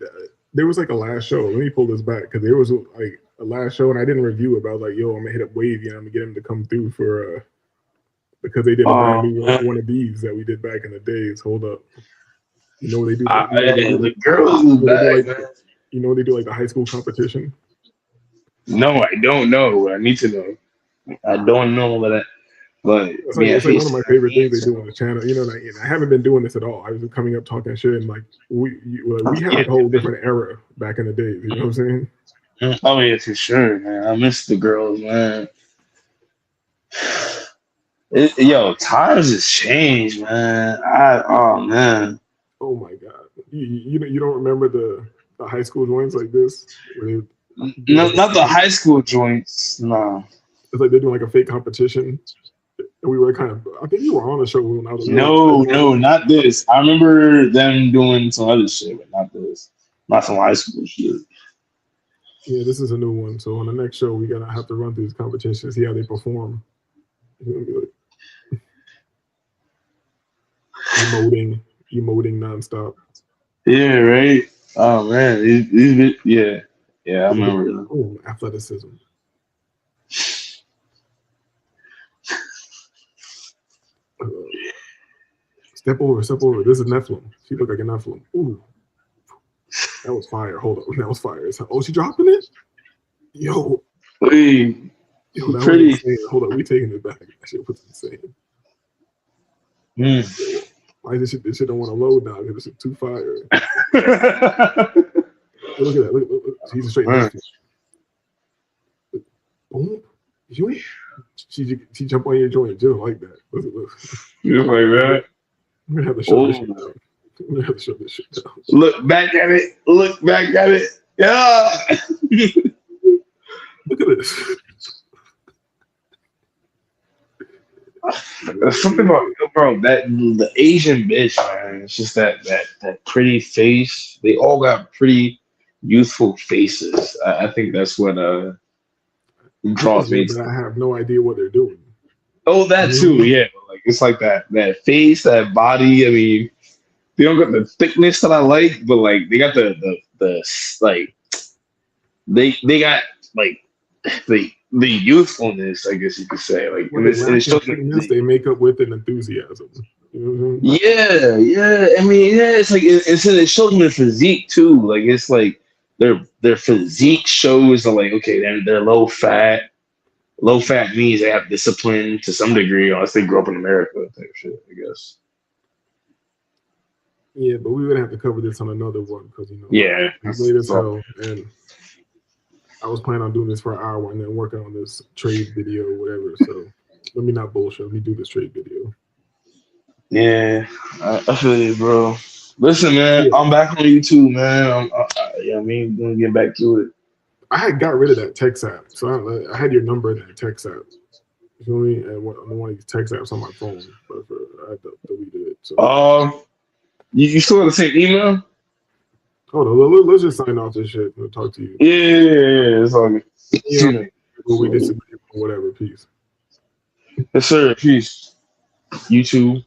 there was like a last show. Let me pull this back because there was like a last show and I didn't review it. But I was like, yo, I'm gonna hit up Wave. I'm gonna get him to come through for because they did a brand new one of these that we did back in the days. Hold up. You know what they do? The girls is back. You know what they do like the high school competition? No, I don't know. I need to know. I don't know that. But it's like one of my favorite things they do on the channel. You know, like, I haven't been doing this at all. I was coming up talking shit, and like we had a whole different era back in the days. You know what I'm saying? Oh yeah, for sure, man. I miss the girls, man. Yo, times has changed, man. Oh man. Oh my god. You don't remember the high school joints like this? No, not the high school joints. No. It's like they're doing like a fake competition. And we were kind of, I think you were on the show when I was. No, not this. I remember them doing some other shit, but not this. Not some high school shit. Yeah, this is a new one. So on the next show, we gotta have to run through this competition, see how they perform. Emoting nonstop. Yeah, right. Oh man, these yeah, I remember them. Oh, athleticism. Step over. This is Nephilim. She looked like a Nephilim. Ooh, that was fire. Hold up, that was fire. Oh, she dropping it? Yo, hey, yo, that pretty. Was insane. Hold up, we taking it back. That shit was insane. Why this shit don't want to load now? Because it's too fire. Look at that. Look. He's a straight Nephilim. Boom. She jump on your joint just like that. Look. Just like that. We're gonna have to show this shit down. We're gonna have to show this shit down. Look back at it. Yeah. Look at this. Something about bro that the Asian bitch, man. It's just that pretty face. They all got pretty youthful faces. I think that's what draws me. I have no idea what they're doing. Oh, that too, yeah. Like it's like that face, that body. I mean, they don't got the thickness that I like, but like they got the like they got like the youthfulness, I guess you could say. Like they make up with an enthusiasm. You know what I'm saying? Yeah. I mean, yeah. It's like it shows them their physique too. Like it's like their physique shows are like okay, they're low fat. Low fat means they have discipline to some degree, unless they grew up in America type shit, I guess. Yeah, but we would have to cover this on another one because it's late as hell, and I was planning on doing this for an hour and then working on this trade video or whatever. So let me not bullshit. Let me do this trade video. Yeah, I feel you, bro. Listen, man, I'm back on YouTube, man. I'm gonna get back to it. I had got rid of that text app, so I had your number in that text app. You feel me? And one of these text apps on my phone, but I had deleted it. So. You still have the same email? Hold on, let's just sign off this shit and talk to you. Yeah, it's all good. We disagree on whatever. Peace. Yes, sir. Peace. You too.